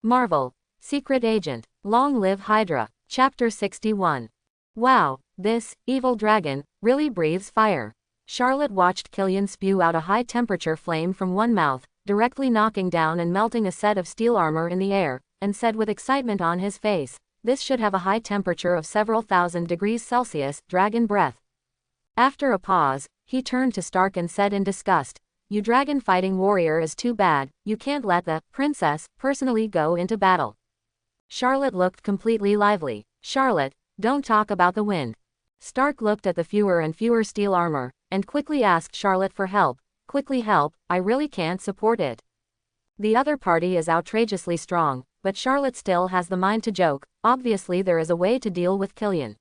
Marvel. Secret Agent. Long Live Hydra. Chapter 61. Wow, this evil dragon really breathes fire. Charlotte watched Killian spew out a high-temperature flame from one mouth, directly knocking down and melting a set of steel armor in the air, and said with excitement on his face, "This should have a high temperature of several thousand degrees Celsius, dragon breath." After a pause, he turned to Stark and said in disgust, "You dragon-fighting warrior is too bad, you can't let the princess personally go into battle." Charlotte looked completely lively. "Charlotte, don't talk about the wind." Stark looked at the fewer and fewer steel armor, and quickly asked Charlotte for help. "Quickly help, I really can't support it. The other party is outrageously strong, but Charlotte still has the mind to joke. Obviously there is a way to deal with Killian."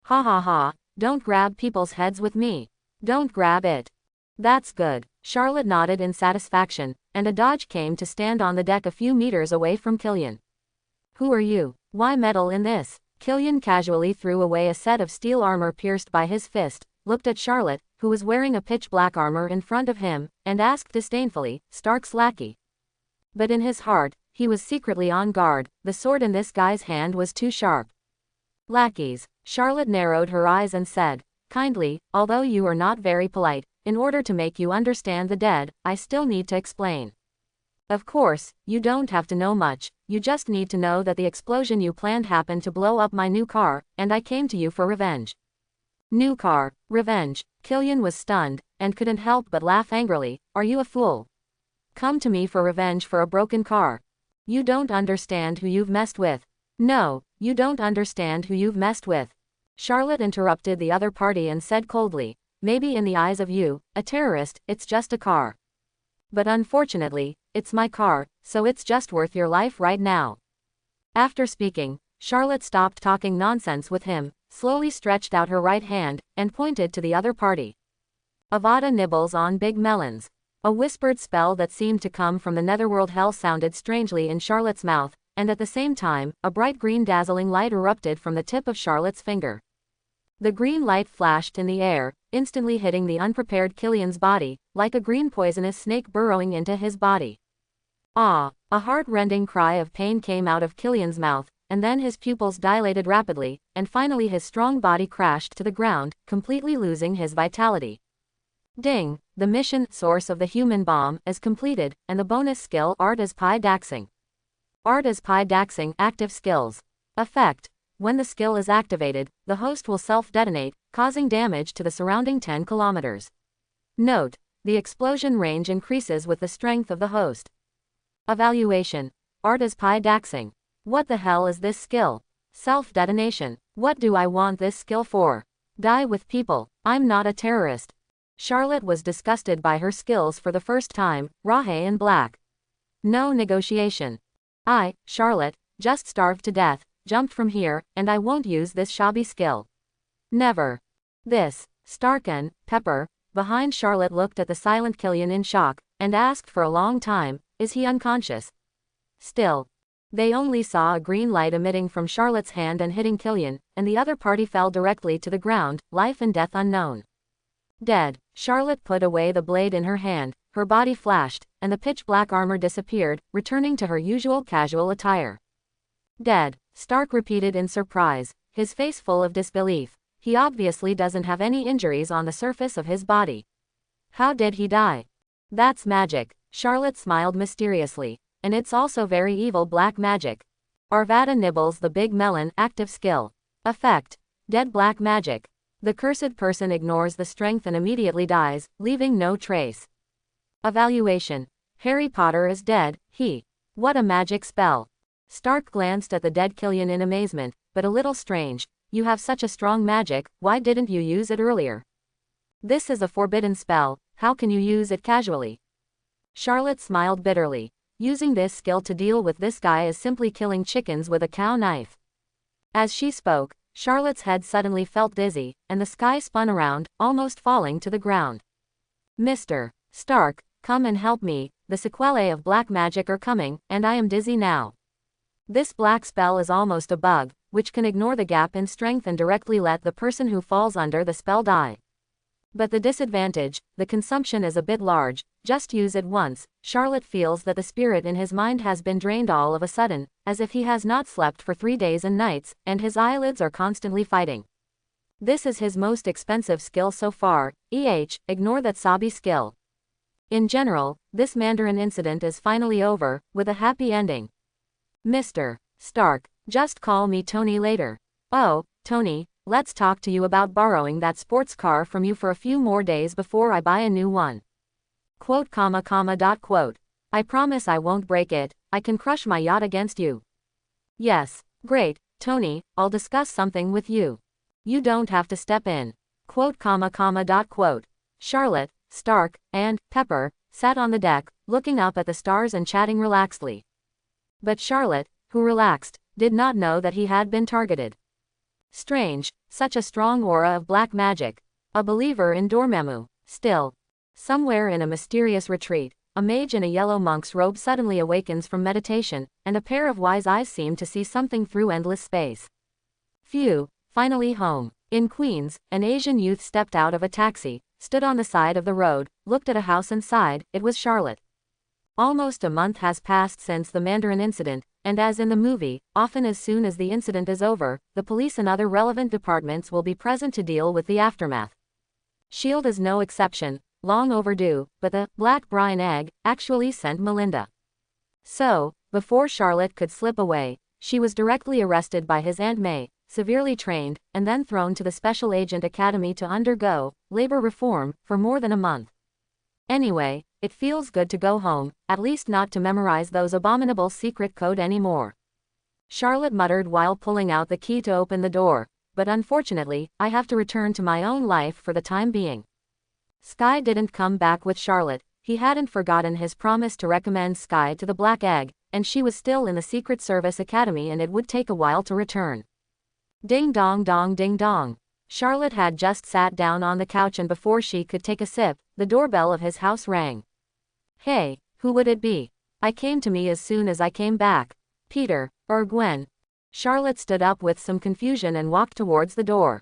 "Ha ha ha, don't grab people's heads with me. Don't grab it." "That's good." Charlotte nodded in satisfaction, and a dodge came to stand on the deck a few meters away from Killian. "Who are you? Why meddle in this?" Killian casually threw away a set of steel armor pierced by his fist, looked at Charlotte, who was wearing a pitch-black armor in front of him, and asked disdainfully, "Stark's lackey." But in his heart, he was secretly on guard. The sword in this guy's hand was too sharp. "Lackeys." Charlotte narrowed her eyes and said, "Kindly, although you are not very polite, in order to make you understand the dead, I still need to explain. Of course, you don't have to know much, you just need to know that the explosion you planned happened to blow up my new car, and I came to you for revenge." "New car, revenge." Killian was stunned, and couldn't help but laugh angrily. "Are you a fool? Come to me for revenge for a broken car? You don't understand who you've messed with." "No, you don't understand who you've messed with." Charlotte interrupted the other party and said coldly, "Maybe in the eyes of you, a terrorist, it's just a car. But unfortunately, it's my car, so it's just worth your life right now." After speaking, Charlotte stopped talking nonsense with him, slowly stretched out her right hand, and pointed to the other party. "Avada nibbles on big melons." A whispered spell that seemed to come from the netherworld hell sounded strangely in Charlotte's mouth, and at the same time, a bright green dazzling light erupted from the tip of Charlotte's finger. The green light flashed in the air, instantly hitting the unprepared Killian's body, like a green poisonous snake burrowing into his body. "Ah!" A heart-rending cry of pain came out of Killian's mouth, and then his pupils dilated rapidly, and finally his strong body crashed to the ground, completely losing his vitality. Ding! The mission source of the human bomb is completed, and the bonus skill Art as Pi Daxing. Art as Pi Daxing active skills. Effect. When the skill is activated, the host will self-detonate, causing damage to the surrounding 10 kilometers. Note: the explosion range increases with the strength of the host. Evaluation. Art as Pi Daxing. What the hell is this skill? Self-detonation. What do I want this skill for? Die with people. I'm not a terrorist. Charlotte was disgusted by her skills for the first time. Rahe in black. No negotiation. I, Charlotte, just starved to death, jumped from here, and I won't use this shabby skill. Never. This. Stark and Pepper, behind Charlotte, looked at the silent Killian in shock, and asked for a long time, "Is he unconscious?" Still. They only saw a green light emitting from Charlotte's hand and hitting Killian, and the other party fell directly to the ground, life and death unknown. Dead. Charlotte put away the blade in her hand, her body flashed, and the pitch-black armor disappeared, returning to her usual casual attire. Dead. Stark repeated in surprise, his face full of disbelief. He obviously doesn't have any injuries on the surface of his body. How did he die? That's magic. Charlotte smiled mysteriously. And it's also very evil black magic. Arvada nibbles the big melon active skill. Effect. Dead black magic. The cursed person ignores the strength and immediately dies, leaving no trace. Evaluation. Harry Potter is dead. What a magic spell. Stark glanced at the dead Killian in amazement, but a little strange. You have such a strong magic, why didn't you use it earlier? This is a forbidden spell, how can you use it casually? Charlotte smiled bitterly. Using this skill to deal with this guy is simply killing chickens with a cow knife. As she spoke, Charlotte's head suddenly felt dizzy, and the sky spun around, almost falling to the ground. "Mr. Stark, come and help me, the sequelae of black magic are coming, and I am dizzy now. This black spell is almost a bug, which can ignore the gap in strength and directly let the person who falls under the spell die. But the disadvantage, the consumption is a bit large, just use it once. Charlotte feels that the spirit in his mind has been drained all of a sudden, as if he has not slept for 3 days and nights, and his eyelids are constantly fighting. This is his most expensive skill so far. Ignore that sobby skill. In general, this Mandarin incident is finally over, with a happy ending. Mr. Stark, just call me Tony later. Oh, Tony, let's talk to you about borrowing that sports car from you for a few more days before I buy a new one. Quote. I promise I won't break it, I can crush my yacht against you. Yes, great, Tony, I'll discuss something with you. You don't have to step in. Quote. Charlotte, Stark, and Pepper sat on the deck, looking up at the stars and chatting relaxedly. But Charlotte, who relaxed, did not know that he had been targeted. Strange, such a strong aura of black magic. A believer in Dormammu. Still, somewhere in a mysterious retreat, a mage in a yellow monk's robe suddenly awakens from meditation, and a pair of wise eyes seem to see something through endless space. Phew, finally home. In Queens, an Asian youth stepped out of a taxi, stood on the side of the road, looked at a house and sighed. It was Charlotte. Almost a month has passed since the Mandarin incident, and as in the movie, often as soon as the incident is over, the police and other relevant departments will be present to deal with the aftermath. S.H.I.E.L.D. is no exception, long overdue, but the Black Brine egg actually sent Melinda. So, before Charlotte could slip away, she was directly arrested by his Aunt May, severely trained, and then thrown to the Special Agent Academy to undergo labor reform for more than a month. Anyway, it feels good to go home, at least not to memorize those abominable secret code anymore. Charlotte muttered while pulling out the key to open the door, but unfortunately, I have to return to my own life for the time being. Sky didn't come back with Charlotte. He hadn't forgotten his promise to recommend Sky to the Black Egg, and she was still in the Secret Service Academy and it would take a while to return. Ding dong dong ding dong. Charlotte had just sat down on the couch and before she could take a sip, the doorbell of his house rang. Hey, who would it be? I came to me as soon as I came back. Peter, or Gwen? Charlotte stood up with some confusion and walked towards the door.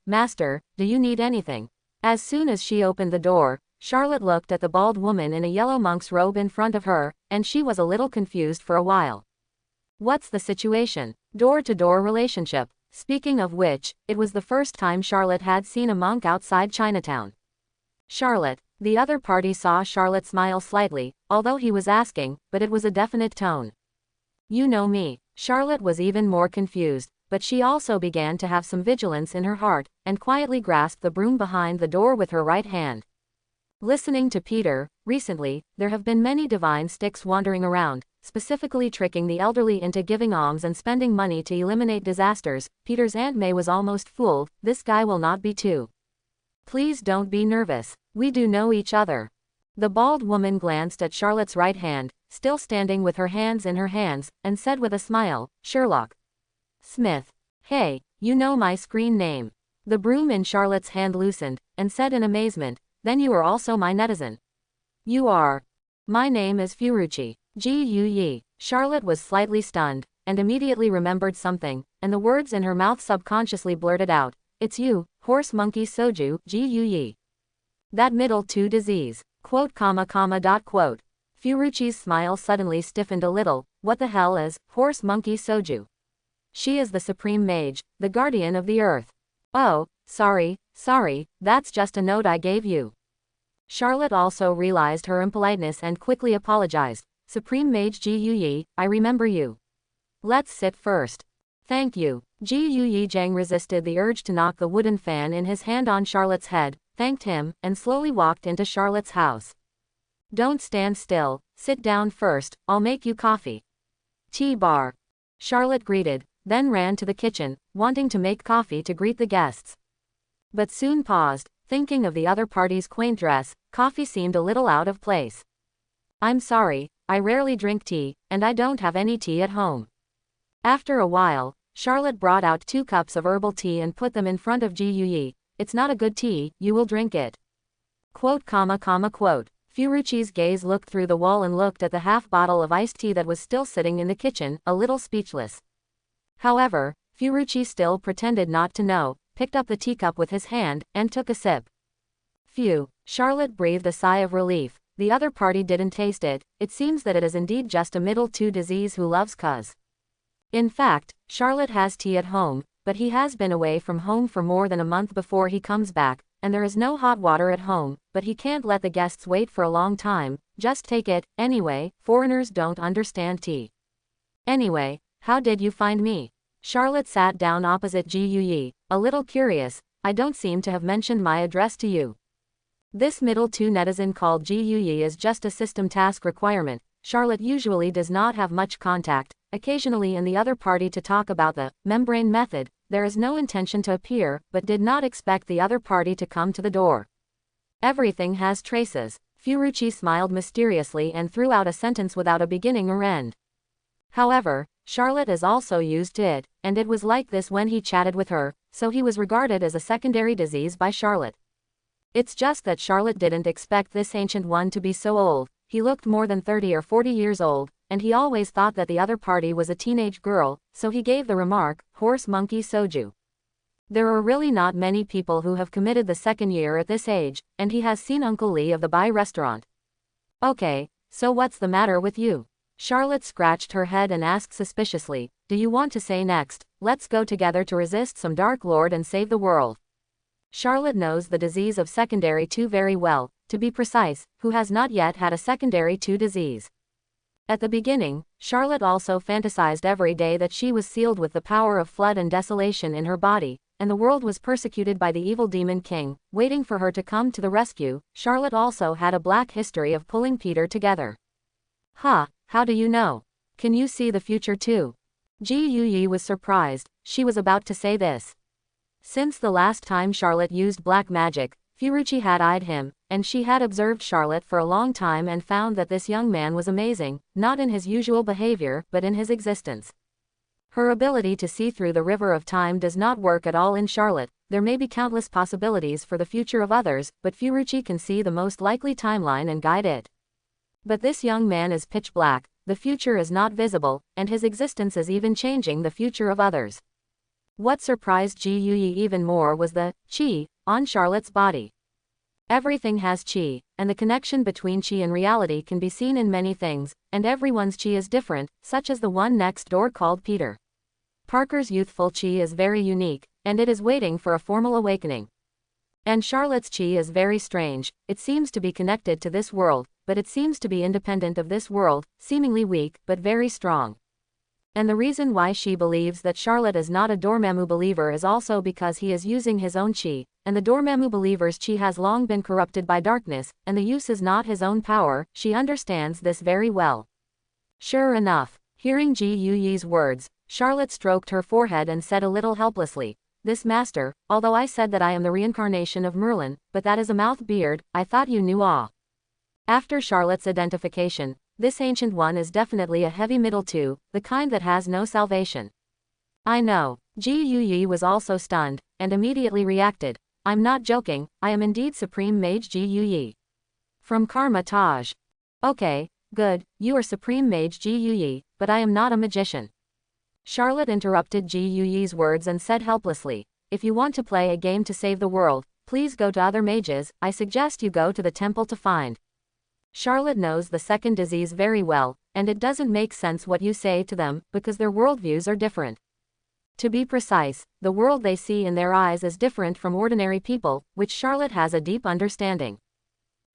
Master, do you need anything? As soon as she opened the door, Charlotte looked at the bald woman in a yellow monk's robe in front of her, and she was a little confused for a while. What's the situation? Door-to-door relationship. Speaking of which, it was the first time Charlotte had seen a monk outside Chinatown. Charlotte. The other party saw Charlotte smile slightly, although he was asking, but it was a definite tone. You know me. Charlotte was even more confused, but she also began to have some vigilance in her heart, and quietly grasped the broom behind the door with her right hand. Listening to Peter, recently, there have been many divine sticks wandering around, specifically tricking the elderly into giving alms and spending money to eliminate disasters. Peter's Aunt May was almost fooled. This guy will not be too. Please don't be nervous. We do know each other. The bald woman glanced at Charlotte's right hand, still standing with her hands in her hands, and said with a smile, Sherlock Smith. Hey, you know my screen name. The broom in Charlotte's hand loosened, and said in amazement, then you are also my netizen. You are. My name is Furuchi. Gu-yi. Charlotte was slightly stunned, and immediately remembered something, and the words in her mouth subconsciously blurted out. It's you, horse monkey soju, Gu-yi. That middle two disease. Quote. Furuchi's smile suddenly stiffened a little. What the hell is horse monkey soju? She is the supreme mage, the guardian of the earth. Oh, sorry, that's just a note I gave you. Charlotte also realized her impoliteness and quickly apologized. Supreme Mage Gu-yi, I remember you. Let's sit first. Thank you. Gu-yi Zhang resisted the urge to knock the wooden fan in his hand on Charlotte's head, thanked him, and slowly walked into Charlotte's house. Don't stand still, sit down first, I'll make you coffee. Tea bar. Charlotte greeted, then ran to the kitchen, wanting to make coffee to greet the guests. But soon paused, thinking of the other party's quaint dress. Coffee seemed a little out of place. I'm sorry, I rarely drink tea, and I don't have any tea at home. After a while, Charlotte brought out 2 cups of herbal tea and put them in front of Gu-yi. It's not a good tea, you will drink it. Quote. Furuchi's gaze looked through the wall and looked at the half bottle of iced tea that was still sitting in the kitchen, a little speechless. However, Furuchi still pretended not to know, picked up the teacup with his hand, and took a sip. Phew, Charlotte breathed a sigh of relief. The other party didn't taste it. It seems that it is indeed just a middle two disease who loves cuz. In fact, Charlotte has tea at home, but he has been away from home for more than a month before he comes back, and there is no hot water at home, but he can't let the guests wait for a long time. Just take it, anyway, foreigners don't understand tea. Anyway, how did you find me? Charlotte sat down opposite Ji Yuyi, a little curious. I don't seem to have mentioned my address to you. This middle two netizen called Ji Yuyi is just a system task requirement. Charlotte usually does not have much contact, occasionally in the other party to talk about the membrane method. There is no intention to appear, but did not expect the other party to come to the door. Everything has traces. Furuichi smiled mysteriously and threw out a sentence without a beginning or end. However, Charlotte is also used to it, and it was like this when he chatted with her, so he was regarded as a secondary disease by Charlotte. It's just that Charlotte didn't expect this ancient one to be so old. He looked more than 30 or 40 years old, and he always thought that the other party was a teenage girl, so he gave the remark, horse monkey soju. There are really not many people who have committed the second year at this age, and he has seen Uncle Lee of the Bai restaurant. Okay, so what's the matter with you? Charlotte scratched her head and asked suspiciously, do you want to say next, let's go together to resist some Dark Lord and save the world? Charlotte knows the disease of secondary 2 very well, to be precise, who has not yet had a secondary 2 disease. At the beginning, Charlotte also fantasized every day that she was sealed with the power of flood and desolation in her body, and the world was persecuted by the evil demon king, waiting for her to come to the rescue. Charlotte also had a black history of pulling Peter together. Huh, how do you know? Can you see the future too? Ji Yuyi was surprised. She was about to say this. Since the last time Charlotte used black magic, Furuichi had eyed him, and she had observed Charlotte for a long time and found that this young man was amazing, not in his usual behavior, but in his existence. Her ability to see through the river of time does not work at all in Charlotte. There may be countless possibilities for the future of others, but Furuichi can see the most likely timeline and guide it. But this young man is pitch black, the future is not visible, and his existence is even changing the future of others. What surprised Ji Yuyi even more was the chi on Charlotte's body. Everything has chi, and the connection between chi and reality can be seen in many things, and everyone's chi is different, such as the one next door called Peter. Parker's youthful chi is very unique, and it is waiting for a formal awakening. And Charlotte's chi is very strange. It seems to be connected to this world, but it seems to be independent of this world, seemingly weak, but very strong. And the reason why she believes that Charlotte is not a Dormammu believer is also because he is using his own chi, and the Dormammu believer's chi has long been corrupted by darkness, and the use is not his own power. She understands this very well. Sure enough, hearing Ji Yuyi's words, Charlotte stroked her forehead and said a little helplessly, this master, although I said that I am the reincarnation of Merlin, but that is a mouth beard, I thought you knew all. After Charlotte's identification, this ancient one is definitely a heavy middle two, the kind that has no salvation. I know. Ji Yuyi was also stunned, and immediately reacted. I'm not joking, I am indeed Supreme Mage Ji Yuyi. From Karma Taj. Okay, good, you are Supreme Mage Ji Yuyi, but I am not a magician. Charlotte interrupted Ji Yuyi's words and said helplessly, if you want to play a game to save the world, please go to other mages. I suggest you go to the temple to find. Charlotte knows the second disease very well, and it doesn't make sense what you say to them, because their worldviews are different. To be precise, the world they see in their eyes is different from ordinary people, which Charlotte has a deep understanding.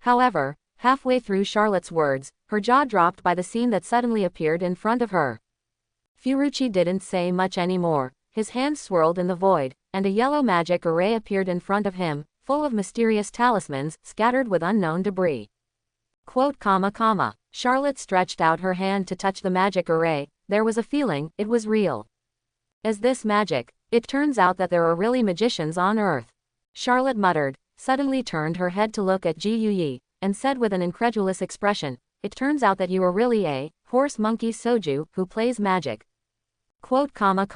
However, halfway through Charlotte's words, her jaw dropped by the scene that suddenly appeared in front of her. Furuichi didn't say much anymore. His hands swirled in the void, and a yellow magic array appeared in front of him, full of mysterious talismans, scattered with unknown debris. Quote, comma. Charlotte stretched out her hand to touch the magic array. There was a feeling, it was real. Is this magic? It turns out that there are really magicians on Earth. Charlotte muttered, suddenly turned her head to look at Ji Yuyi, and said with an incredulous expression, it turns out that you are really a horse monkey soju who plays magic. Quote, comma.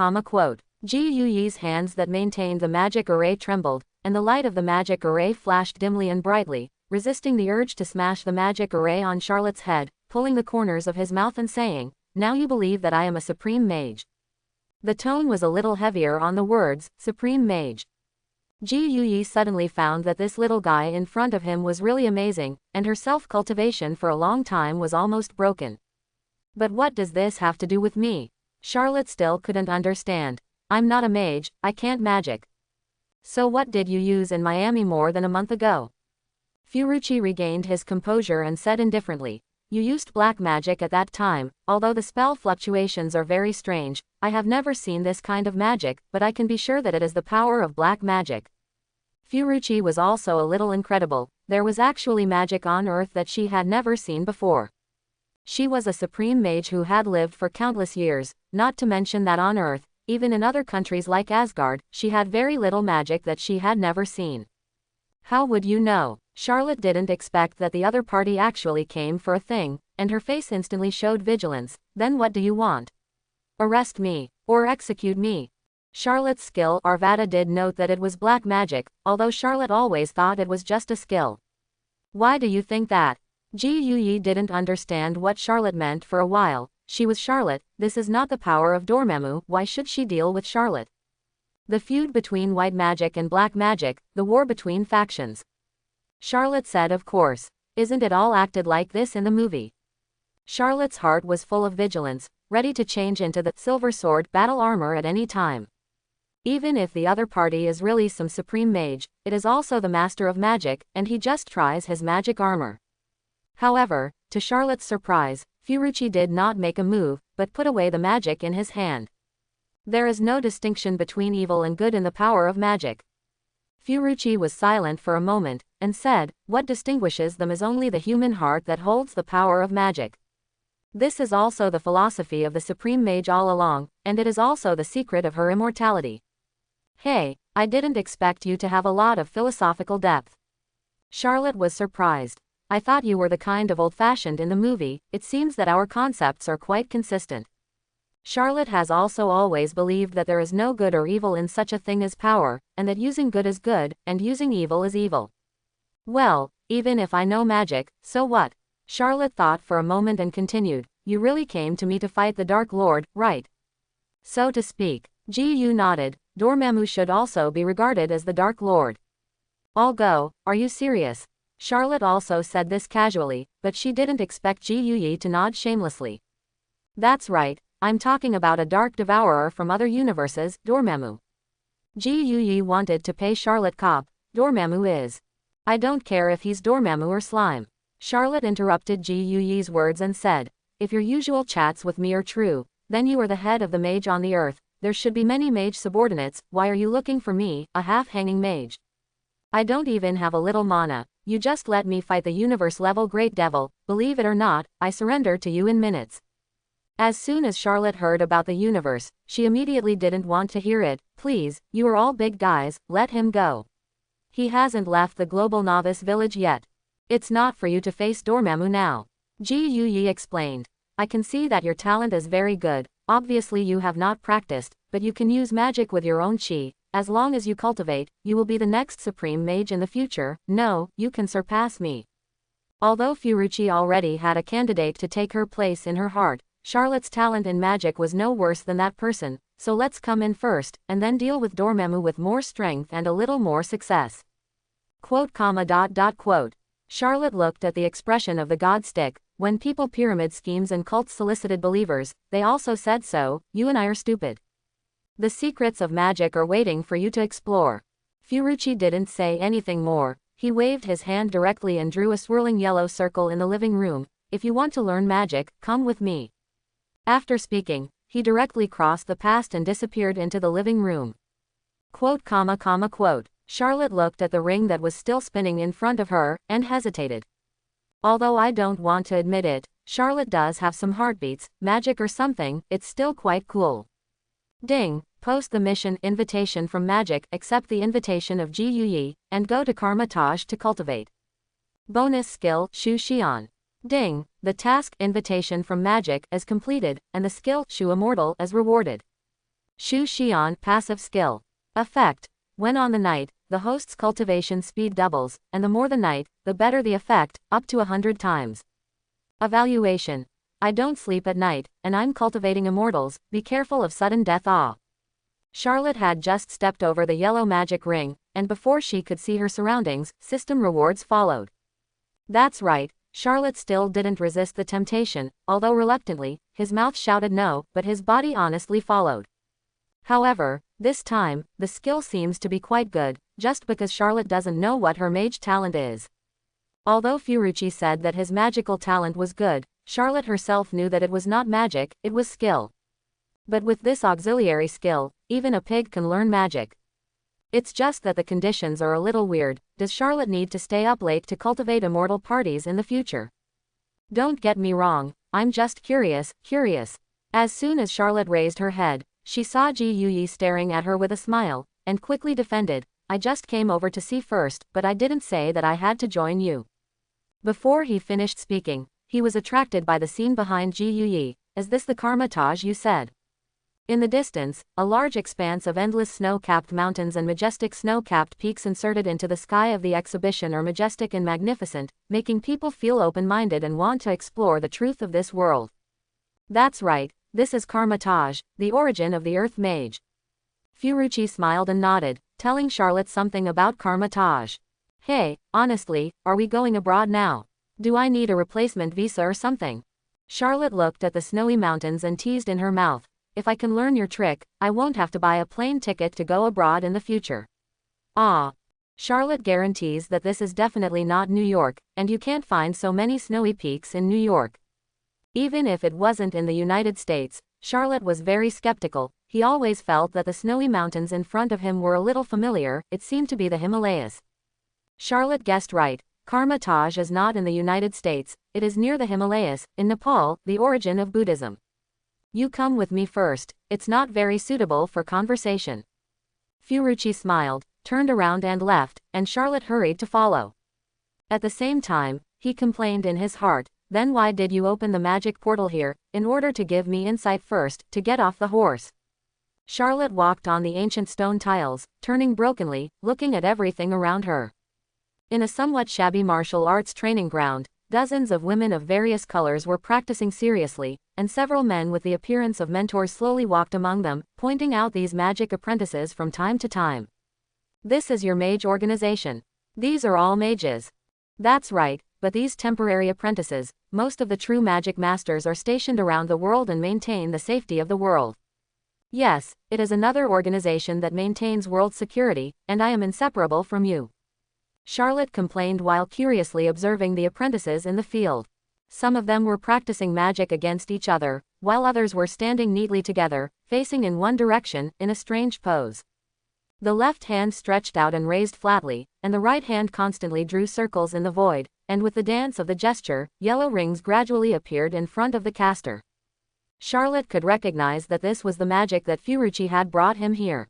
Ji Yuyi's hands that maintained the magic array trembled, and the light of the magic array flashed dimly and brightly, resisting the urge to smash the magic array on Charlotte's head, pulling the corners of his mouth and saying, now you believe that I am a supreme mage. The tone was a little heavier on the words, supreme mage. Ji Yuyi suddenly found that this little guy in front of him was really amazing, and her self-cultivation for a long time was almost broken. But what does this have to do with me? Charlotte still couldn't understand. I'm not a mage, I can't magic. So what did you use in Miami more than a month ago? Furuichi regained his composure and said indifferently. You used black magic at that time, although the spell fluctuations are very strange. I have never seen this kind of magic, but I can be sure that it is the power of black magic. Furuichi was also a little incredible. There was actually magic on Earth that she had never seen before. She was a supreme mage who had lived for countless years, not to mention that on Earth, even in other countries like Asgard, she had very little magic that she had never seen. How would you know? Charlotte didn't expect that the other party actually came for a thing, and her face instantly showed vigilance. Then what do you want? Arrest me, or execute me. Charlotte's skill Arvada did note that it was black magic, although Charlotte always thought it was just a skill. Why do you think that? Ji Yuyi didn't understand what Charlotte meant for a while. She was Charlotte, this is not the power of Dormammu, why should she deal with Charlotte? The feud between white magic and black magic, the war between factions. Charlotte said of course. Isn't it all acted like this in the movie? Charlotte's heart was full of vigilance, ready to change into the silver sword battle armor at any time. Even if the other party is really some supreme mage, it is also the master of magic, and he just tries his magic armor. However, to Charlotte's surprise, Furuichi did not make a move, but put away the magic in his hand. There is no distinction between evil and good in the power of magic. Furuichi was silent for a moment, and said, what distinguishes them is only the human heart that holds the power of magic. This is also the philosophy of the Supreme Mage all along, and it is also the secret of her immortality. Hey, I didn't expect you to have a lot of philosophical depth. Charlotte was surprised. I thought you were the kind of old-fashioned in the movie. It seems that our concepts are quite consistent. Charlotte has also always believed that there is no good or evil in such a thing as power, and that using good is good, and using evil is evil. Well, even if I know magic, so what? Charlotte thought for a moment and continued, you really came to me to fight the Dark Lord, right? So to speak. Ji Yu nodded. Dormammu should also be regarded as the Dark Lord. I'll go, are you serious? Charlotte also said this casually, but she didn't expect Ji Yuyi to nod shamelessly. That's right, I'm talking about a dark devourer from other universes, Dormammu. Ji Yuyi wanted to pay Charlotte cop. Dormammu is. I don't care if he's Dormammu or slime. Charlotte interrupted Ji Yuyi's words and said, if your usual chats with me are true, then you are the head of the mage on the earth. There should be many mage subordinates. Why are you looking for me, a half-hanging mage? I don't even have a little mana. You just let me fight the universe-level great devil. Believe it or not, I surrender to you in minutes. As soon as Charlotte heard about the universe, she immediately didn't want to hear it. Please, you are all big guys, let him go. He hasn't left the global novice village yet. It's not for you to face Dormammu now. Ji Yuyi explained. I can see that your talent is very good. Obviously you have not practiced, but you can use magic with your own chi. As long as you cultivate, you will be the next supreme mage in the future. No, you can surpass me. Although Furuichi already had a candidate to take her place in her heart, Charlotte's talent in magic was no worse than that person, so let's come in first, and then deal with Dormammu with more strength and a little more success. Quote. Charlotte looked at the expression of the god stick. When people pyramid schemes and cults solicited believers, they also said so. You and I are stupid. The secrets of magic are waiting for you to explore. Furuichi didn't say anything more. He waved his hand directly and drew a swirling yellow circle in the living room. If you want to learn magic, come with me. After speaking, he directly crossed the path and disappeared into the living room. Quote. Charlotte looked at the ring that was still spinning in front of her, and hesitated. Although I don't want to admit it, Charlotte does have some heartbeats, magic or something, it's still quite cool. Ding, post the mission invitation from magic, accept the invitation of Ji Yuyi, and go to Karma Taj to cultivate. Bonus skill, Shu Xian. Ding, the task invitation from magic is completed, and the skill Shu Immortal is rewarded. Shu Xian passive skill. Effect. When on the night, the host's cultivation speed doubles, and the more the night, the better the effect, up to 100 times. Evaluation. I don't sleep at night, and I'm cultivating immortals. Be careful of sudden death. Charlotte had just stepped over the yellow magic ring, and before she could see her surroundings, system rewards followed. That's right, Charlotte still didn't resist the temptation, although reluctantly, his mouth shouted no, but his body honestly followed. However, this time, the skill seems to be quite good, just because Charlotte doesn't know what her mage talent is. Although Fiorucci said that his magical talent was good, Charlotte herself knew that it was not magic, it was skill. But with this auxiliary skill, even a pig can learn magic. It's just that the conditions are a little weird. Does Charlotte need to stay up late to cultivate immortal parties in the future? Don't get me wrong, I'm just curious. As soon as Charlotte raised her head, she saw Ji Yuyi staring at her with a smile, and quickly defended, I just came over to see first, but I didn't say that I had to join you. Before he finished speaking, he was attracted by the scene behind Ji Yuyi. Is this the Karmitage you said? In the distance, a large expanse of endless snow-capped mountains and majestic snow-capped peaks inserted into the sky of the exhibition are majestic and magnificent, making people feel open-minded and want to explore the truth of this world. That's right, this is Karmitage, the origin of the Earth Mage. Fiorucci smiled and nodded, telling Charlotte something about Karmitage. Hey, honestly, are we going abroad now? Do I need a replacement visa or something? Charlotte looked at the snowy mountains and teased in her mouth. If I can learn your trick, I won't have to buy a plane ticket to go abroad in the future. Ah. Charlotte guarantees that this is definitely not New York, and you can't find so many snowy peaks in New York. Even if it wasn't in the United States, Charlotte was very skeptical. He always felt that the snowy mountains in front of him were a little familiar. It seemed to be the Himalayas. Charlotte guessed right. Karmitage is not in the United States, it is near the Himalayas, in Nepal, the origin of Buddhism. You come with me first, it's not very suitable for conversation. Fiorucci smiled, turned around and left, and Charlotte hurried to follow. At the same time, he complained in his heart, then why did you open the magic portal here, in order to give me insight first, to get off the horse? Charlotte walked on the ancient stone tiles, turning brokenly, looking at everything around her. In a somewhat shabby martial arts training ground, dozens of women of various colors were practicing seriously, and several men with the appearance of mentors slowly walked among them, pointing out these magic apprentices from time to time. This is your mage organization. These are all mages. That's right, but these temporary apprentices, most of the true magic masters are stationed around the world and maintain the safety of the world. Yes, it is another organization that maintains world security, and I am inseparable from you. Charlotte complained while curiously observing the apprentices in the field. Some of them were practicing magic against each other, while others were standing neatly together, facing in one direction, in a strange pose. The left hand stretched out and raised flatly, and the right hand constantly drew circles in the void, and with the dance of the gesture, yellow rings gradually appeared in front of the caster. Charlotte could recognize that this was the magic that Fiorucci had brought him here.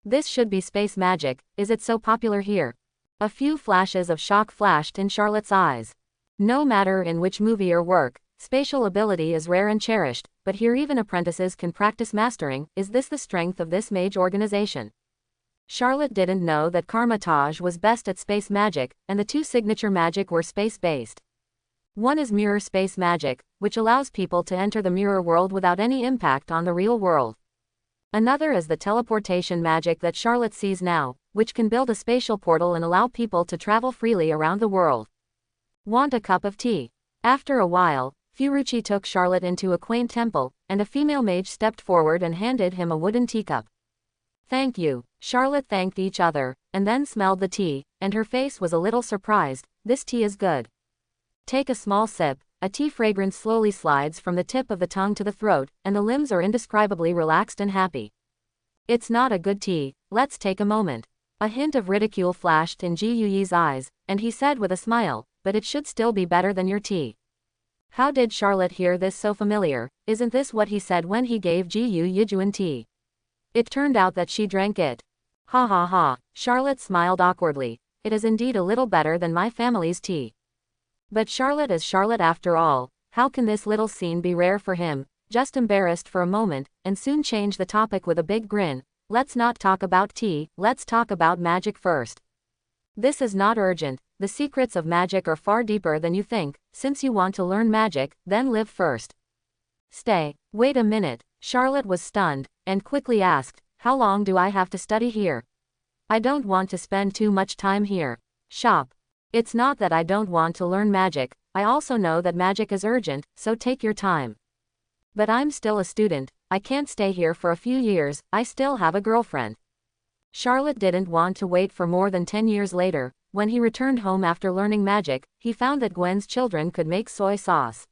This should be space magic, is it so popular here? A few flashes of shock flashed in Charlotte's eyes. No matter in which movie or work, spatial ability is rare and cherished, but here even apprentices can practice mastering. Is this the strength of this mage organization? Charlotte didn't know that Karmitage was best at space magic, and the two signature magic were space-based. One is mirror space magic, which allows people to enter the mirror world without any impact on the real world. Another is the teleportation magic that Charlotte sees now, which can build a spatial portal and allow people to travel freely around the world. Want a cup of tea? After a while, Fiorucci took Charlotte into a quaint temple, and a female mage stepped forward and handed him a wooden teacup. Thank you. Charlotte thanked each other, and then smelled the tea, and her face was a little surprised. This tea is good. Take a small sip. A tea fragrance slowly slides from the tip of the tongue to the throat, and the limbs are indescribably relaxed and happy. It's not a good tea, let's take a moment. A hint of ridicule flashed in Ji Yuyi's eyes, and he said with a smile, but it should still be better than your tea. How did Charlotte hear this so familiar? Isn't this what he said when he gave Ji Yuyi tea? It turned out that she drank it. Ha ha ha, Charlotte smiled awkwardly. It is indeed a little better than my family's tea. But Charlotte is Charlotte after all. How can this little scene be rare for him? Just embarrassed for a moment, and soon changed the topic with a big grin. Let's not talk about tea, let's talk about magic first. This is not urgent. The secrets of magic are far deeper than you think. Since you want to learn magic, then live first. Stay. Wait a minute. Charlotte was stunned, and quickly asked, How long do I have to study here? I don't want to spend too much time here. Shop. It's not that I don't want to learn magic, I also know that magic is urgent, so take your time. But I'm still a student, I can't stay here for a few years, I still have a girlfriend. Charlotte didn't want to wait for more than 10 years later. When he returned home after learning magic, he found that Gwen's children could make soy sauce.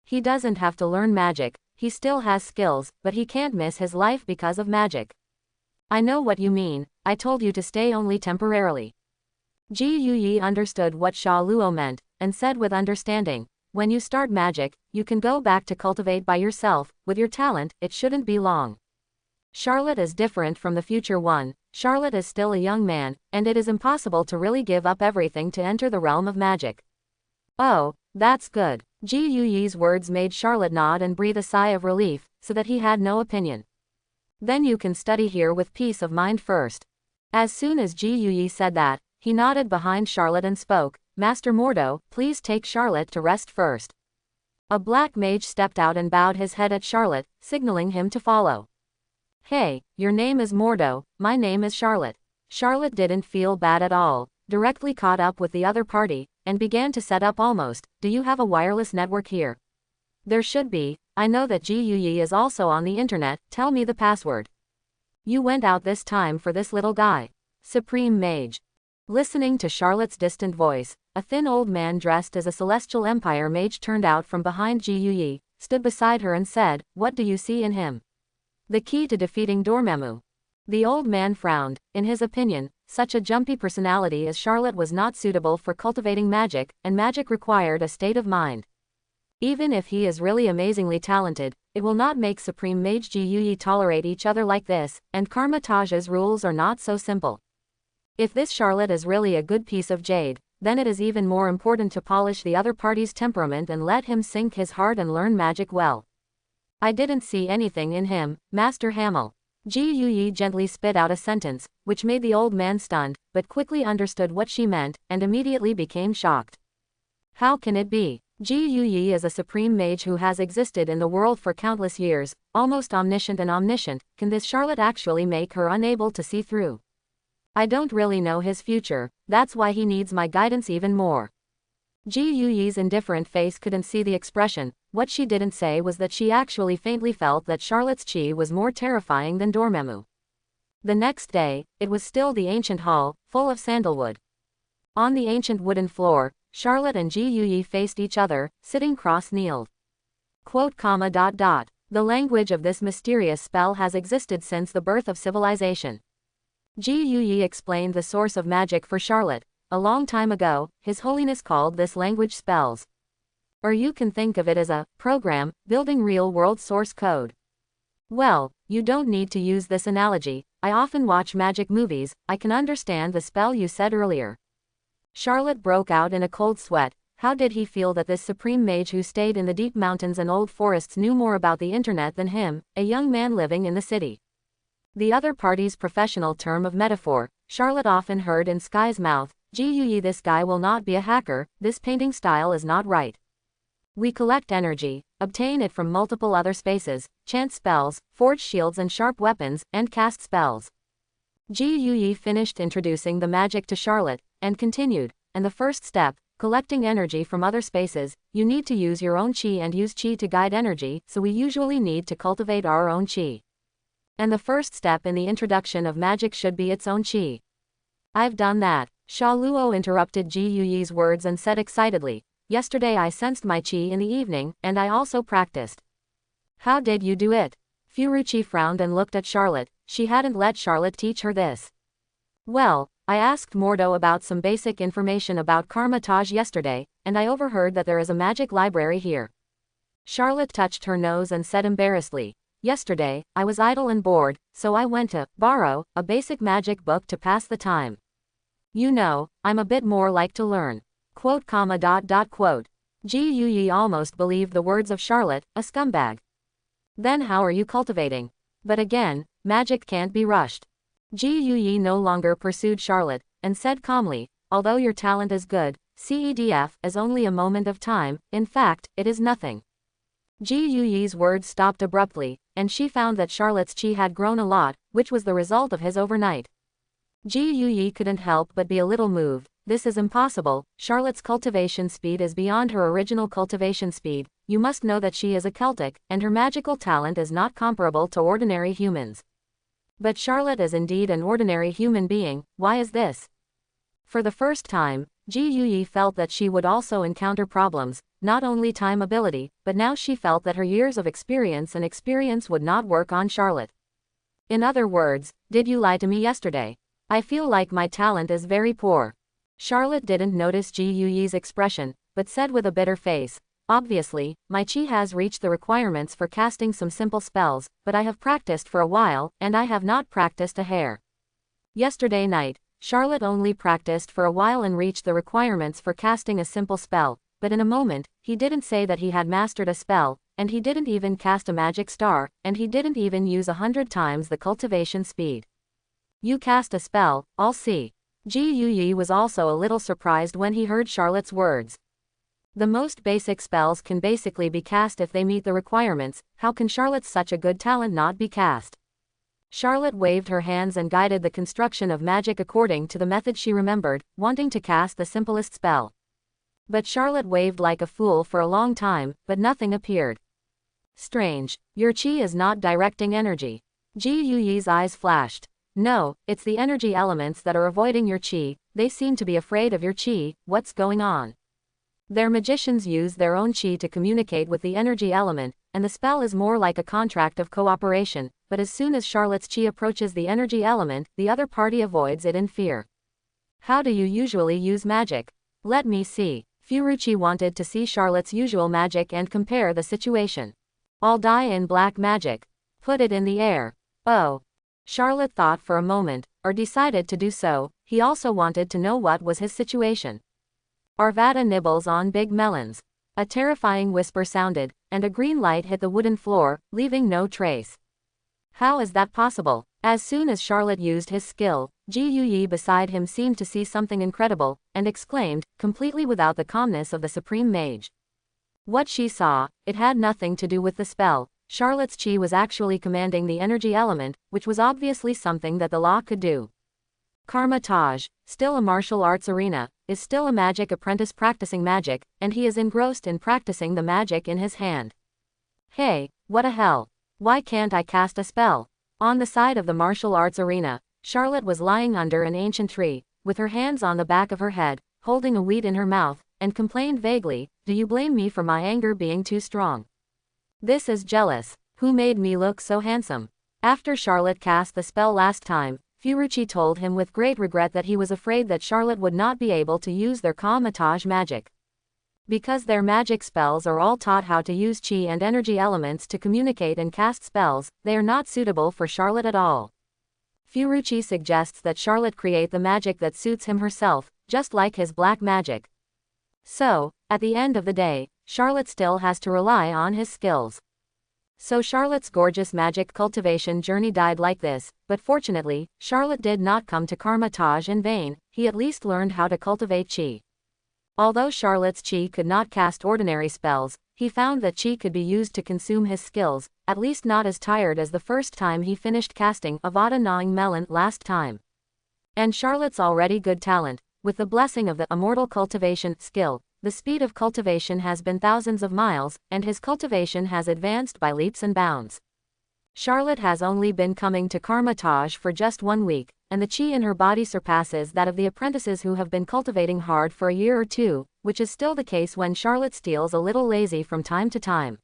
He doesn't have to learn magic, he still has skills, but he can't miss his life because of magic. I know what you mean, I told you to stay only temporarily. Ji Yuyi understood what Sha Luo meant, and said with understanding, when you start magic, you can go back to cultivate by yourself, with your talent, it shouldn't be long. Charlotte is different from the future one, Charlotte is still a young man, and it is impossible to really give up everything to enter the realm of magic. Oh, that's good. Ji Yuyi's words made Charlotte nod and breathe a sigh of relief, so that he had no opinion. Then you can study here with peace of mind first. As soon as Ji Yuyi said that, he nodded behind Charlotte and spoke, Master Mordo, please take Charlotte to rest first. A black mage stepped out and bowed his head at Charlotte, signaling him to follow. Hey, your name is Mordo, my name is Charlotte. Charlotte didn't feel bad at all, directly caught up with the other party, and began to set up almost, do you have a wireless network here? There should be, I know that Ji Yuyi is also on the internet, tell me the password. You went out this time for this little guy. Supreme Mage. Listening to Charlotte's distant voice, a thin old man dressed as a Celestial Empire mage turned out from behind Ji Yuyi, stood beside her and said, what do you see in him? The key to defeating Dormammu. The old man frowned, in his opinion, such a jumpy personality as Charlotte was not suitable for cultivating magic, and magic required a state of mind. Even if he is really amazingly talented, it will not make Supreme Mage Ji Yuyi tolerate each other like this, and Karma Taj's rules are not so simple. If this Charlotte is really a good piece of jade, then it is even more important to polish the other party's temperament and let him sink his heart and learn magic well. I didn't see anything in him, Master Hamel. Ji Yuyi gently spit out a sentence, which made the old man stunned, but quickly understood what she meant, and immediately became shocked. How can it be? Ji Yuyi is a supreme mage who has existed in the world for countless years, almost omniscient and omniscient, can this Charlotte actually make her unable to see through? I don't really know his future, that's why he needs my guidance even more. Ji Yuyi's indifferent face couldn't see the expression, what she didn't say was that she actually faintly felt that Charlotte's chi was more terrifying than Dormammu. The next day, it was still the ancient hall, full of sandalwood. On the ancient wooden floor, Charlotte and Ji Yuyi faced each other, sitting cross-kneeled. The language of this mysterious spell has existed since the birth of civilization. Ji Yuyi explained the source of magic for Charlotte. A long time ago, His Holiness called this language spells. Or you can think of it as a program, building real-world source code. Well, you don't need to use this analogy, I often watch magic movies, I can understand the spell you said earlier. Charlotte broke out in a cold sweat. How did he feel that this supreme mage who stayed in the deep mountains and old forests knew more about the internet than him, a young man living in the city? The other party's professional term of metaphor, Charlotte often heard in Sky's mouth, Ji Yuyi, this guy will not be a hacker, this painting style is not right. We collect energy, obtain it from multiple other spaces, chant spells, forge shields and sharp weapons, and cast spells. Ji Yuyi finished introducing the magic to Charlotte, and continued, and the first step, collecting energy from other spaces, you need to use your own chi and use chi to guide energy, so we usually need to cultivate our own chi. And the first step in the introduction of magic should be its own chi. I've done that. Sha Luo interrupted Ji Yuyi's words and said excitedly, yesterday I sensed my chi in the evening, and I also practiced. How did you do it? Furuchi frowned and looked at Charlotte, she hadn't let Charlotte teach her this. Well, I asked Mordo about some basic information about Karma Taj yesterday, and I overheard that there is a magic library here. Charlotte touched her nose and said embarrassedly, yesterday, I was idle and bored, so I went to borrow a basic magic book to pass the time. You know, I'm a bit more like to learn. Ji Yuyi almost believed the words of Charlotte, a scumbag. Then how are you cultivating? But again, magic can't be rushed. Ji Yuyi no longer pursued Charlotte, and said calmly, although your talent is good, CEDF is only a moment of time, in fact, it is nothing. Ji Yuyi's words stopped abruptly, and she found that Charlotte's chi had grown a lot, which was the result of his overnight. Ji Yuyi couldn't help but be a little moved. This is impossible. Charlotte's cultivation speed is beyond her original cultivation speed. You must know that she is a Celtic, and her magical talent is not comparable to ordinary humans. But Charlotte is indeed an ordinary human being. Why is this? For the first time, Ji Yuyi felt that she would also encounter problems, not only time ability, but now she felt that her years of experience would not work on Charlotte. In other words, did you lie to me yesterday? I feel like my talent is very poor. Charlotte didn't notice Ji Yuyi's expression, but said with a bitter face, obviously, my chi has reached the requirements for casting some simple spells, but I have practiced for a while, and I have not practiced a hair. Yesterday night, Charlotte only practiced for a while and reached the requirements for casting a simple spell, but in a moment, he didn't say that he had mastered a spell, and he didn't even cast a magic star, and he didn't even use 100 times the cultivation speed. You cast a spell, I'll see. Ji Yuyi was also a little surprised when he heard Charlotte's words. The most basic spells can basically be cast if they meet the requirements. How can Charlotte's such a good talent not be cast? Charlotte waved her hands and guided the construction of magic according to the method she remembered, wanting to cast the simplest spell. But Charlotte waved like a fool for a long time, but nothing appeared. Strange. Your chi is not directing energy. Ji Yuyi's eyes flashed. No, it's the energy elements that are avoiding your chi. They seem to be afraid of your chi. What's going on? Their magicians use their own chi to communicate with the energy element, and the spell is more like a contract of cooperation, but as soon as Charlotte's chi approaches the energy element, the other party avoids it in fear. How do you usually use magic? Let me see. Furuchi wanted to see Charlotte's usual magic and compare the situation. I'll die in black magic. Put it in the air. Oh. Charlotte thought for a moment, or decided to do so. He also wanted to know what was his situation. Arvada nibbles on big melons. A terrifying whisper sounded, and a green light hit the wooden floor, leaving no trace. How is that possible? As soon as Charlotte used his skill, Ji Yuyi beside him seemed to see something incredible, and exclaimed, completely without the calmness of the supreme mage. What she saw, it had nothing to do with the spell. Charlotte's chi was actually commanding the energy element, which was obviously something that the law could do. Karma Taj, still a martial arts arena, is still a magic apprentice practicing magic, and he is engrossed in practicing the magic in his hand. Hey, what the hell? Why can't I cast a spell? On the side of the martial arts arena, Charlotte was lying under an ancient tree, with her hands on the back of her head, holding a weed in her mouth, and complained vaguely, do you blame me for my anger being too strong? This is jealous. Who made me look so handsome? After Charlotte cast the spell last time, Furuchi told him with great regret that he was afraid that Charlotte would not be able to use their Kamatage magic. Because their magic spells are all taught how to use chi and energy elements to communicate and cast spells, they are not suitable for Charlotte at all. Furuchi suggests that Charlotte create the magic that suits him herself, just like his black magic. So, at the end of the day, Charlotte still has to rely on his skills. So Charlotte's gorgeous magic cultivation journey died like this, but fortunately, Charlotte did not come to Karmatage in vain. He at least learned how to cultivate chi. Although Charlotte's chi could not cast ordinary spells, he found that chi could be used to consume his skills, at least not as tired as the first time he finished casting Avada gnawing melon last time. And Charlotte's already good talent, with the blessing of the immortal cultivation skill, the speed of cultivation has been thousands of miles, and his cultivation has advanced by leaps and bounds. Charlotte has only been coming to Karmatage for just 1 week, and the chi in her body surpasses that of the apprentices who have been cultivating hard for a year or two, which is still the case when Charlotte steals a little lazy from time to time.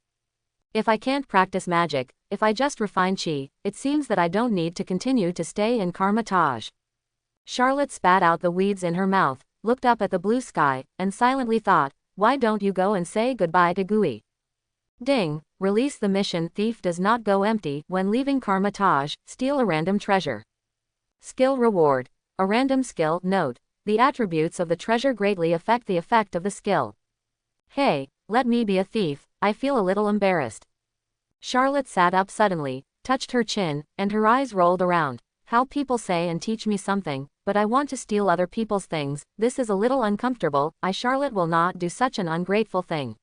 If I can't practice magic, if I just refine chi, it seems that I don't need to continue to stay in Karmatage. Charlotte spat out the weeds in her mouth, looked up at the blue sky, and silently thought, why don't you go and say goodbye to Gui? Ding, release the mission. Thief does not go empty. When leaving Karmatage, steal a random treasure. Skill reward. A random skill. Note, the attributes of the treasure greatly affect the effect of the skill. Hey, let me be a thief, I feel a little embarrassed. Charlotte sat up suddenly, touched her chin, and her eyes rolled around. How people say and teach me something, but I want to steal other people's things. This is a little uncomfortable. Charlotte will not do such an ungrateful thing.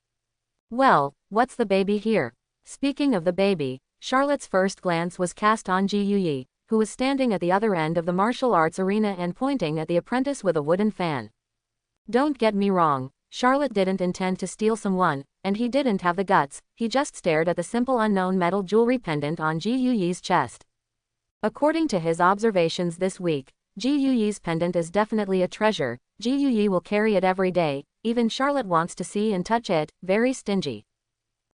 Well, what's the baby here? Speaking of the baby, Charlotte's first glance was cast on Ji Yuyi, who was standing at the other end of the martial arts arena and pointing at the apprentice with a wooden fan. Don't get me wrong, Charlotte didn't intend to steal someone, and he didn't have the guts, he just stared at the simple unknown metal jewelry pendant on Ji Yuyi's chest. According to his observations this week, Ji Yuyi's pendant is definitely a treasure. Ji Yuyi will carry it every day, even Charlotte wants to see and touch it, very stingy.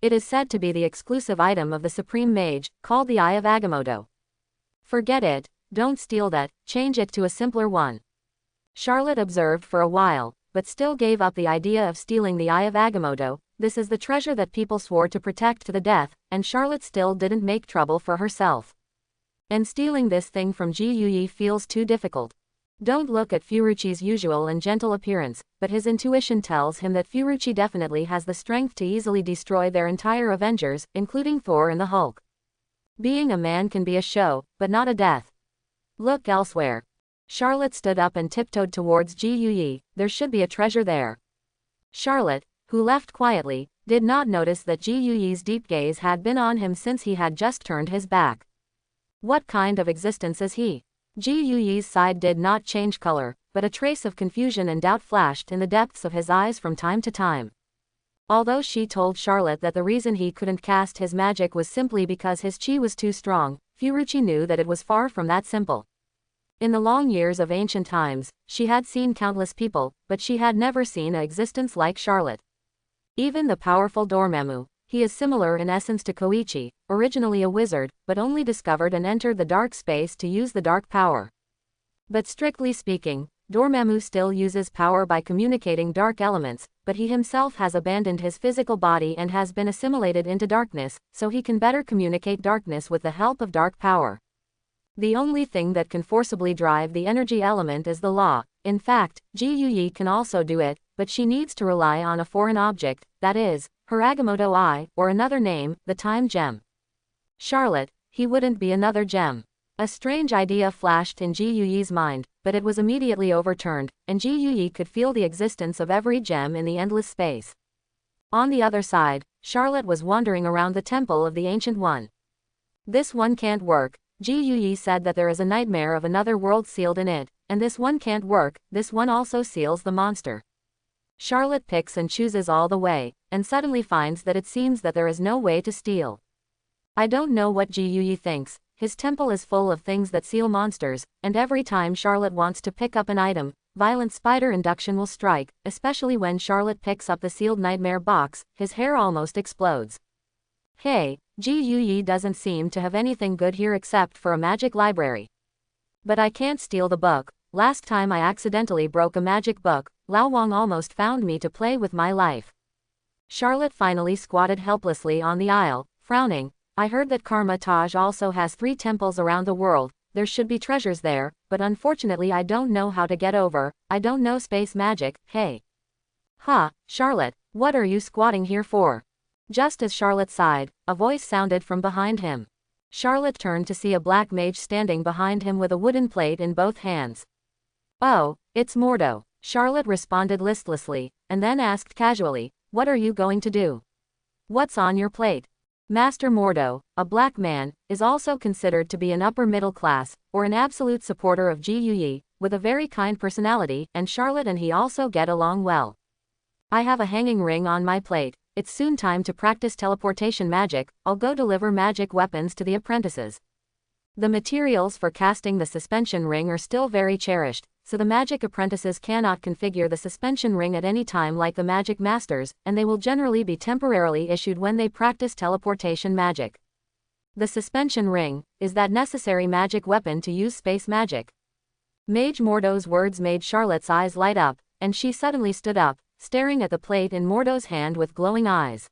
It is said to be the exclusive item of the Supreme Mage, called the Eye of Agamotto. Forget it, don't steal that, change it to a simpler one. Charlotte observed for a while, but still gave up the idea of stealing the Eye of Agamotto. This is the treasure that people swore to protect to the death, and Charlotte still didn't make trouble for herself. And stealing this thing from Ji Yuyi feels too difficult. Don't look at Furuchi's usual and gentle appearance, but his intuition tells him that Furuchi definitely has the strength to easily destroy their entire Avengers, including Thor and the Hulk. Being a man can be a show, but not a death. Look elsewhere. Charlotte stood up and tiptoed towards Ji Yuyi. There should be a treasure there. Charlotte, who left quietly, did not notice that Ji Yuyi's deep gaze had been on him since he had just turned his back. What kind of existence is he? Ji Yuyi's side did not change color, but a trace of confusion and doubt flashed in the depths of his eyes from time to time. Although she told Charlotte that the reason he couldn't cast his magic was simply because his chi was too strong, Furuchi knew that it was far from that simple. In the long years of ancient times, she had seen countless people, but she had never seen an existence like Charlotte. Even the powerful Dormammu, he is similar in essence to Koichi, originally a wizard, but only discovered and entered the dark space to use the dark power. But strictly speaking, Dormammu still uses power by communicating dark elements, but he himself has abandoned his physical body and has been assimilated into darkness, so he can better communicate darkness with the help of dark power. The only thing that can forcibly drive the energy element is the law. In fact, Ji Yuyi can also do it, but she needs to rely on a foreign object, that is, her Agamotto Eye, or another name, the Time Gem. Charlotte, he wouldn't be another gem. A strange idea flashed in Ji Yuyi's mind, but it was immediately overturned, and Ji Yuyi could feel the existence of every gem in the endless space. On the other side, Charlotte was wandering around the temple of the Ancient One. This one can't work. Ji Yuyi said that there is a nightmare of another world sealed in it, and this one can't work, this one also seals the monster. Charlotte picks and chooses all the way, and suddenly finds that it seems that there is no way to steal. I don't know what Ji Yuyi thinks, his temple is full of things that seal monsters, and every time Charlotte wants to pick up an item, violent spider induction will strike, especially when Charlotte picks up the sealed nightmare box, his hair almost explodes. Hey, Ji Yuyi doesn't seem to have anything good here except for a magic library. But I can't steal the book. Last time I accidentally broke a magic book, Lao Wang almost found me to play with my life. Charlotte finally squatted helplessly on the aisle, frowning. I heard that Karma Taj also has 3 temples around the world. There should be treasures there, but unfortunately I don't know how to get over. I don't know space magic. Hey. Ha, Charlotte, what are you squatting here for? Just as Charlotte sighed, a voice sounded from behind him. Charlotte turned to see a black mage standing behind him with a wooden plate in both hands. Oh, it's Mordo, Charlotte responded listlessly, and then asked casually, what are you going to do? What's on your plate? Master Mordo, a black man, is also considered to be an upper middle class, or an absolute supporter of Ji Yuyi, with a very kind personality, and Charlotte and he also get along well. I have a hanging ring on my plate. It's soon time to practice teleportation magic. I'll go deliver magic weapons to the apprentices. The materials for casting the suspension ring are still very cherished, so the magic apprentices cannot configure the suspension ring at any time like the magic masters, and they will generally be temporarily issued when they practice teleportation magic. The suspension ring is that necessary magic weapon to use space magic. Mage Mordo's words made Charlotte's eyes light up, and she suddenly stood up, staring at the plate in Mordo's hand with glowing eyes.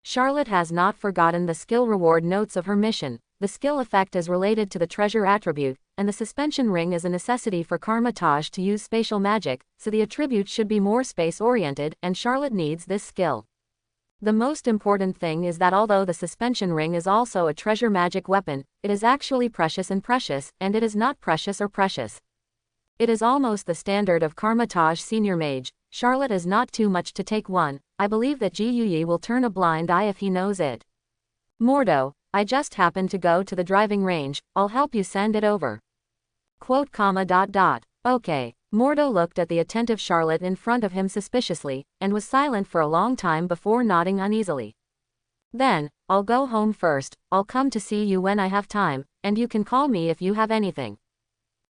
Charlotte has not forgotten the skill reward notes of her mission. The skill effect is related to the treasure attribute, and the suspension ring is a necessity for Karma Taj to use spatial magic, so the attribute should be more space-oriented, and Charlotte needs this skill. The most important thing is that although the suspension ring is also a treasure magic weapon, it is actually precious, and it is not precious or precious. It is almost the standard of Karma Taj Senior Mage. Charlotte is not too much to take one. I believe that Ji Yuyi will turn a blind eye if he knows it. Mordo, I just happened to go to the driving range, I'll help you send it over. Quote, Okay. Mordo looked at the attentive Charlotte in front of him suspiciously, and was silent for a long time before nodding uneasily. Then, I'll go home first, I'll come to see you when I have time, and you can call me if you have anything.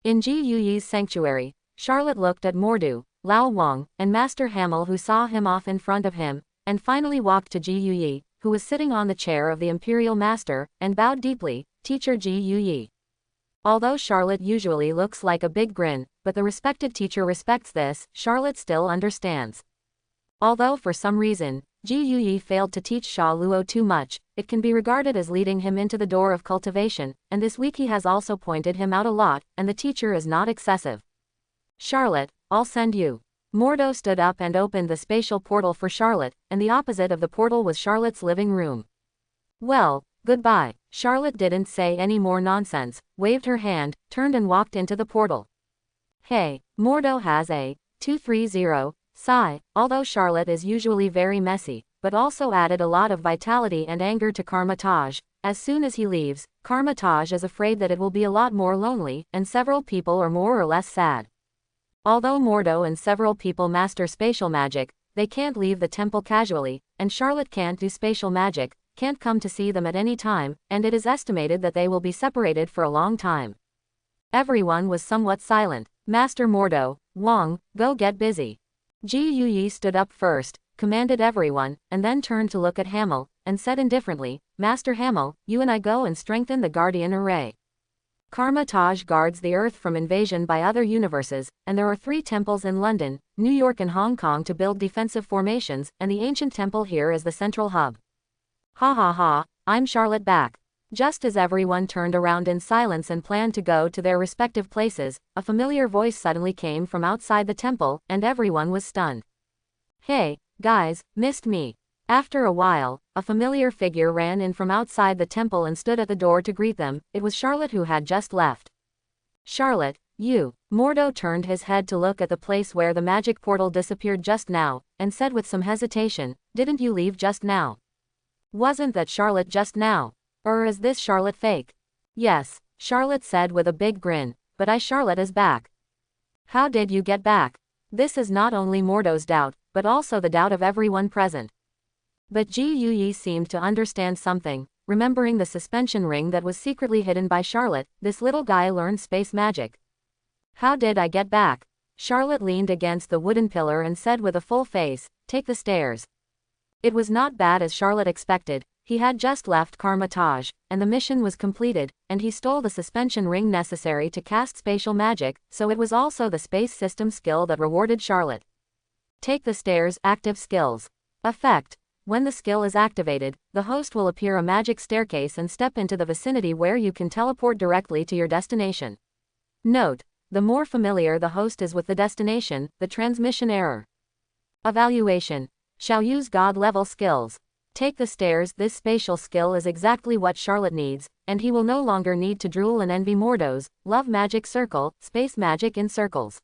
In Ji Yuyi's sanctuary, Charlotte looked at Mordu, Lao Wang, and Master Hamel, who saw him off in front of him, and finally walked to Ji Yuyi, who was sitting on the chair of the Imperial Master, and bowed deeply. Teacher Ji Yuyi. Although Charlotte usually looks like a big grin, but the respected teacher respects this, Charlotte still understands. Although for some reason, Ji Yuyi failed to teach Sha Luo too much, it can be regarded as leading him into the door of cultivation, and this week he has also pointed him out a lot, and the teacher is not excessive. Charlotte, I'll send you. Mordo stood up and opened the spatial portal for Charlotte, and the opposite of the portal was Charlotte's living room. Well, goodbye. Charlotte didn't say any more nonsense, waved her hand, turned and walked into the portal. Hey, Mordo has a 230 sigh, although Charlotte is usually very messy, but also added a lot of vitality and anger to Karmatage. As soon as he leaves, Karmatage is afraid that it will be a lot more lonely, and several people are more or less sad. Although Mordo and several people master spatial magic, they can't leave the temple casually, and Charlotte can't do spatial magic, can't come to see them at any time, and it is estimated that they will be separated for a long time. Everyone was somewhat silent. Master Mordo, Wang, go get busy. Ji Yuyi stood up first, commanded everyone, and then turned to look at Hamel, and said indifferently, Master Hamel, you and I go and strengthen the Guardian Array. Karmatage guards the Earth from invasion by other universes, and there are 3 temples in London, New York and Hong Kong to build defensive formations, and the ancient temple here is the central hub. Ha ha ha, I'm Charlotte back. Just as everyone turned around in silence and planned to go to their respective places, a familiar voice suddenly came from outside the temple, and everyone was stunned. Hey, guys, missed me. After a while, a familiar figure ran in from outside the temple and stood at the door to greet them. It was Charlotte, who had just left. Charlotte, you. Mordo turned his head to look at the place where the magic portal disappeared just now, and said with some hesitation, didn't you leave just now? Wasn't that Charlotte just now? Or is this Charlotte fake? Yes, Charlotte said with a big grin, but Charlotte is back. How did you get back? This is not only Mordo's doubt, but also the doubt of everyone present. But Ji Yuyi seemed to understand something, remembering the suspension ring that was secretly hidden by Charlotte. This little guy learned space magic. How did I get back? Charlotte leaned against the wooden pillar and said with a full face, take the stairs. It was not bad as Charlotte expected. He had just left Karmatage, and the mission was completed, and he stole the suspension ring necessary to cast spatial magic, so it was also the space system skill that rewarded Charlotte. Take the stairs. Active skills. Effect. When the skill is activated, the host will appear a magic staircase and step into the vicinity where you can teleport directly to your destination. Note: the more familiar the host is with the destination, the transmission error. Evaluation. Shall use God-level skills. Take the stairs. This spatial skill is exactly what Charlotte needs, and he will no longer need to drool and envy Mordo's love magic circle, space magic in circles.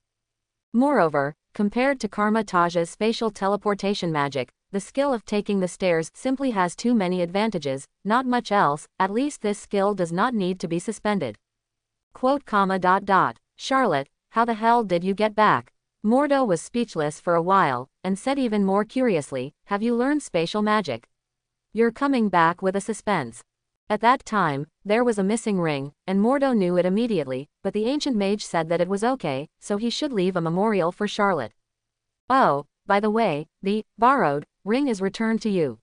Moreover, compared to Karmatage's spatial teleportation magic, the skill of taking the stairs simply has too many advantages, not much else. At least this skill does not need to be suspended. Quote, Charlotte, how the hell did you get back? Mordo was speechless for a while, and said even more curiously, have you learned spatial magic? You're coming back with a suspense. At that time, there was a missing ring, and Mordo knew it immediately, but the ancient mage said that it was okay, so he should leave a memorial for Charlotte. Oh, by the way, the borrowed ring is returned to you.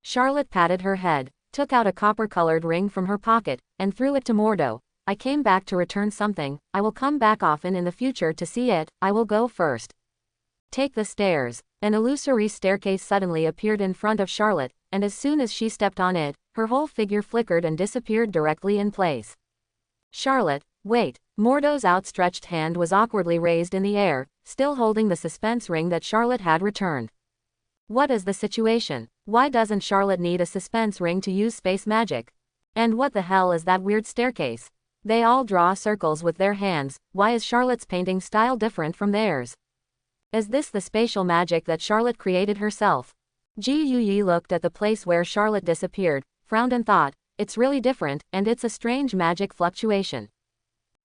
Charlotte patted her head, took out a copper-colored ring from her pocket, and threw it to Mordo. I came back to return something. I will come back often in the future to see it. I will go first. Take the stairs. An illusory staircase suddenly appeared in front of Charlotte, and as soon as she stepped on it, her whole figure flickered and disappeared directly in place. Charlotte, wait. Mordo's outstretched hand was awkwardly raised in the air, still holding the suspense ring that Charlotte had returned. What is the situation? Why doesn't Charlotte need a suspense ring to use space magic? And what the hell is that weird staircase? They all draw circles with their hands. Why is Charlotte's painting style different from theirs? Is this the spatial magic that Charlotte created herself? Ji Yuyi looked at the place where Charlotte disappeared, frowned and thought, it's really different, and it's a strange magic fluctuation.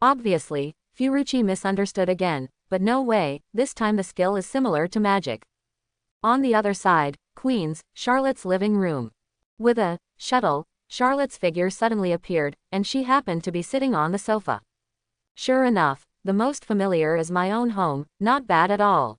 Obviously, Furuchi misunderstood again, but no way, this time the skill is similar to magic. On the other side, Queens, Charlotte's living room. With a shuttle, Charlotte's figure suddenly appeared, and she happened to be sitting on the sofa. Sure enough, the most familiar is my own home, not bad at all.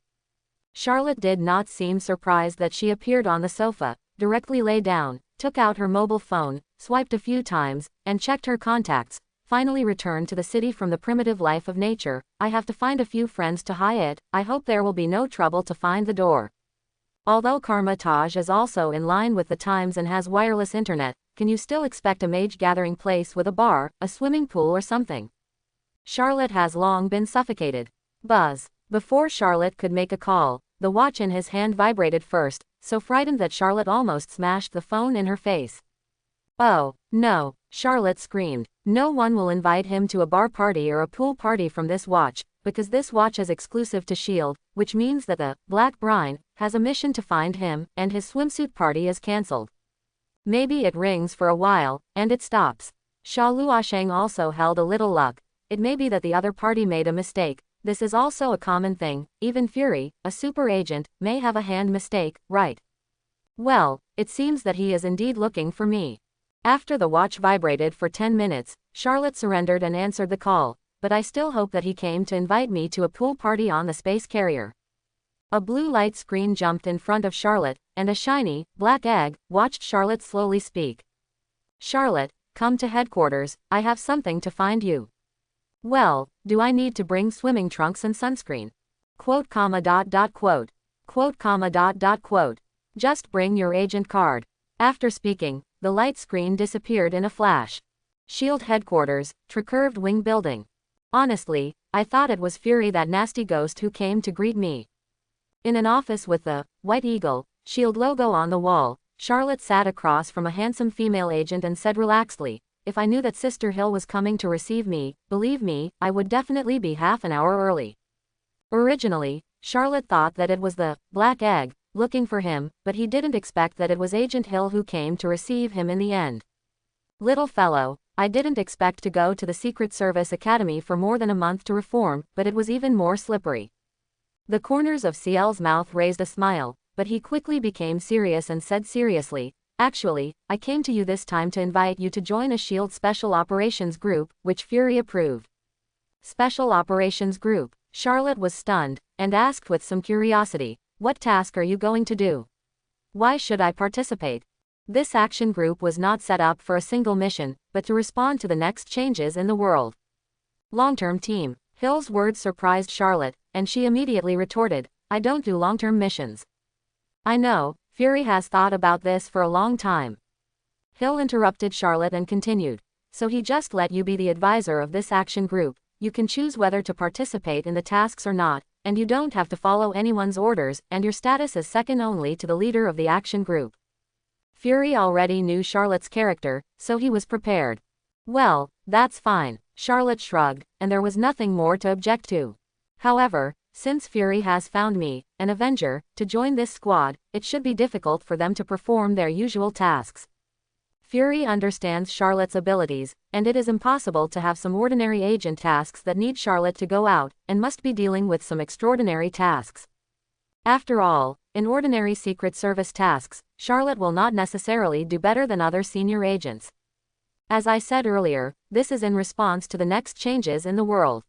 Charlotte did not seem surprised that she appeared on the sofa, directly lay down, took out her mobile phone, swiped a few times, and checked her contacts, finally returned to the city from the primitive life of nature. I have to find a few friends to hide. I hope there will be no trouble to find the door. Although Karma-Taj is also in line with the times and has wireless internet, can you still expect a mage-gathering place with a bar, a swimming pool or something? Charlotte has long been suffocated. Buzz. Before Charlotte could make a call, the watch in his hand vibrated first, so frightened that Charlotte almost smashed the phone in her face. Oh, no, Charlotte screamed. No one will invite him to a bar party or a pool party from this watch, because this watch is exclusive to S.H.I.E.L.D., which means that the Black Brine has a mission to find him, and his swimsuit party is cancelled. Maybe it rings for a while, and it stops. Sha Luosheng also held a little luck. It may be that the other party made a mistake. This is also a common thing. Even Fury, a super agent, may have a hand mistake, right? Well, it seems that he is indeed looking for me. After the watch vibrated for 10 minutes, Charlotte surrendered and answered the call, but I still hope that he came to invite me to a pool party on the space carrier. A blue light screen jumped in front of Charlotte, and a shiny, black egg watched Charlotte slowly speak. Charlotte, come to headquarters, I have something to find you. Well, do I need to bring swimming trunks and sunscreen? Quote, quote. Quote, quote. Just bring your agent card. After speaking, the light screen disappeared in a flash. S.H.I.E.L.D. headquarters, Tricurved Wing Building. Honestly, I thought it was Fury, that nasty ghost who came to greet me. In an office with the White Eagle S.H.I.E.L.D. logo on the wall, Charlotte sat across from a handsome female agent and said relaxedly, if I knew that Sister Hill was coming to receive me, believe me, I would definitely be half an hour early. Originally, Charlotte thought that it was the Black Egg looking for him, but he didn't expect that it was Agent Hill who came to receive him in the end. Little fellow, I didn't expect to go to the Secret Service Academy for more than a month to reform, but it was even more slippery. The corners of CL's mouth raised a smile, but he quickly became serious and said seriously, actually, I came to you this time to invite you to join a S.H.I.E.L.D. Special Operations Group, which Fury approved. Special Operations Group. Charlotte was stunned, and asked with some curiosity, what task are you going to do? Why should I participate? This action group was not set up for a single mission, but to respond to the next changes in the world. Long-term team. Hill's words surprised Charlotte, and she immediately retorted, I don't do long-term missions. I know, Fury has thought about this for a long time. Hill interrupted Charlotte and continued, so he just let you be the advisor of this action group. You can choose whether to participate in the tasks or not, and you don't have to follow anyone's orders, and your status is second only to the leader of the action group. Fury already knew Charlotte's character, so he was prepared. Well, that's fine, Charlotte shrugged, and there was nothing more to object to. However, since Fury has found me, an Avenger, to join this squad, it should be difficult for them to perform their usual tasks. Fury understands Charlotte's abilities, and it is impossible to have some ordinary agent tasks that need Charlotte to go out, and must be dealing with some extraordinary tasks. After all, in ordinary Secret Service tasks, Charlotte will not necessarily do better than other senior agents. As I said earlier, this is in response to the next changes in the world.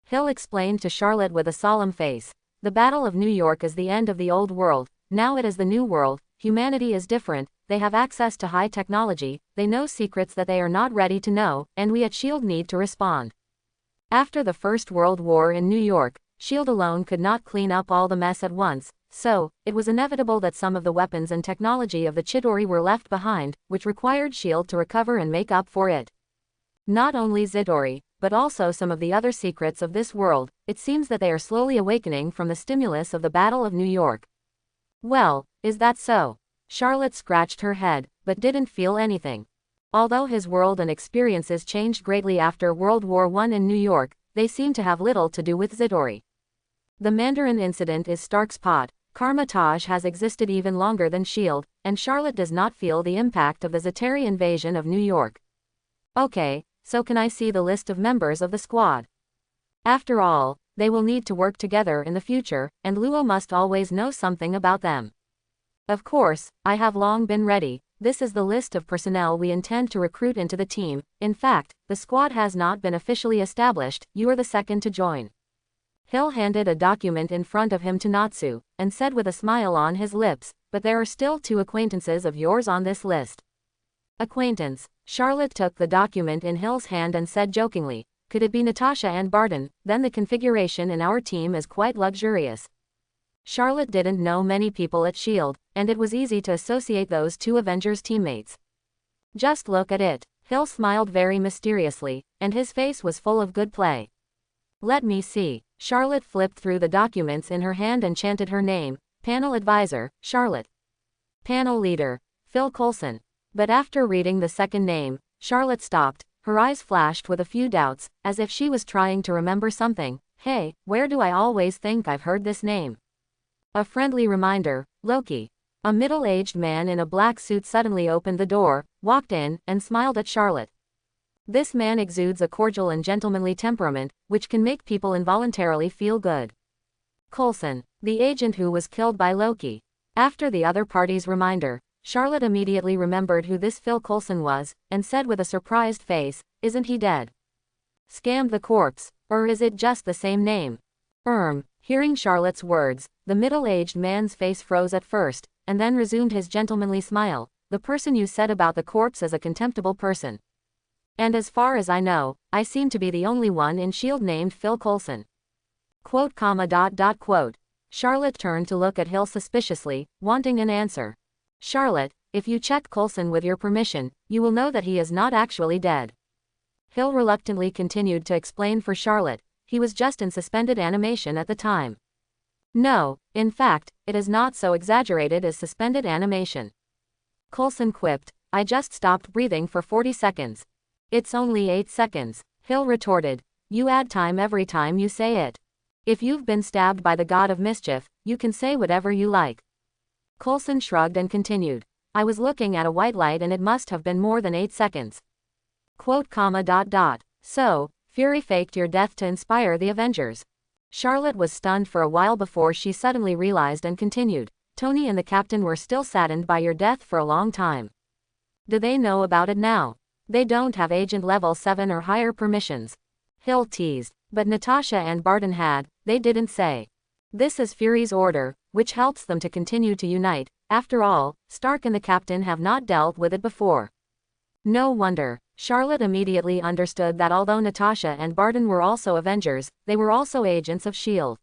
Hill explained to Charlotte with a solemn face. The Battle of New York is the end of the old world, now it is the new world, humanity is different, they have access to high technology, they know secrets that they are not ready to know, and we at S.H.I.E.L.D. need to respond. After the First World War in New York, S.H.I.E.L.D. alone could not clean up all the mess at once, so, it was inevitable that some of the weapons and technology of the Chidori were left behind, which required S.H.I.E.L.D. to recover and make up for it. Not only Chidori, but also some of the other secrets of this world, it seems that they are slowly awakening from the stimulus of the Battle of New York. Well, is that so? Charlotte scratched her head, but didn't feel anything. Although his world and experiences changed greatly after World War I in New York, they seem to have little to do with Chidori. The Mandarin incident is Stark's pot, Karmatage has existed even longer than S.H.I.E.L.D., and Charlotte does not feel the impact of the Zeteri invasion of New York. Okay, so can I see the list of members of the squad? After all, they will need to work together in the future, and Luo must always know something about them. Of course, I have long been ready. This is the list of personnel we intend to recruit into the team. In fact, the squad has not been officially established, you are the second to join. Hill handed a document in front of him to Natsu, and said with a smile on his lips, but there are still 2 acquaintances of yours on this list. Acquaintance. Charlotte took the document in Hill's hand and said jokingly, could it be Natasha and Barton? Then the configuration in our team is quite luxurious. Charlotte didn't know many people at S.H.I.E.L.D., and it was easy to associate those 2 Avengers teammates. Just look at it. Hill smiled very mysteriously, and his face was full of good play. Let me see. Charlotte flipped through the documents in her hand and chanted her name. Panel Advisor, Charlotte. Panel Leader, Phil Coulson. But after reading the second name, Charlotte stopped, her eyes flashed with a few doubts, as if she was trying to remember something. Hey, where do I always think I've heard this name? A friendly reminder, Loki. A middle-aged man in a black suit suddenly opened the door, walked in, and smiled at Charlotte. This man exudes a cordial and gentlemanly temperament, which can make people involuntarily feel good. Coulson, the agent who was killed by Loki. After the other party's reminder, Charlotte immediately remembered who this Phil Coulson was, and said with a surprised face, isn't he dead? Scammed the corpse, or is it just the same name? Hearing Charlotte's words, the middle-aged man's face froze at first, and then resumed his gentlemanly smile. The person you said about the corpse is a contemptible person. And as far as I know, I seem to be the only one in S.H.I.E.L.D. named Phil Coulson. Quote. Charlotte turned to look at Hill suspiciously, wanting an answer. Charlotte, if you check Coulson with your permission, you will know that he is not actually dead. Hill reluctantly continued to explain for Charlotte, he was just in suspended animation at the time. No, in fact, it is not so exaggerated as suspended animation. Coulson quipped, I just stopped breathing for 40 seconds. It's only 8 seconds, Hill retorted. You add time every time you say it. If you've been stabbed by the god of mischief, you can say whatever you like. Coulson shrugged and continued. I was looking at a white light and it must have been more than 8 seconds. Quote. So, Fury faked your death to inspire the Avengers. Charlotte was stunned for a while before she suddenly realized and continued. Tony and the captain were still saddened by your death for a long time. Do they know about it now? They don't have agent level 7 or higher permissions. Hill teased. But Natasha and Barton had, they didn't say. This is Fury's order, which helps them to continue to unite. After all, Stark and the captain have not dealt with it before. No wonder. Charlotte immediately understood that although Natasha and Barton were also Avengers, they were also agents of S.H.I.E.L.D.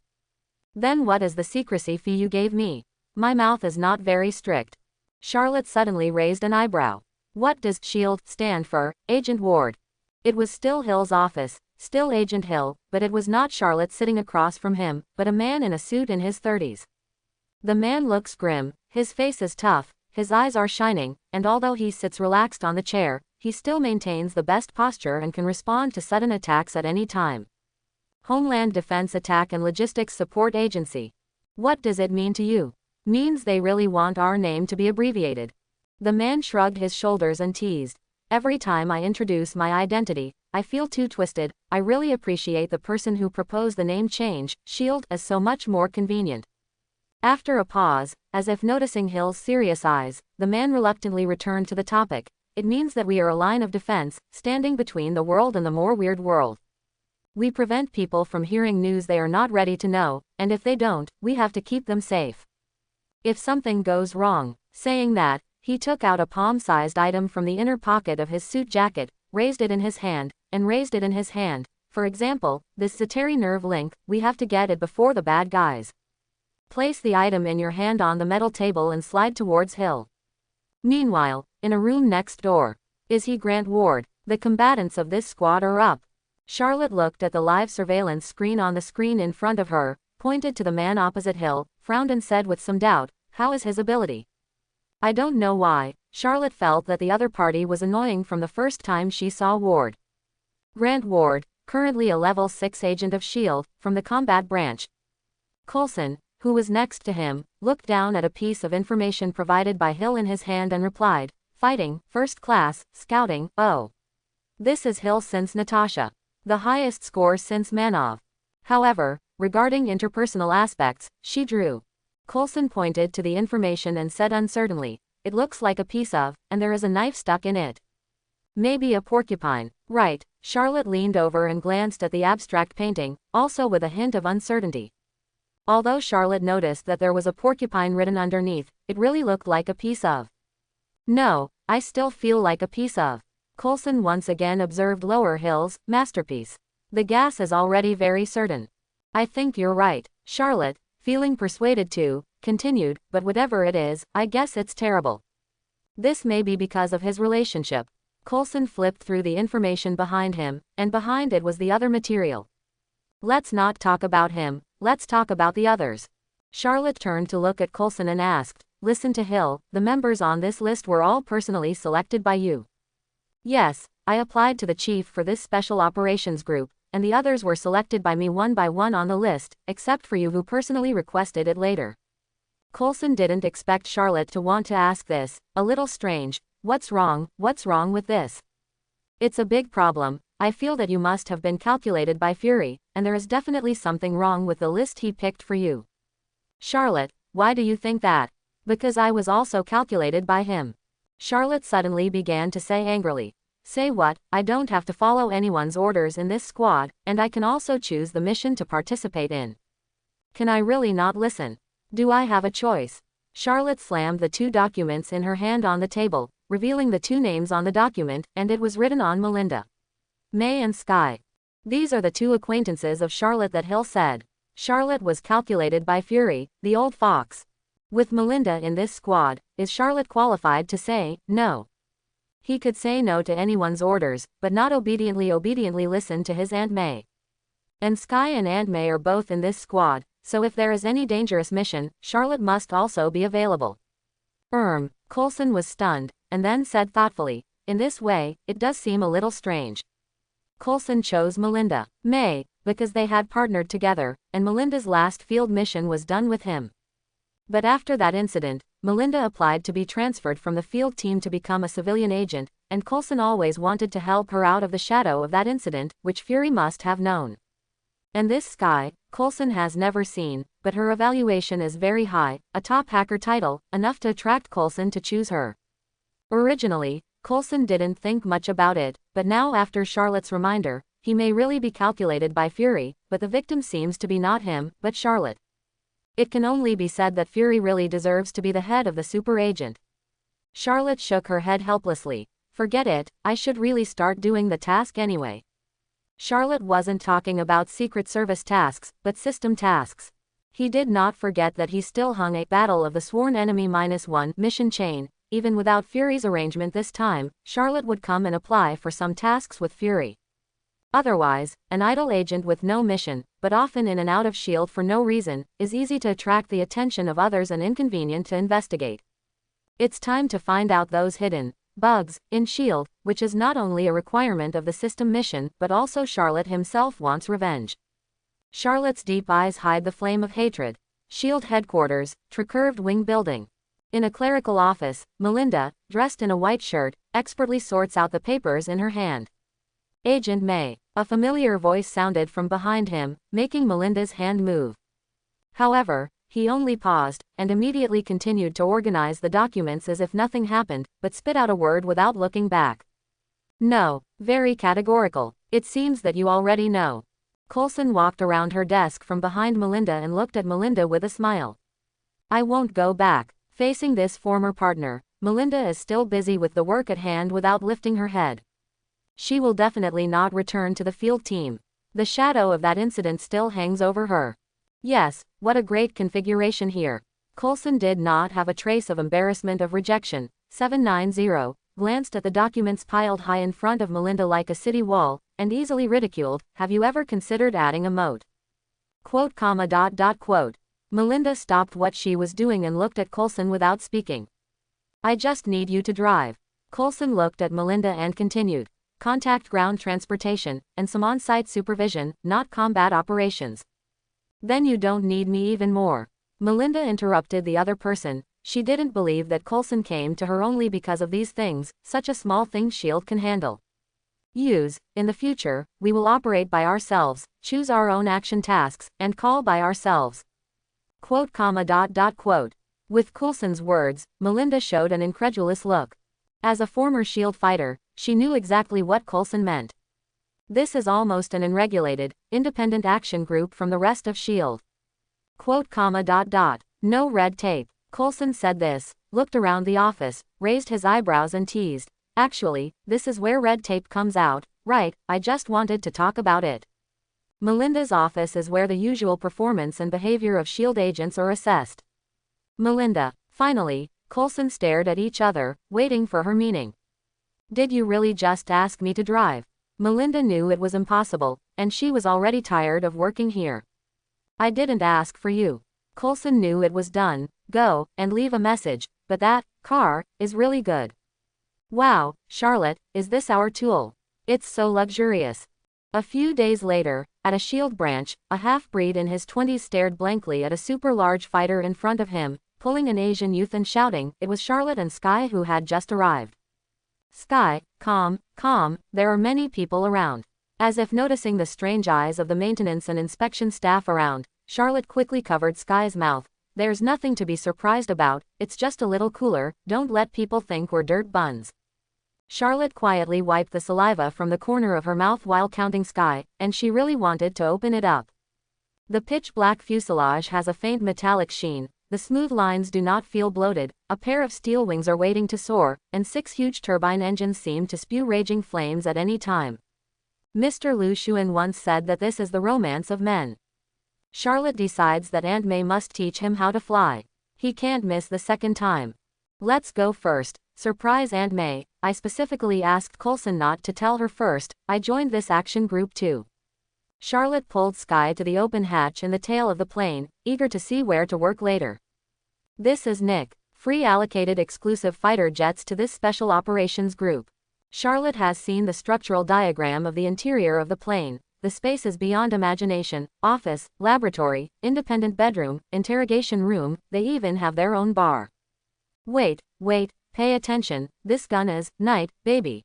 Then what is the secrecy fee you gave me? My mouth is not very strict. Charlotte suddenly raised an eyebrow. What does S.H.I.E.L.D. stand for, Agent Ward? It was still Hill's office, still Agent Hill, but it was not Charlotte sitting across from him, but a man in a suit in his 30s. The man looks grim, his face is tough, his eyes are shining, and although he sits relaxed on the chair, he still maintains the best posture and can respond to sudden attacks at any time. Homeland Defense Attack and Logistics Support Agency. What does it mean to you? Means they really want our name to be abbreviated. The man shrugged his shoulders and teased. Every time I introduce my identity, I feel too twisted. I really appreciate the person who proposed the name change. S.H.I.E.L.D. is so much more convenient. After a pause, as if noticing Hill's serious eyes, the man reluctantly returned to the topic. It means that we are a line of defense, standing between the world and the more weird world. We prevent people from hearing news they are not ready to know, and if they don't, we have to keep them safe. If something goes wrong, saying that, he took out a palm-sized item from the inner pocket of his suit jacket, raised it in his hand, and raised it in his hand. For example, this Zeteri nerve link, we have to get it before the bad guys. Place the item in your hand on the metal table and slide towards Hill. Meanwhile, in a room next door. Is he Grant Ward? The combatants of this squad are up. Charlotte looked at the live surveillance screen on the screen in front of her, pointed to the man opposite Hill, frowned and said with some doubt, how is his ability? I don't know why. Charlotte felt that the other party was annoying from the first time she saw Ward. Grant Ward, currently a level 6 agent of S.H.I.E.L.D., from the combat branch. Coulson, who was next to him, looked down at a piece of information provided by Hill in his hand and replied, "Fighting, first class, scouting, oh. This is Hill since Natasha. The highest score since Manov. However, regarding interpersonal aspects, she drew." Coulson pointed to the information and said uncertainly, "It looks like a piece of, and there is a knife stuck in it. Maybe a porcupine." "Right." Charlotte leaned over and glanced at the abstract painting, also with a hint of uncertainty. Although Charlotte noticed that there was a porcupine written underneath, it really looked like a piece of. "No, I still feel like a piece of." Coulson once again observed Lower Hill's masterpiece. "The gas is already very certain." "I think you're right." Charlotte, feeling persuaded to, continued, "But whatever it is, I guess it's terrible. This may be because of his relationship." Coulson flipped through the information behind him, and behind it was the other material. "Let's not talk about him, let's talk about the others." Charlotte turned to look at Coulson and asked, "Listen to Hill, the members on this list were all personally selected by you?" "Yes, I applied to the chief for this special operations group, and the others were selected by me one by one on the list, except for you who personally requested it later." Coulson didn't expect Charlotte to want to ask this, a little strange. What's wrong with this?" "It's a big problem. I feel that you must have been calculated by Fury, and there is definitely something wrong with the list he picked for you." "Charlotte, why do you think that?" "Because I was also calculated by him." Charlotte suddenly began to say angrily, "Say what? I don't have to follow anyone's orders in this squad, and I can also choose the mission to participate in. Can I really not listen? Do I have a choice?" Charlotte slammed the two documents in her hand on the table, revealing the two names on the document, and it was written on Melinda. "May and Sky." These are the two acquaintances of Charlotte that Hill said. Charlotte was calculated by Fury, the old fox. With Melinda in this squad, is Charlotte qualified to say no? He could say no to anyone's orders, but not obediently listen to his Aunt May. And Sky and Aunt May are both in this squad, so if there is any dangerous mission, Charlotte must also be available. Coulson was stunned, and then said thoughtfully, "In this way, it does seem a little strange." Coulson chose Melinda May, because they had partnered together, and Melinda's last field mission was done with him. But after that incident, Melinda applied to be transferred from the field team to become a civilian agent, and Coulson always wanted to help her out of the shadow of that incident, which Fury must have known. And this Sky, Coulson has never seen, but her evaluation is very high, a top hacker title, enough to attract Coulson to choose her. Originally, Coulson didn't think much about it, but now after Charlotte's reminder, he may really be calculated by Fury, but the victim seems to be not him, but Charlotte. It can only be said that Fury really deserves to be the head of the super agent. Charlotte shook her head helplessly. "Forget it, I should really start doing the task anyway." Charlotte wasn't talking about Secret Service tasks, but system tasks. He did not forget that he still hung a Battle of the Sworn Enemy -1 mission chain. Even without Fury's arrangement this time, Charlotte would come and apply for some tasks with Fury. Otherwise, an idle agent with no mission, but often in and out of S.H.I.E.L.D. for no reason, is easy to attract the attention of others and inconvenient to investigate. It's time to find out those hidden bugs in S.H.I.E.L.D., which is not only a requirement of the system mission, but also Charlotte himself wants revenge. Charlotte's deep eyes hide the flame of hatred. S.H.I.E.L.D. headquarters, Tricurved Wing Building. In a clerical office, Melinda, dressed in a white shirt, expertly sorts out the papers in her hand. "Agent May." A familiar voice sounded from behind him, making Melinda's hand move. However, he only paused, and immediately continued to organize the documents as if nothing happened, but spit out a word without looking back. "No." Very categorical. "It seems that you already know." Coulson walked around her desk from behind Melinda and looked at Melinda with a smile. "I won't go back." Facing this former partner, Melinda is still busy with the work at hand without lifting her head. She will definitely not return to the field team. The shadow of that incident still hangs over her. Yes, what a great configuration here. Coulson did not have a trace of embarrassment of rejection. 790, glanced at the documents piled high in front of Melinda like a city wall, and easily ridiculed. "Have you ever considered adding a moat? Quote, comma, dot, dot, quote." Melinda stopped what she was doing and looked at Coulson without speaking. "I just need you to drive." Coulson looked at Melinda and continued. "Contact ground transportation, and some on-site supervision, not combat operations. Then you don't need me even more." Melinda interrupted the other person. She didn't believe that Coulson came to her only because of these things, such a small thing S.H.I.E.L.D. can handle. In the future, we will operate by ourselves, choose our own action tasks, and call by ourselves. Quote, quote. With Coulson's words, Melinda showed an incredulous look. As a former S.H.I.E.L.D. fighter, she knew exactly what Coulson meant. This is almost an unregulated, independent action group from the rest of S.H.I.E.L.D. Quote, no red tape. Coulson said this, looked around the office, raised his eyebrows and teased. Actually, this is where red tape comes out, right? I just wanted to talk about it. Melinda's office is where the usual performance and behavior of S.H.I.E.L.D. agents are assessed. Melinda. Finally, Coulson stared at each other, waiting for her meaning. Did you really just ask me to drive? Melinda knew it was impossible, and she was already tired of working here. I didn't ask for you. Coulson knew it was done. Go, and leave a message, but that car is really good. Wow, Charlotte, is this our tool? It's so luxurious. A few days later, at a S.H.I.E.L.D. branch, a half-breed in his 20s stared blankly at a super-large fighter in front of him, pulling an Asian youth and shouting. It was Charlotte and Sky who had just arrived. Sky, calm, there are many people around. As if noticing the strange eyes of the maintenance and inspection staff around, Charlotte quickly covered Sky's mouth. There's nothing to be surprised about, it's just a little cooler, don't let people think we're dirt buns. Charlotte quietly wiped the saliva from the corner of her mouth while counting Sky, and she really wanted to open it up. The pitch-black fuselage has a faint metallic sheen, the smooth lines do not feel bloated, a pair of steel wings are waiting to soar, and 6 huge turbine engines seem to spew raging flames at any time. Mr. Lu Xuan once said that this is the romance of men. Charlotte decides that Aunt May must teach him how to fly. He can't miss the second time. Let's go first. Surprise Aunt May. I specifically asked Coulson not to tell her first. I joined this action group too. Charlotte pulled Sky to the open hatch in the tail of the plane, eager to see where to work later. This is Nick. Free allocated exclusive fighter jets to this special operations group. Charlotte has seen the structural diagram of the interior of the plane. The space is beyond imagination. Office, laboratory, independent bedroom, interrogation room, they even have their own bar. Wait, pay attention, this gun is, night, baby.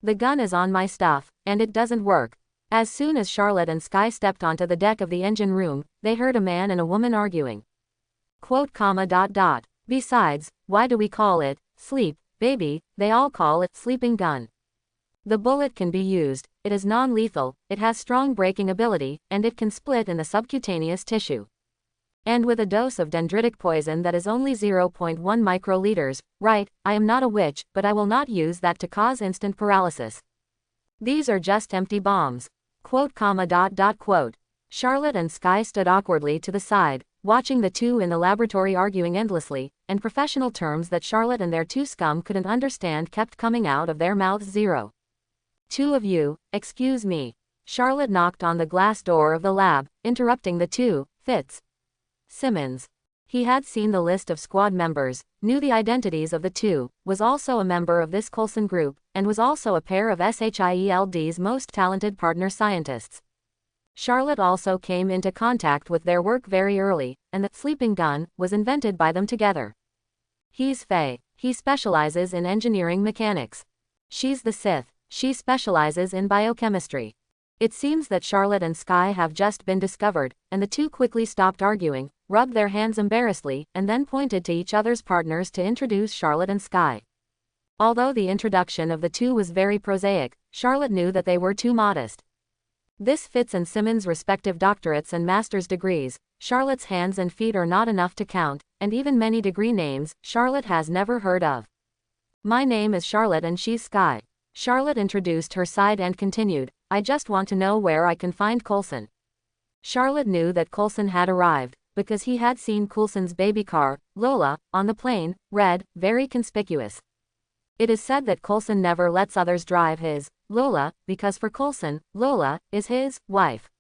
The gun is on my stuff, and it doesn't work. As soon as Charlotte and Sky stepped onto the deck of the engine room, they heard a man and a woman arguing. Quote, Besides, why do we call it, sleep, baby, they all call it sleeping gun. The bullet can be used, it is non-lethal, it has strong breaking ability, and it can split in the subcutaneous tissue. And with a dose of dendritic poison that is only 0.1 microliters, right, I am not a witch, but I will not use that to cause instant paralysis. These are just empty bombs. Quote, Charlotte and Sky stood awkwardly to the side, watching the two in the laboratory arguing endlessly, and professional terms that Charlotte and their two scum couldn't understand kept coming out of their mouths. 0. Two of you, excuse me. Charlotte knocked on the glass door of the lab, interrupting the two. Simmons. He had seen the list of squad members, knew the identities of the two, was also a member of this Coulson group, and was also a pair of S.H.I.E.L.D.'s most talented partner scientists. Charlotte also came into contact with their work very early, and the sleeping gun was invented by them together. He's Faye. He specializes in engineering mechanics. She's the Sith. She specializes in biochemistry. It seems that Charlotte and Sky have just been discovered, and the two quickly stopped arguing, rubbed their hands embarrassedly, and then pointed to each other's partners to introduce Charlotte and Sky. Although the introduction of the two was very prosaic, Charlotte knew that they were too modest. This Fitz and Simmons' respective doctorates and master's degrees, Charlotte's hands and feet are not enough to count, and even many degree names Charlotte has never heard of. My name is Charlotte and she's Sky. Charlotte introduced her side and continued, I just want to know where I can find Coulson. Charlotte knew that Coulson had arrived, because he had seen Coulson's baby car, Lola, on the plane, red, very conspicuous. It is said that Coulson never lets others drive his Lola, because for Coulson, Lola is his wife.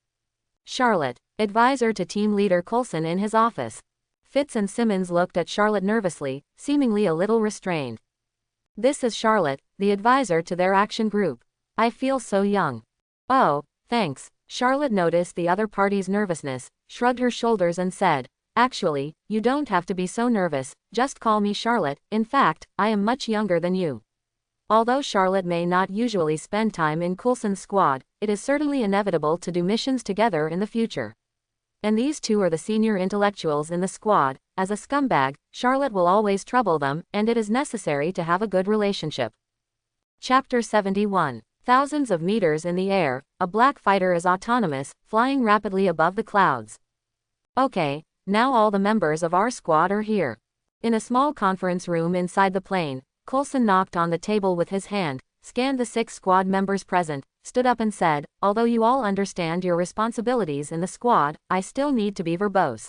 Charlotte, advisor to team leader Coulson in his office. Fitz and Simmons looked at Charlotte nervously, seemingly a little restrained. This is Charlotte, the advisor to their action group. I feel so young. Oh, thanks. Charlotte noticed the other party's nervousness, shrugged her shoulders and said, Actually, you don't have to be so nervous, just call me Charlotte. In fact, I am much younger than you. Although Charlotte may not usually spend time in Coulson's squad, it is certainly inevitable to do missions together in the future. And these two are the senior intellectuals in the squad. As a scumbag, Charlotte will always trouble them, and it is necessary to have a good relationship. Chapter 71. Thousands of meters in the air, a black fighter is autonomous, flying rapidly above the clouds. Okay, now all the members of our squad are here. In a small conference room inside the plane, Coulson knocked on the table with his hand, scanned the 6 squad members present, stood up and said, although you all understand your responsibilities in the squad, I still need to be verbose.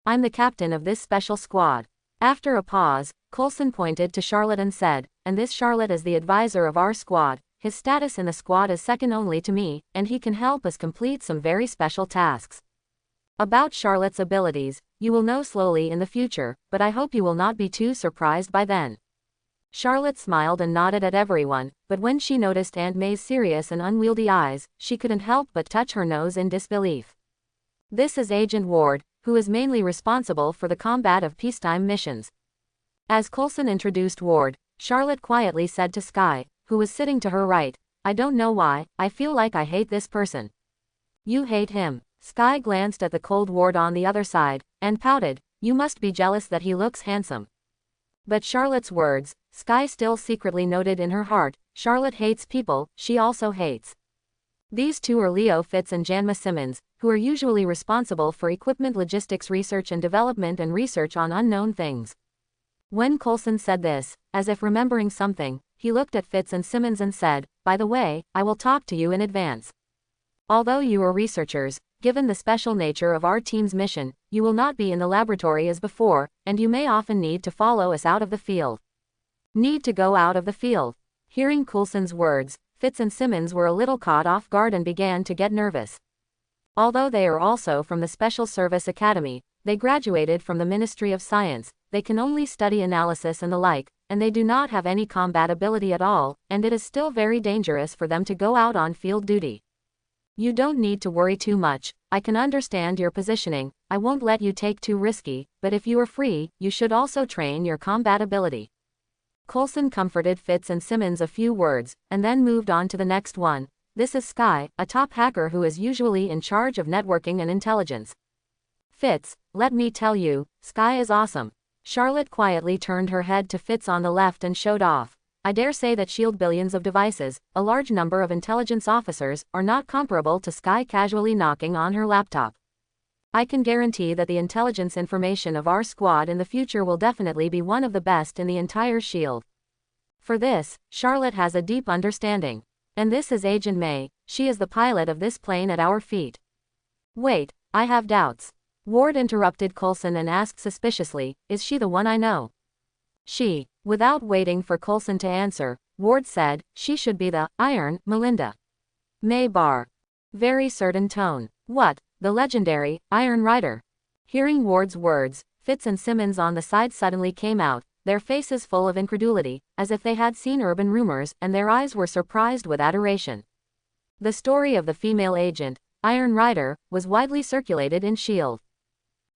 I'm the captain of this special squad. After a pause, Coulson pointed to Charlotte and said, and this Charlotte is the advisor of our squad. His status in the squad is second only to me, and he can help us complete some very special tasks. About Charlotte's abilities, you will know slowly in the future, but I hope you will not be too surprised by then. Charlotte smiled and nodded at everyone, but when she noticed Aunt May's serious and unwieldy eyes, she couldn't help but touch her nose in disbelief. This is Agent Ward, who is mainly responsible for the combat of peacetime missions. As Coulson introduced Ward, Charlotte quietly said to Sky, who was sitting to her right, I don't know why, I feel like I hate this person. You hate him. Sky glanced at the cold Ward on the other side, and pouted, you must be jealous that he looks handsome. But Charlotte's words, Sky still secretly noted in her heart, Charlotte hates people, she also hates. These two are Leo Fitz and Janma Simmons, who are usually responsible for equipment logistics research and development and research on unknown things. When Coulson said this, as if remembering something, he looked at Fitz and Simmons and said, by the way, I will talk to you in advance. Although you are researchers, given the special nature of our team's mission, you will not be in the laboratory as before, and you may often need to follow us out of the field. Need to go out of the field. Hearing Coulson's words, Fitz and Simmons were a little caught off guard and began to get nervous. Although they are also from the Special Service Academy, they graduated from the Ministry of Science, they can only study analysis and the like, and they do not have any combat ability at all, and it is still very dangerous for them to go out on field duty. You don't need to worry too much, I can understand your positioning, I won't let you take too risky, but if you are free, you should also train your combat ability. Coulson comforted Fitz and Simmons a few words, and then moved on to the next one. This is Sky, a top hacker who is usually in charge of networking and intelligence. Fitz, let me tell you, Sky is awesome. Charlotte quietly turned her head to Fitz on the left and showed off. I dare say that shield billions of devices, a large number of intelligence officers, are not comparable to Sky casually knocking on her laptop. I can guarantee that the intelligence information of our squad in the future will definitely be one of the best in the entire shield. For this, Charlotte has a deep understanding. And this is Agent May, she is the pilot of this plane at our feet. Wait, I have doubts. Ward interrupted Coulson and asked suspiciously, is she the one I know? She. Without waiting for Coulson to answer, Ward said, she should be the Iron Melinda May Bar. Very certain tone. What? The legendary Iron Rider. Hearing Ward's words, Fitz and Simmons on the side suddenly came out, their faces full of incredulity, as if they had seen urban rumors, and their eyes were surprised with adoration. The story of the female agent, Iron Rider, was widely circulated in S.H.I.E.L.D.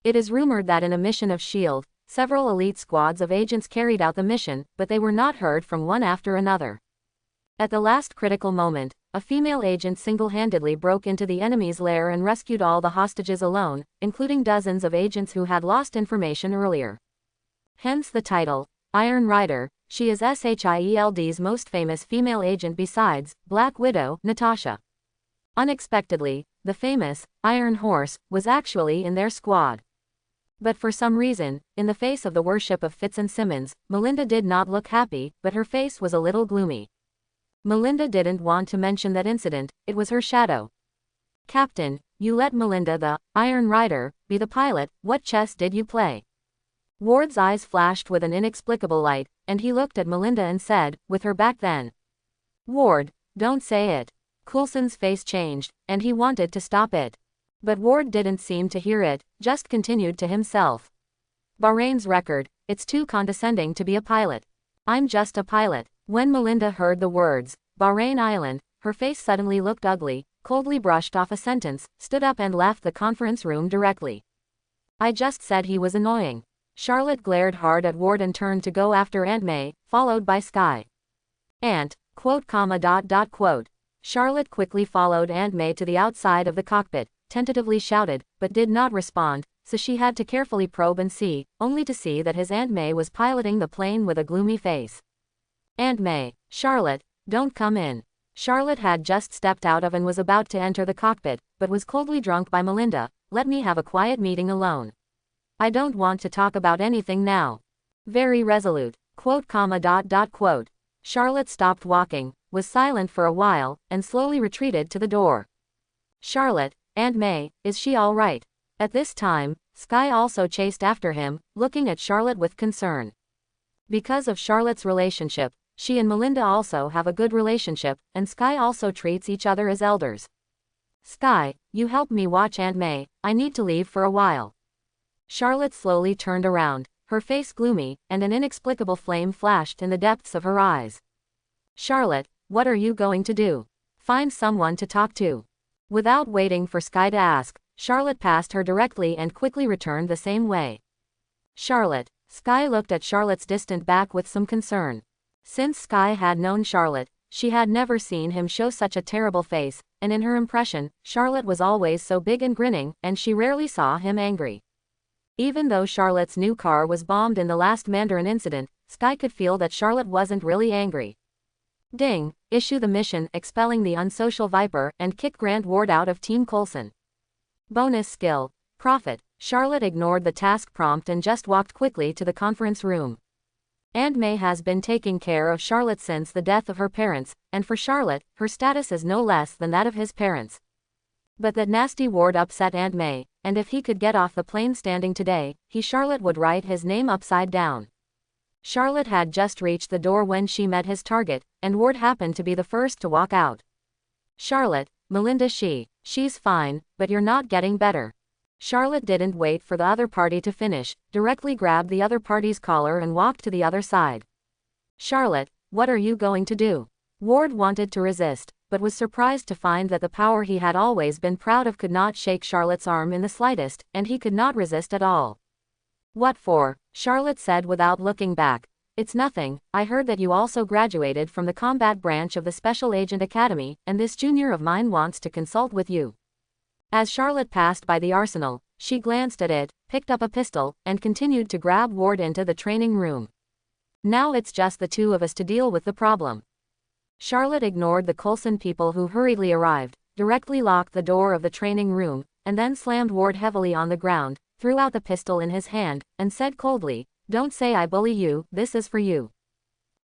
It is rumored that in a mission of S.H.I.E.L.D., several elite squads of agents carried out the mission, but they were not heard from one after another. At the last critical moment, a female agent single-handedly broke into the enemy's lair and rescued all the hostages alone, including dozens of agents who had lost information earlier. Hence the title, Iron Rider. She is S.H.I.E.L.D.'s most famous female agent besides Black Widow, Natasha. Unexpectedly, the famous Iron Horse was actually in their squad. But for some reason, in the face of the worship of Fitz and Simmons, Melinda did not look happy, but her face was a little gloomy. Melinda didn't want to mention that incident, it was her shadow. Captain, you let Melinda the Iron Rider be the pilot, what chess did you play? Ward's eyes flashed with an inexplicable light, and he looked at Melinda and said, with her back then. Ward, don't say it. Coulson's face changed, and he wanted to stop it. But Ward didn't seem to hear it, just continued to himself. Bahrain's record, it's too condescending to be a pilot. I'm just a pilot. When Melinda heard the words, Bahrain Island, her face suddenly looked ugly, coldly brushed off a sentence, stood up and left the conference room directly. I just said he was annoying. Charlotte glared hard at Ward and turned to go after Aunt May, followed by Sky. Aunt, quote, comma, dot, dot, quote. Charlotte quickly followed Aunt May to the outside of the cockpit, tentatively shouted, but did not respond, so she had to carefully probe and see, only to see that his Aunt May was piloting the plane with a gloomy face. Aunt May, Charlotte, don't come in. Charlotte had just stepped out of and was about to enter the cockpit, but was coldly drunk by Melinda. Let me have a quiet meeting alone. I don't want to talk about anything now. Very resolute, quote, comma, dot, dot, quote. Charlotte stopped walking, was silent for a while, and slowly retreated to the door. Charlotte, Aunt May, is she all right? At this time, Sky also chased after him, looking at Charlotte with concern. Because of Charlotte's relationship, she and Melinda also have a good relationship, and Sky also treats each other as elders. Sky, you help me watch Aunt May, I need to leave for a while. Charlotte slowly turned around, her face gloomy, and an inexplicable flame flashed in the depths of her eyes. Charlotte, what are you going to do? Find someone to talk to. Without waiting for Sky to ask, Charlotte passed her directly and quickly returned the same way. Charlotte, Sky looked at Charlotte's distant back with some concern. Since Sky had known Charlotte, she had never seen him show such a terrible face, and in her impression, Charlotte was always so big and grinning, and she rarely saw him angry. Even though Charlotte's new car was bombed in the last Mandarin incident, Sky could feel that Charlotte wasn't really angry. Ding, issue the mission expelling the unsocial Viper and kick Grant Ward out of Team Coulson. Bonus skill, Profit. Charlotte ignored the task prompt and just walked quickly to the conference room. Aunt May has been taking care of Charlotte since the death of her parents, and for Charlotte, her status is no less than that of his parents. But that nasty Ward upset Aunt May, and if he could get off the plane standing today, Charlotte would write his name upside down. Charlotte had just reached the door when she met his target, and Ward happened to be the first to walk out. Charlotte, Melinda, she's fine, but you're not getting better. Charlotte didn't wait for the other party to finish, directly grabbed the other party's collar and walked to the other side. Charlotte, what are you going to do? Ward wanted to resist, but was surprised to find that the power he had always been proud of could not shake Charlotte's arm in the slightest, and he could not resist at all. What for? Charlotte said without looking back. It's nothing, I heard that you also graduated from the combat branch of the Special Agent Academy, and this junior of mine wants to consult with you. As Charlotte passed by the arsenal, she glanced at it, picked up a pistol, and continued to grab Ward into the training room. Now it's just the two of us to deal with the problem. Charlotte ignored the Coulson people who hurriedly arrived, directly locked the door of the training room, and then slammed Ward heavily on the ground, threw out the pistol in his hand, and said coldly, "Don't say I bully you, this is for you."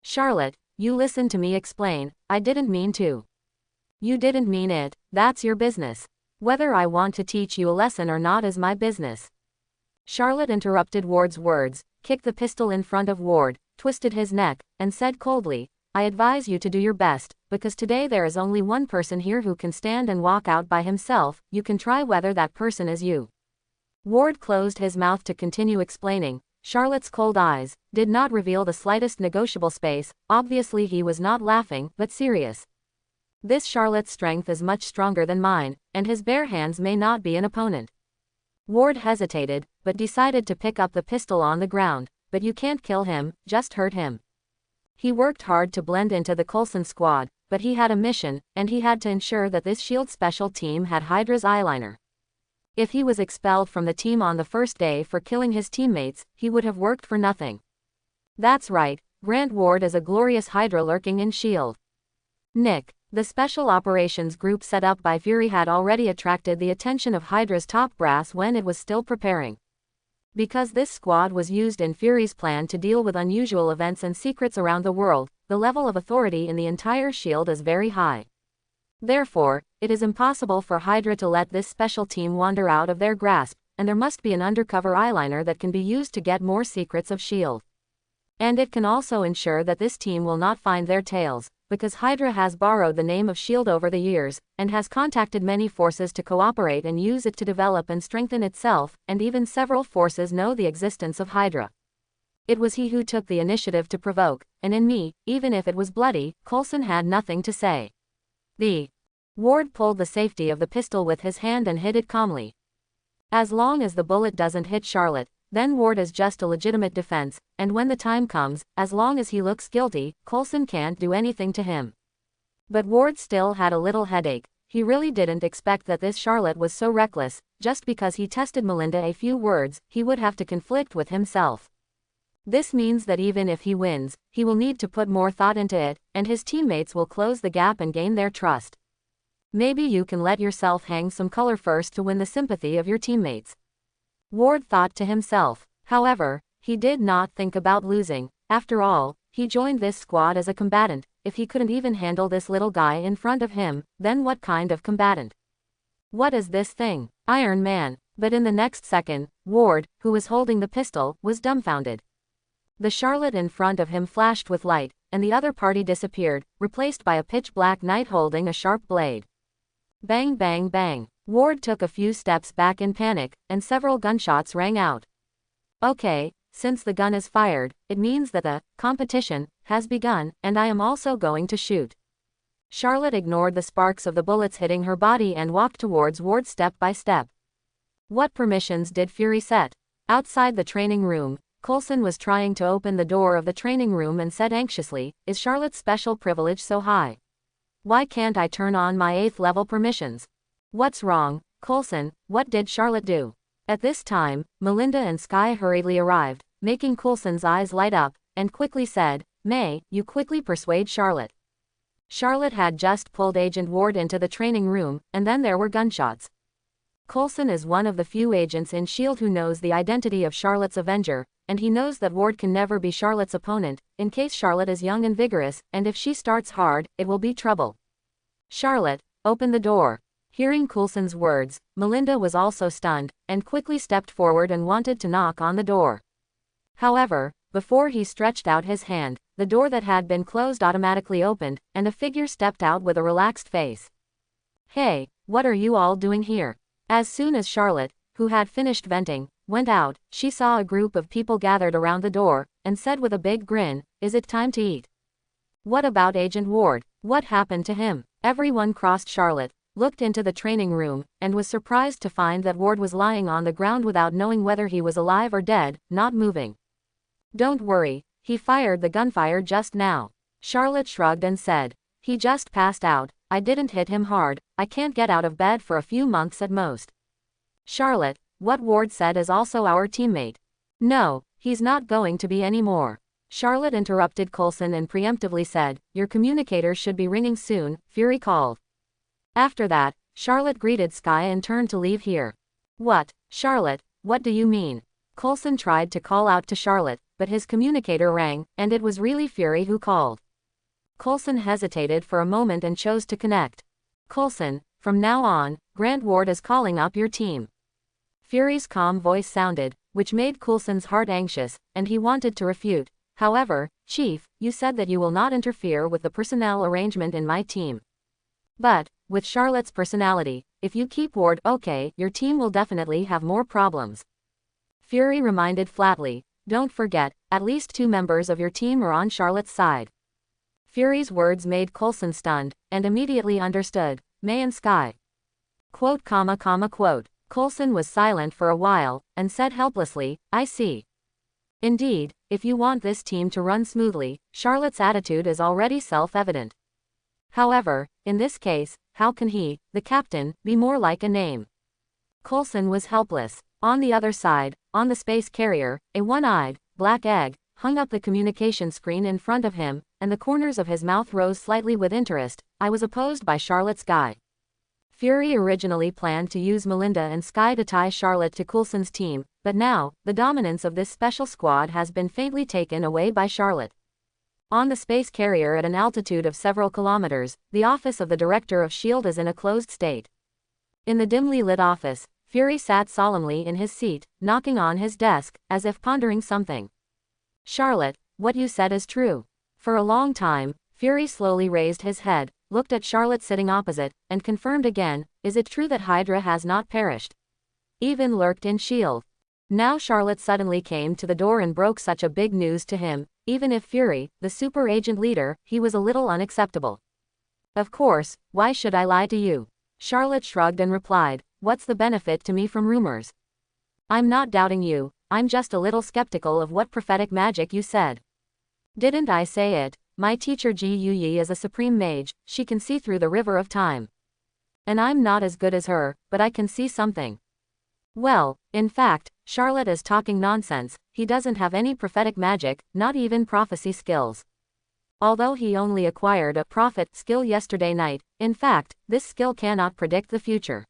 Charlotte, you listen to me explain, I didn't mean to. You didn't mean it, that's your business. Whether I want to teach you a lesson or not is my business. Charlotte interrupted Ward's words, kicked the pistol in front of Ward, twisted his neck, and said coldly, I advise you to do your best, because today there is only one person here who can stand and walk out by himself, you can try whether that person is you. Ward closed his mouth to continue explaining. Charlotte's cold eyes did not reveal the slightest negotiable space, obviously he was not laughing, but serious. This Charlotte's strength is much stronger than mine, and his bare hands may not be an opponent. Ward hesitated, but decided to pick up the pistol on the ground, but you can't kill him, just hurt him. He worked hard to blend into the Coulson squad, but he had a mission, and he had to ensure that this SHIELD special team had Hydra's eyeliner. If he was expelled from the team on the first day for killing his teammates, he would have worked for nothing. That's right, Grant Ward is a glorious Hydra lurking in SHIELD. Nick, the special operations group set up by Fury had already attracted the attention of Hydra's top brass when it was still preparing. Because this squad was used in Fury's plan to deal with unusual events and secrets around the world, the level of authority in the entire SHIELD is very high. Therefore, it is impossible for Hydra to let this special team wander out of their grasp, and there must be an undercover eyeliner that can be used to get more secrets of SHIELD. And it can also ensure that this team will not find their tails, because Hydra has borrowed the name of SHIELD over the years, and has contacted many forces to cooperate and use it to develop and strengthen itself, and even several forces know the existence of Hydra. It was he who took the initiative to provoke, and in me, even if it was bloody, Coulson had nothing to say. Ward pulled the safety of the pistol with his hand and hid it calmly. As long as the bullet doesn't hit Charlotte, then Ward is just a legitimate defense, and when the time comes, as long as he looks guilty, Coulson can't do anything to him. But Ward still had a little headache. He really didn't expect that this Charlotte was so reckless. Just because he tested Melinda a few words, he would have to conflict with himself. This means that even if he wins, he will need to put more thought into it, and his teammates will close the gap and gain their trust. Maybe you can let yourself hang some color first to win the sympathy of your teammates. Ward thought to himself. However, he did not think about losing. After all, he joined this squad as a combatant. If he couldn't even handle this little guy in front of him, then what kind of combatant? What is this thing? Iron Man. But in the next second, Ward, who was holding the pistol, was dumbfounded. The Charlotte in front of him flashed with light, and the other party disappeared, replaced by a pitch-black knight holding a sharp blade. Bang bang bang. Ward took a few steps back in panic, and several gunshots rang out. Okay, since the gun is fired, it means that the competition has begun, and I am also going to shoot. Charlotte ignored the sparks of the bullets hitting her body and walked towards Ward step by step. What permissions did Fury set? Outside the training room, Coulson was trying to open the door of the training room and said anxiously, "Is Charlotte's special privilege so high? Why can't I turn on my 8th level permissions? What's wrong, Coulson? What did Charlotte do?" At this time, Melinda and Sky hurriedly arrived, making Coulson's eyes light up, and quickly said, "May, you quickly persuade Charlotte." Charlotte had just pulled Agent Ward into the training room, and then there were gunshots. Coulson is one of the few agents in S.H.I.E.L.D. who knows the identity of Charlotte's Avenger, and he knows that Ward can never be Charlotte's opponent, in case Charlotte is young and vigorous, and if she starts hard, it will be trouble. "Charlotte, open the door." Hearing Coulson's words, Melinda was also stunned, and quickly stepped forward and wanted to knock on the door. However, before he stretched out his hand, the door that had been closed automatically opened, and a figure stepped out with a relaxed face. "Hey, what are you all doing here?" As soon as Charlotte, who had finished venting, went out, she saw a group of people gathered around the door, and said with a big grin, "Is it time to eat?" "What about Agent Ward? What happened to him?" Everyone crossed Charlotte, looked into the training room, and was surprised to find that Ward was lying on the ground without knowing whether he was alive or dead, not moving. "Don't worry, he fired the gunfire just now." Charlotte shrugged and said, "He just passed out, I didn't hit him hard, I can't get out of bed for a few months at most." "Charlotte, what Ward said is also our teammate." "No, he's not going to be anymore." Charlotte interrupted Coulson and preemptively said, "Your communicator should be ringing soon," Fury called. After that, Charlotte greeted Sky and turned to leave here. "What, Charlotte, what do you mean?" Coulson tried to call out to Charlotte, but his communicator rang, and it was really Fury who called. Coulson hesitated for a moment and chose to connect. "Coulson, from now on, Grant Ward is calling up your team." Fury's calm voice sounded, which made Coulson's heart anxious, and he wanted to refute. "However, Chief, you said that you will not interfere with the personnel arrangement in my team." "But, with Charlotte's personality, if you keep Ward okay, your team will definitely have more problems." Fury reminded flatly, "Don't forget, at least 2 members of your team are on Charlotte's side." Fury's words made Coulson stunned, and immediately understood, May and Sky. Quote. Coulson was silent for a while, and said helplessly, "I see. Indeed, if you want this team to run smoothly, Charlotte's attitude is already self-evident. However, in this case, how can he, the captain, be more like a name?" Coulson was helpless. On the other side, on the space carrier, a one-eyed, black egg, hung up the communication screen in front of him, and the corners of his mouth rose slightly with interest. "I was opposed by Charlotte's guy." Fury originally planned to use Melinda and Sky to tie Charlotte to Coulson's team, but now, the dominance of this special squad has been faintly taken away by Charlotte. On the space carrier at an altitude of several kilometers, the office of the director of S.H.I.E.L.D. is in a closed state. In the dimly lit office, Fury sat solemnly in his seat, knocking on his desk, as if pondering something. "Charlotte, what you said is true." For a long time, Fury slowly raised his head, looked at Charlotte sitting opposite, and confirmed again, "Is it true that Hydra has not perished? Even lurked in S.H.I.E.L.D. Now Charlotte suddenly came to the door and broke such a big news to him. Even if Fury, the super agent leader, he was a little unacceptable. "Of course, why should I lie to you?" Charlotte shrugged and replied, what's the benefit to me from rumors? I'm not doubting you, I'm just a little skeptical of what prophetic magic you said. Didn't I say it? My teacher Ji Yuyi is a supreme mage, she can see through the river of time. And I'm not as good as her, but I can see something. Well, in fact, Charlotte is talking nonsense, he doesn't have any prophetic magic, not even prophecy skills. Although he only acquired a prophet skill yesterday night, in fact, this skill cannot predict the future.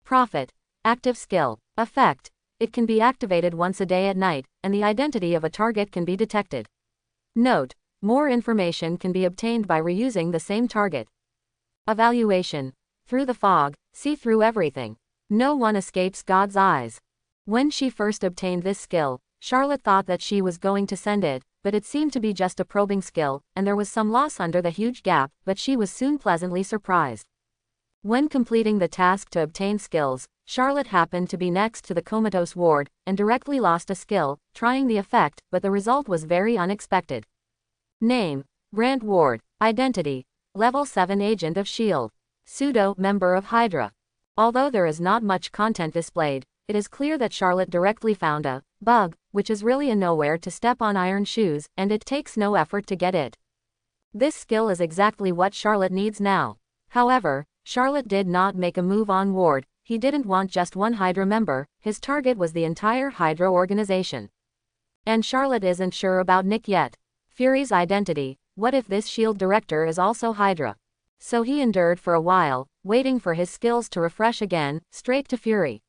Prophet. Active skill. Effect. It can be activated once a day at night, and the identity of a target can be detected. Note. More information can be obtained by reusing the same target. Evaluation. Through the fog, see through everything. No one escapes God's eyes. When she first obtained this skill, Charlotte thought that she was going to send it, but it seemed to be just a probing skill, and there was some loss under the huge gap, but she was soon pleasantly surprised. When completing the task to obtain skills, Charlotte happened to be next to the comatose ward, and directly lost a skill, trying the effect, but the result was very unexpected. Name. Grant Ward. Identity. Level 7 Agent of S.H.I.E.L.D. Pseudo member of Hydra. Although there is not much content displayed, it is clear that Charlotte directly found a bug, which is really a nowhere to step on iron shoes, and it takes no effort to get it. This skill is exactly what Charlotte needs now. However, Charlotte did not make a move on Ward, he didn't want just one Hydra member, his target was the entire Hydra organization. And Charlotte isn't sure about Nick yet. Fury's identity, what if this S.H.I.E.L.D. director is also Hydra? So he endured for a while, waiting for his skills to refresh again, straight to Fury.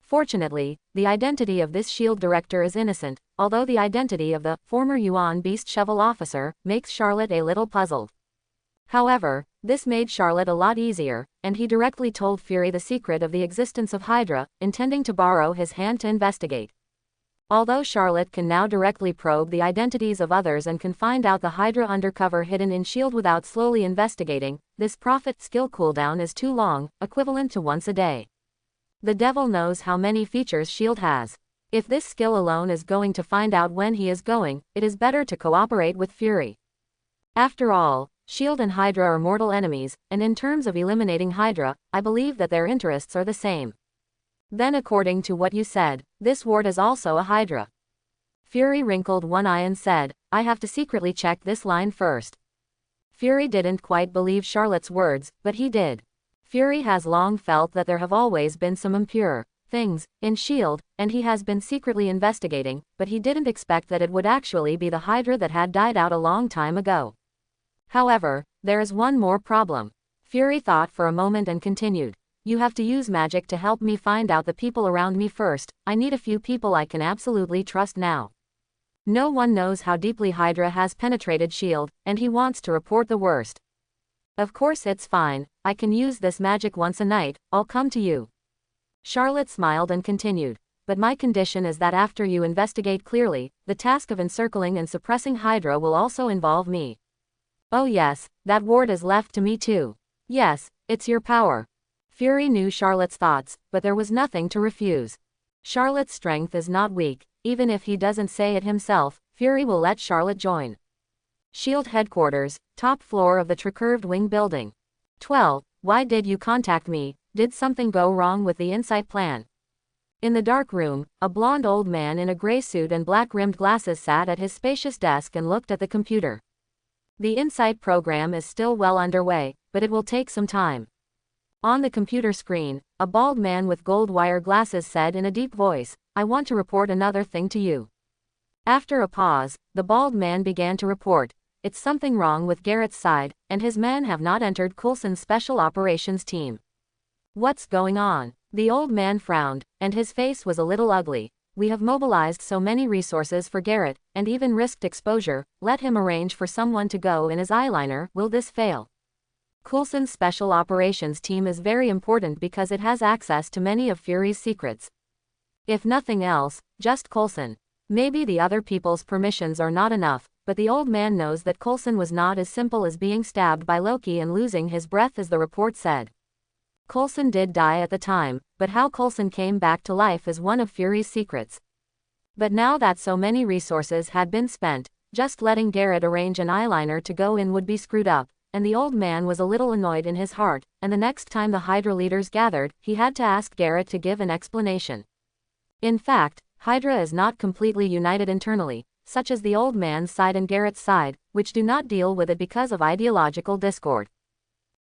Fortunately, the identity of this S.H.I.E.L.D. director is innocent, although the identity of the former Yuan Beast Shovel officer makes Charlotte a little puzzled. However, this made Charlotte a lot easier, and he directly told Fury the secret of the existence of Hydra, intending to borrow his hand to investigate. Although Charlotte can now directly probe the identities of others and can find out the Hydra undercover hidden in S.H.I.E.L.D. without slowly investigating, this prophet skill cooldown is too long, equivalent to once a day. The devil knows how many features S.H.I.E.L.D. has. If this skill alone is going to find out when he is going, it is better to cooperate with Fury. After all, S.H.I.E.L.D. and Hydra are mortal enemies, and in terms of eliminating Hydra, I believe that their interests are the same. Then according to what you said, this ward is also a Hydra. Fury wrinkled one eye and said, I have to secretly check this line first. Fury didn't quite believe Charlotte's words, but he did. Fury has long felt that there have always been some impure things in S.H.I.E.L.D., and he has been secretly investigating, but he didn't expect that it would actually be the Hydra that had died out a long time ago. However, there is one more problem. Fury thought for a moment and continued. You have to use magic to help me find out the people around me first. I need a few people I can absolutely trust now. No one knows how deeply Hydra has penetrated S.H.I.E.L.D., and he wants to report the worst. Of course it's fine, I can use this magic once a night, I'll come to you. Charlotte smiled and continued. But my condition is that after you investigate clearly, the task of encircling and suppressing Hydra will also involve me. Oh yes, that ward is left to me too. Yes, it's your power. Fury knew Charlotte's thoughts, but there was nothing to refuse. Charlotte's strength is not weak, even if he doesn't say it himself, Fury will let Charlotte join. S.H.I.E.L.D. headquarters, top floor of the Tricurved Wing building. 12. Why did you contact me? Did something go wrong with the Insight plan? In the dark room, a blond old man in a gray suit and black-rimmed glasses sat at his spacious desk and looked at the computer. The Insight program is still well underway, but it will take some time. On the computer screen, a bald man with gold wire glasses said in a deep voice, I want to report another thing to you. After a pause, the bald man began to report, it's something wrong with Garrett's side, and his men have not entered Coulson's special operations team. What's going on? The old man frowned, and his face was a little ugly. We have mobilized so many resources for Garrett, and even risked exposure, let him arrange for someone to go in his eyeliner, will this fail? Coulson's special operations team is very important because it has access to many of Fury's secrets. If nothing else, just Coulson. Maybe the other people's permissions are not enough, but the old man knows that Coulson was not as simple as being stabbed by Loki and losing his breath as the report said. Coulson did die at the time, but how Coulson came back to life is one of Fury's secrets. But now that so many resources had been spent, just letting Garrett arrange an eyeliner to go in would be screwed up. and the old man was a little annoyed in his heart, and the next time the Hydra leaders gathered, he had to ask Garrett to give an explanation. In fact, Hydra is not completely united internally, such as the old man's side and Garrett's side, which do not deal with it because of ideological discord.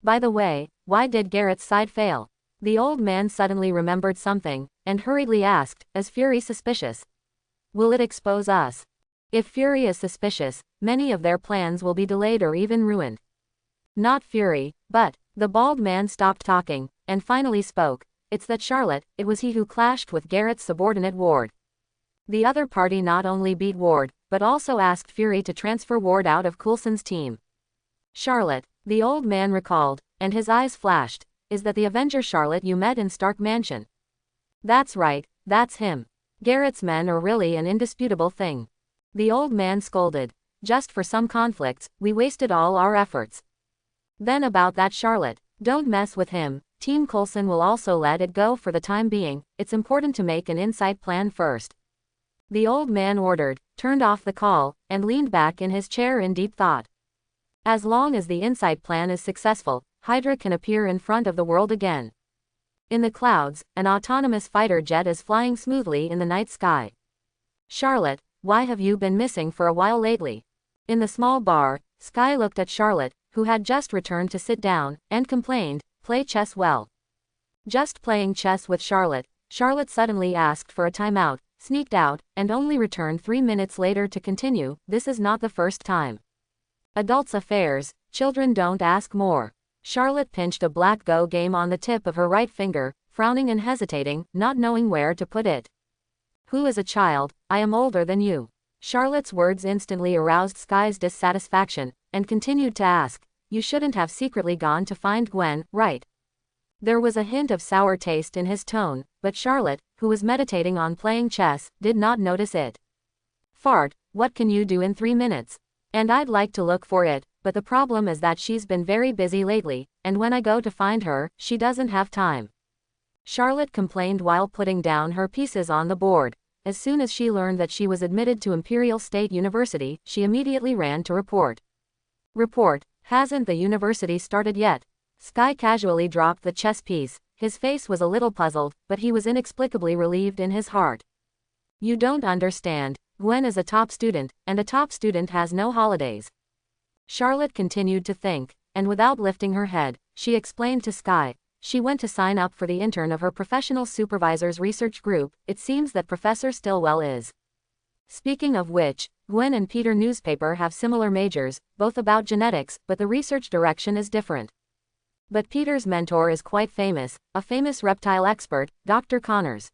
By the way, why did Garrett's side fail? The old man suddenly remembered something, and hurriedly asked, is Fury suspicious? Will it expose us? If Fury is suspicious, many of their plans will be delayed or even ruined. Not Fury, but, the bald man stopped talking, and finally spoke, it's that Charlotte, it was he who clashed with Garrett's subordinate Ward. The other party not only beat Ward, but also asked Fury to transfer Ward out of Coulson's team. Charlotte, the old man recalled, and his eyes flashed, is that the Avenger Charlotte you met in Stark Mansion? That's right, that's him. Garrett's men are really an indisputable thing. The old man scolded. Just for some conflicts, we wasted all our efforts. Then about that Charlotte, don't mess with him, Team Coulson will also let it go for the time being, it's important to make an insight plan first. The old man ordered, turned off the call, and leaned back in his chair in deep thought. As long as the insight plan is successful, Hydra can appear in front of the world again. In the clouds, an autonomous fighter jet is flying smoothly in the night sky. Charlotte, why have you been missing for a while lately? In the small bar, Skye looked at Charlotte, who had just returned to sit down, and complained, play chess well. Just playing chess with Charlotte, Charlotte suddenly asked for a timeout, sneaked out, and only returned 3 minutes later to continue, this is not the first time. Adults' affairs, children don't ask more. Charlotte pinched a black Go game on the tip of her right finger, frowning and hesitating, not knowing where to put it. Who is a child? I am older than you. Charlotte's words instantly aroused Skye's dissatisfaction, and continued to ask, you shouldn't have secretly gone to find Gwen, right? There was a hint of sour taste in his tone, but Charlotte, who was meditating on playing chess, did not notice it. Fart, what can you do in 3 minutes? And I'd like to look for it, but the problem is that she's been very busy lately, and when I go to find her, she doesn't have time. Charlotte complained while putting down her pieces on the board. As soon as she learned that she was admitted to Imperial State University, she immediately ran to report. Report, hasn't the university started yet? Skye casually dropped the chess piece. His face was a little puzzled, but he was inexplicably relieved in his heart. You don't understand, Gwen is a top student, and a top student has no holidays. Charlotte continued to think, and without lifting her head, she explained to Skye. She went to sign up for the intern of her professional supervisor's research group, it seems that Professor Stillwell is. Speaking of which, Gwen and Peter newspaper have similar majors, both about genetics, but the research direction is different. But Peter's mentor is quite famous, a famous reptile expert, Dr. Connors.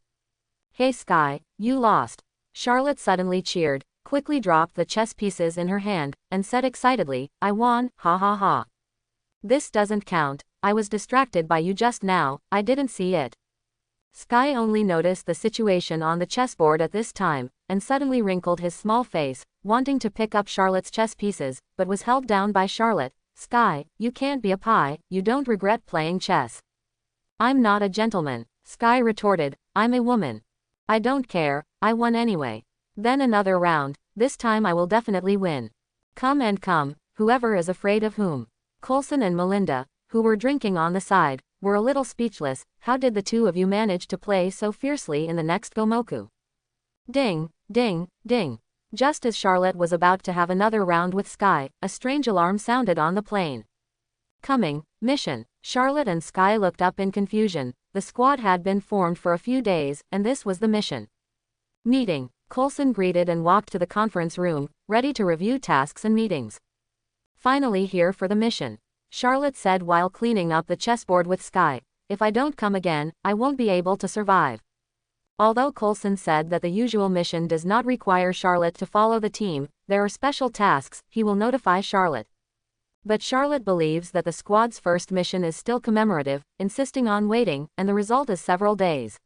Hey Skye, you lost. Charlotte suddenly cheered, quickly dropped the chess pieces in her hand, and said excitedly, I won, ha ha ha. This doesn't count. I was distracted by you just now, I didn't see it. Skye only noticed the situation on the chessboard at this time, and suddenly wrinkled his small face, wanting to pick up Charlotte's chess pieces, but was held down by Charlotte. Skye, you can't be a pie, you don't regret playing chess. I'm not a gentleman, Skye retorted, I'm a woman. I don't care, I won anyway. Then another round, this time I will definitely win. Come and come, whoever is afraid of whom. Coulson and Melinda, who were drinking on the side, were a little speechless. How did the two of you manage to play so fiercely in the next Gomoku? Ding, ding, ding. Just as Charlotte was about to have another round with Skye, a strange alarm sounded on the plane. Coming, mission. Charlotte and Skye looked up in confusion. The squad had been formed for a few days, and this was the mission. Meeting. Coulson greeted and walked to the conference room, ready to review tasks and meetings. Finally here for the mission. Charlotte said while cleaning up the chessboard with Skye, if I don't come again, I won't be able to survive. Although Coulson said that the usual mission does not require Charlotte to follow the team, there are special tasks, he will notify Charlotte. But Charlotte believes that the squad's first mission is still commemorative, insisting on waiting, and the result is several days.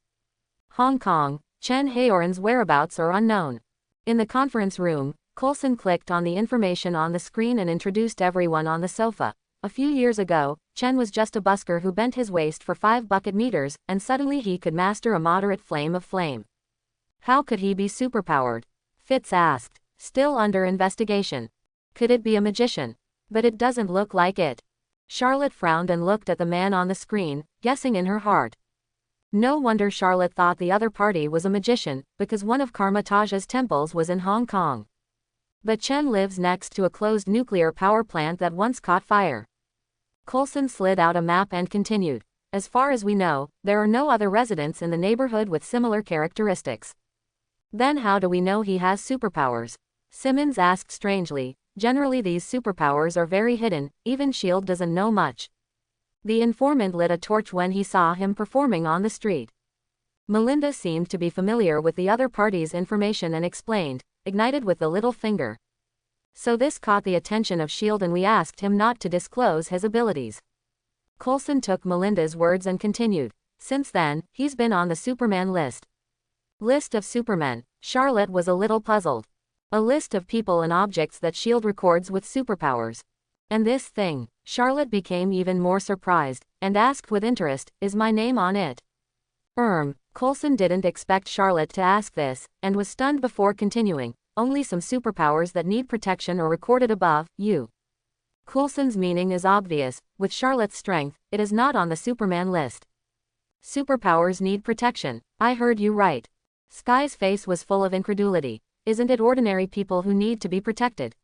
Hong Kong, Chen Haoran's whereabouts are unknown. In the conference room, Coulson clicked on the information on the screen and introduced everyone on the sofa. A few years ago, Chen was just a busker who bent his waist for 5 bucket meters, and suddenly he could master a moderate flame of flame. How could he be superpowered? Fitz asked. Still under investigation. Could it be a magician? But it doesn't look like it. Charlotte frowned and looked at the man on the screen, guessing in her heart. No wonder Charlotte thought the other party was a magician, because one of Karmataja's temples was in Hong Kong. But Chen lives next to a closed nuclear power plant that once caught fire. Coulson slid out a map and continued. As far as we know, there are no other residents in the neighborhood with similar characteristics. Then how do we know he has superpowers? Simmons asked strangely. Generally these superpowers are very hidden, even S.H.I.E.L.D. doesn't know much. The informant lit a torch when he saw him performing on the street. Melinda seemed to be familiar with the other party's information and explained, ignited with the little finger. So this caught the attention of S.H.I.E.L.D. and we asked him not to disclose his abilities. Coulson took Melinda's words and continued. Since then, he's been on the Superman list. List of Supermen. Charlotte was a little puzzled. A list of people and objects that S.H.I.E.L.D. records with superpowers. And this thing. Charlotte became even more surprised, and asked with interest, is my name on it? Coulson didn't expect Charlotte to ask this, and was stunned before continuing. Only some superpowers that need protection are recorded above, you. Coulson's meaning is obvious. With Charlotte's strength, it is not on the Superman list. Superpowers need protection. I heard you right. Sky's face was full of incredulity. Isn't it ordinary people who need to be protected?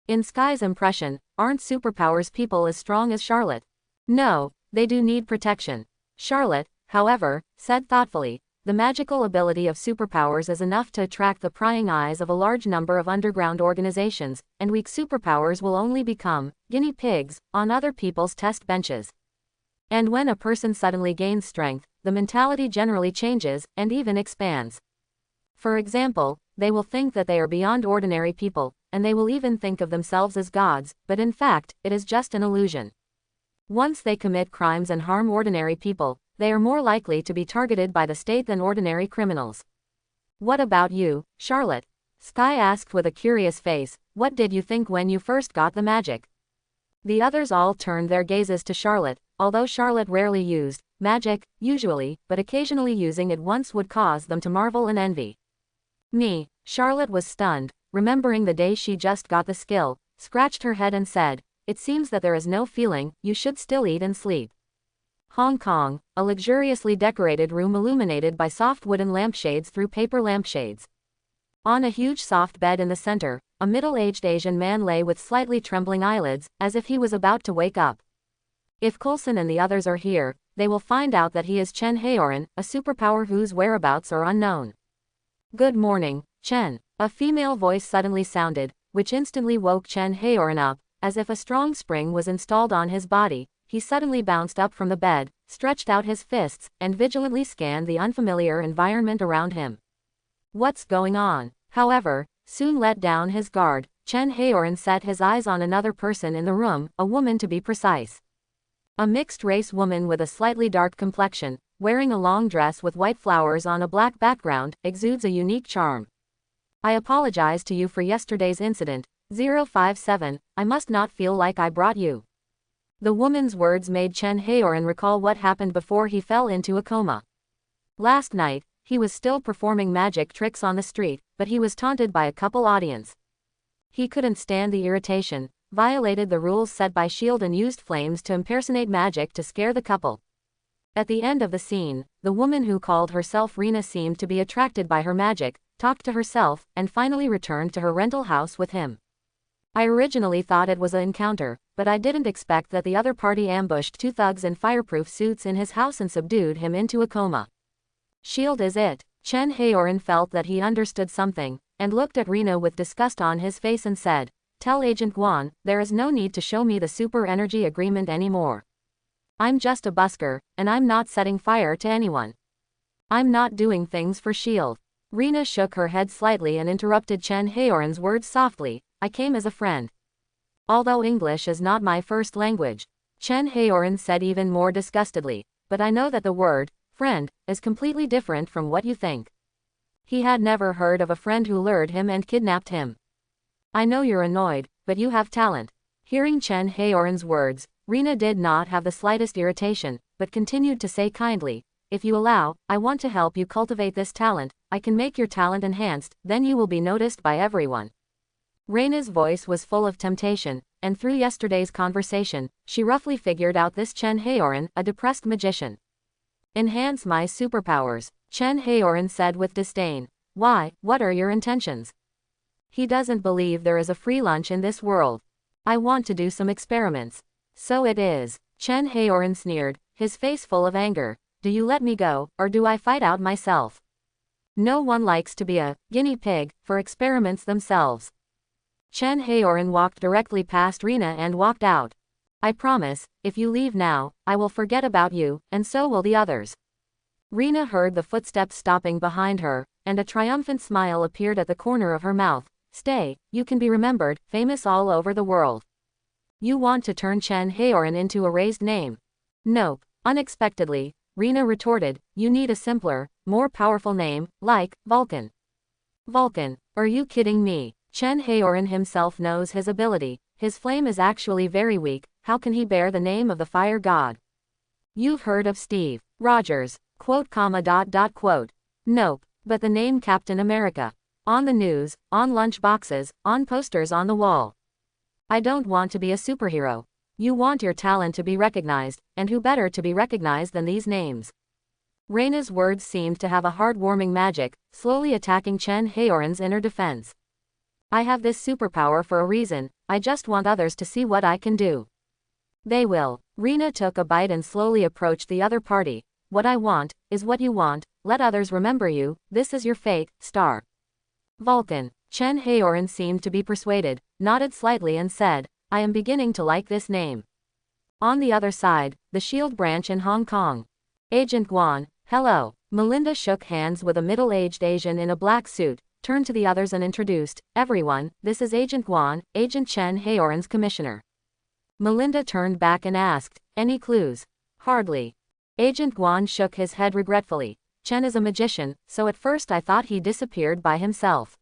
In Sky's impression, aren't superpowers people as strong as Charlotte? No, they do need protection. Charlotte, however, said thoughtfully, the magical ability of superpowers is enough to attract the prying eyes of a large number of underground organizations, and weak superpowers will only become guinea pigs on other people's test benches. And when a person suddenly gains strength, the mentality generally changes, and even expands. For example, they will think that they are beyond ordinary people, and they will even think of themselves as gods, but in fact, it is just an illusion. Once they commit crimes and harm ordinary people, they are more likely to be targeted by the state than ordinary criminals. What about you, Charlotte? Sky asked with a curious face. What did you think when you first got the magic? The others all turned their gazes to Charlotte, although Charlotte rarely used magic, usually, but occasionally using it once would cause them to marvel and envy. Me. Charlotte was stunned, remembering the day she just got the skill, scratched her head and said, it seems that there is no feeling, you should still eat and sleep. Hong Kong, a luxuriously decorated room illuminated by soft wooden lampshades through paper lampshades. On a huge soft bed in the center, a middle-aged Asian man lay with slightly trembling eyelids, as if he was about to wake up. If Coulson and the others are here, they will find out that he is Chen Haoran, a superpower whose whereabouts are unknown. Good morning, Chen. A female voice suddenly sounded, which instantly woke Chen Haoran up, as if a strong spring was installed on his body. He suddenly bounced up from the bed, stretched out his fists, and vigilantly scanned the unfamiliar environment around him. What's going on? However, soon let down his guard. Chen Haoran set his eyes on another person in the room, a woman to be precise. A mixed-race woman with a slightly dark complexion, wearing a long dress with white flowers on a black background, exudes a unique charm. I apologize to you for yesterday's incident. 057, I must not feel like I brought you. The woman's words made Chen Haoran recall what happened before he fell into a coma. Last night, he was still performing magic tricks on the street, but he was taunted by a couple audience. He couldn't stand the irritation, violated the rules set by S.H.I.E.L.D. and used flames to impersonate magic to scare the couple. At the end of the scene, the woman who called herself Rena seemed to be attracted by her magic, talked to herself, and finally returned to her rental house with him. I originally thought it was an encounter, but I didn't expect that the other party ambushed two thugs in fireproof suits in his house and subdued him into a coma. S.H.I.E.L.D. is it? Chen Haoran felt that he understood something, and looked at Rena with disgust on his face and said, tell Agent Guan, there is no need to show me the super energy agreement anymore. I'm just a busker, and I'm not setting fire to anyone. I'm not doing things for S.H.I.E.L.D. Rena shook her head slightly and interrupted Chen Haoran's words softly. I came as a friend. Although English is not my first language, Chen Haoran said even more disgustedly, but I know that the word, friend, is completely different from what you think. He had never heard of a friend who lured him and kidnapped him. I know you're annoyed, but you have talent. Hearing Chen Haoran's words, Rena did not have the slightest irritation, but continued to say kindly, if you allow, I want to help you cultivate this talent. I can make your talent enhanced, then you will be noticed by everyone. Rena's voice was full of temptation, and through yesterday's conversation, she roughly figured out this Chen Haoran, a depressed magician. Enhance my superpowers, Chen Haoran said with disdain. Why, what are your intentions? He doesn't believe there is a free lunch in this world. I want to do some experiments. So it is. Chen Haoran sneered, his face full of anger. Do you let me go, or do I fight out myself? No one likes to be a guinea pig for experiments themselves. Chen Haoran walked directly past Rina and walked out. I promise, if you leave now, I will forget about you, and so will the others. Rina heard the footsteps stopping behind her, and a triumphant smile appeared at the corner of her mouth. Stay, you can be remembered, famous all over the world. You want to turn Chen Haoran into a raised name? Nope. Unexpectedly, Rina retorted, you need a simpler, more powerful name, like Vulcan. Vulcan, are you kidding me? Chen Haoran himself knows his ability, his flame is actually very weak, how can he bear the name of the fire god? You've heard of Steve Rogers, quote. Nope, but the name Captain America. On the news, on lunch boxes, on posters on the wall. I don't want to be a superhero. You want your talent to be recognized, and who better to be recognized than these names? Reina's words seemed to have a heartwarming magic, slowly attacking Chen Haoran's inner defense. I have this superpower for a reason, I just want others to see what I can do. They will. Rina took a bite and slowly approached the other party. What I want, is what you want, let others remember you, this is your fate, star. Vulcan. Chen Haoran seemed to be persuaded, nodded slightly and said, I am beginning to like this name. On the other side, the Shield branch in Hong Kong. Agent Guan, hello. Melinda shook hands with a middle-aged Asian in a black suit, turned to the others and introduced, everyone, this is Agent Guan, Agent Chen Haoran's commissioner. Melinda turned back and asked, any clues? Hardly. Agent Guan shook his head regretfully. Chen is a magician, so at first I thought he disappeared by himself.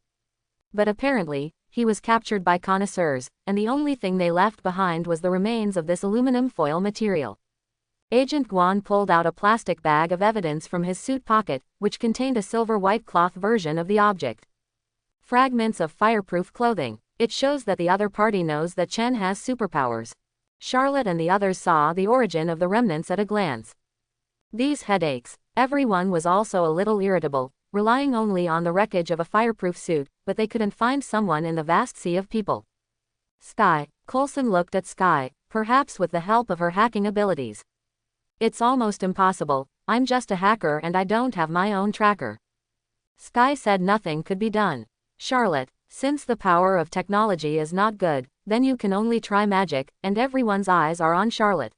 But apparently, he was captured by connoisseurs, and the only thing they left behind was the remains of this aluminum foil material. Agent Guan pulled out a plastic bag of evidence from his suit pocket, which contained a silver white cloth version of the object. Fragments of fireproof clothing. It shows that the other party knows that Chen has superpowers. Charlotte and the others saw the origin of the remnants at a glance. These headaches. Everyone was also a little irritable, relying only on the wreckage of a fireproof suit, but they couldn't find someone in the vast sea of people. Sky. Coulson looked at Sky, perhaps with the help of her hacking abilities. It's almost impossible, I'm just a hacker and I don't have my own tracker. Sky said nothing could be done. Charlotte, since the power of technology is not good, then you can only try magic, and everyone's eyes are on Charlotte.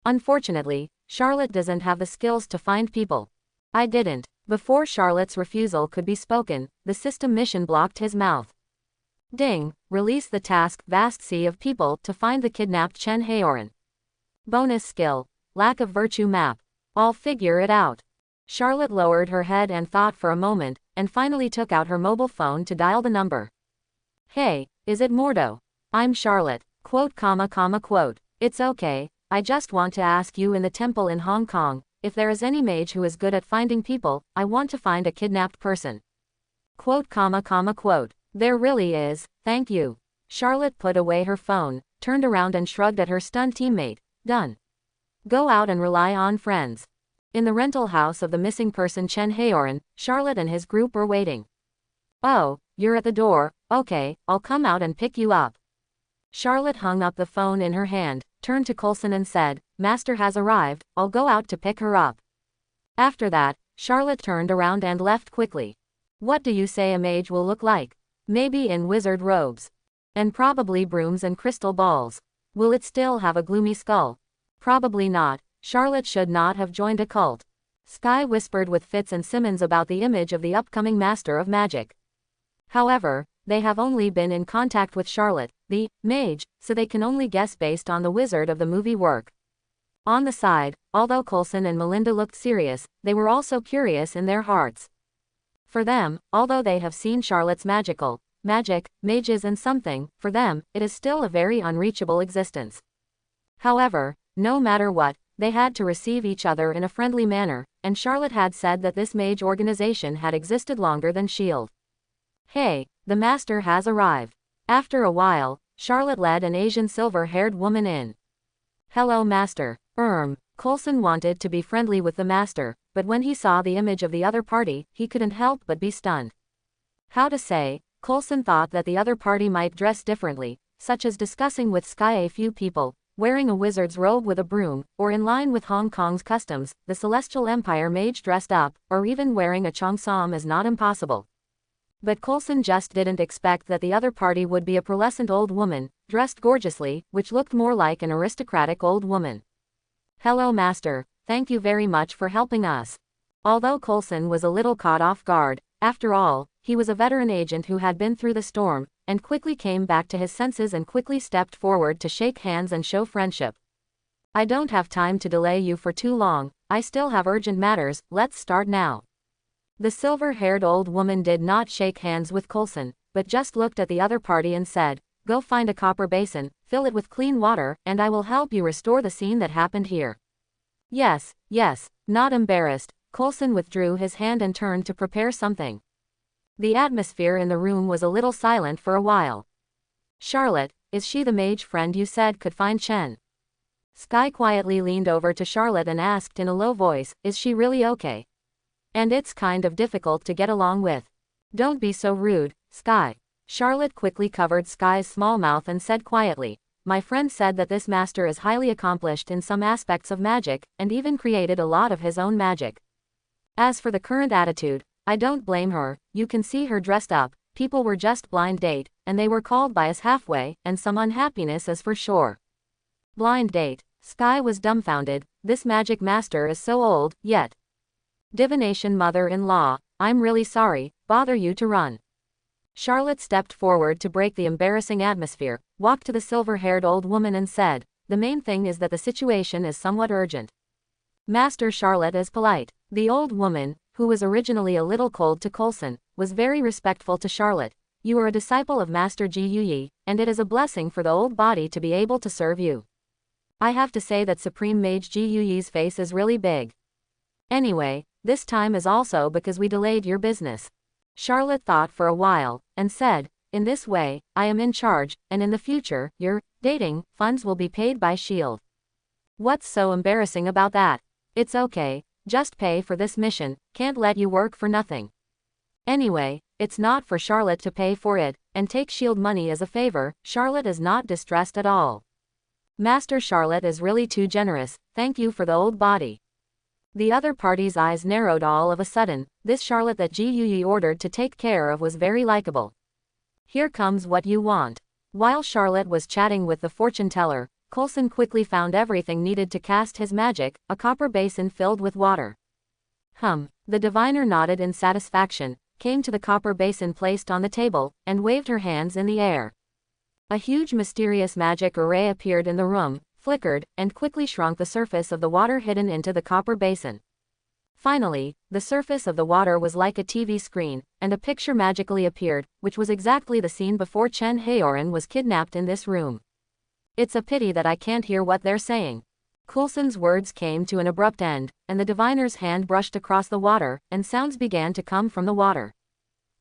Unfortunately, Charlotte doesn't have the skills to find people. I didn't. Before Charlotte's refusal could be spoken, the system mission blocked his mouth. Ding, release the task, vast sea of people, to find the kidnapped Chen Haoran. Bonus skill, lack of virtue map. I'll figure it out. Charlotte lowered her head and thought for a moment, and finally took out her mobile phone to dial the number. Hey, is it Mordo? I'm Charlotte, quote. It's okay. I just want to ask you in the temple in Hong Kong, if there is any mage who is good at finding people, I want to find a kidnapped person. Quote. There really is, thank you. Charlotte put away her phone, turned around and shrugged at her stunned teammate. Done. Go out and rely on friends. In the rental house of the missing person Chen Haoran, Charlotte and his group were waiting. Oh, you're at the door, okay, I'll come out and pick you up. Charlotte hung up the phone in her hand, turned to Coulson and said, Master has arrived, I'll go out to pick her up. After that, Charlotte turned around and left quickly. What do you say a mage will look like? Maybe in wizard robes. And probably brooms and crystal balls. Will it still have a gloomy skull? Probably not. Charlotte should not have joined a cult. Sky whispered with Fitz and Simmons about the image of the upcoming Master of Magic. However, they have only been in contact with Charlotte, the mage, so they can only guess based on the wizard of the movie work. On the side, although Coulson and Melinda looked serious, they were also curious in their hearts. For them, although they have seen Charlotte's magic, mages and something, for them, it is still a very unreachable existence. However, no matter what, they had to receive each other in a friendly manner, and Charlotte had said that this mage organization had existed longer than S.H.I.E.L.D. Hey, the master has arrived. After a while, Charlotte led an Asian silver-haired woman in. Hello master. Coulson wanted to be friendly with the master, but when he saw the image of the other party, he couldn't help but be stunned. How to say, Coulson thought that the other party might dress differently, such as discussing with Sky a few people, wearing a wizard's robe with a broom, or in line with Hong Kong's customs, the Celestial Empire mage dressed up, or even wearing a cheongsam is not impossible. But Coulson just didn't expect that the other party would be a pearlescent old woman, dressed gorgeously, which looked more like an aristocratic old woman. Hello master, thank you very much for helping us. Although Coulson was a little caught off guard, after all, he was a veteran agent who had been through the storm, and quickly came back to his senses and quickly stepped forward to shake hands and show friendship. I don't have time to delay you for too long, I still have urgent matters, let's start now. The silver-haired old woman did not shake hands with Coulson, but just looked at the other party and said, go find a copper basin, fill it with clean water, and I will help you restore the scene that happened here. Yes, not embarrassed, Coulson withdrew his hand and turned to prepare something. The atmosphere in the room was a little silent for a while. Charlotte, is she the mage friend you said could find Chen? Sky quietly leaned over to Charlotte and asked in a low voice, is she really okay? And it's kind of difficult to get along with. Don't be so rude, Sky. Charlotte quickly covered Sky's small mouth and said quietly, my friend said that this master is highly accomplished in some aspects of magic, and even created a lot of his own magic. As for the current attitude, I don't blame her, you can see her dressed up, people were just blind date, and they were called by us halfway, and some unhappiness is for sure. Blind date, Sky was dumbfounded, this magic master is so old, yet. Divination mother-in-law, I'm really sorry, bother you to run. Charlotte stepped forward to break the embarrassing atmosphere, walked to the silver-haired old woman and said, the main thing is that the situation is somewhat urgent. Master Charlotte is polite. The old woman, who was originally a little cold to Coulson, was very respectful to Charlotte. You are a disciple of Master Ji Yuyi, and it is a blessing for the old body to be able to serve you. I have to say that Supreme Mage Ji Yuyi's face is really big. Anyway, this time is also because we delayed your business. Charlotte thought for a while, and said, in this way, I am in charge, and in the future, your dating funds will be paid by S.H.I.E.L.D. What's so embarrassing about that? It's okay, just pay for this mission, can't let you work for nothing. Anyway, it's not for Charlotte to pay for it, and take S.H.I.E.L.D. money as a favor, Charlotte is not distressed at all. Master Charlotte is really too generous, thank you for the old body. The other party's eyes narrowed all of a sudden, this Charlotte that Ji Yuyi ordered to take care of was very likable. Here comes what you want. While Charlotte was chatting with the fortune teller, Coulson quickly found everything needed to cast his magic, a copper basin filled with water. The diviner nodded in satisfaction, came to the copper basin placed on the table, and waved her hands in the air. A huge mysterious magic array appeared in the room, flickered, and quickly shrunk the surface of the water hidden into the copper basin. Finally, the surface of the water was like a TV screen, and a picture magically appeared, which was exactly the scene before Chen Haoran was kidnapped in this room. It's a pity that I can't hear what they're saying. Coulson's words came to an abrupt end, and the diviner's hand brushed across the water, and sounds began to come from the water.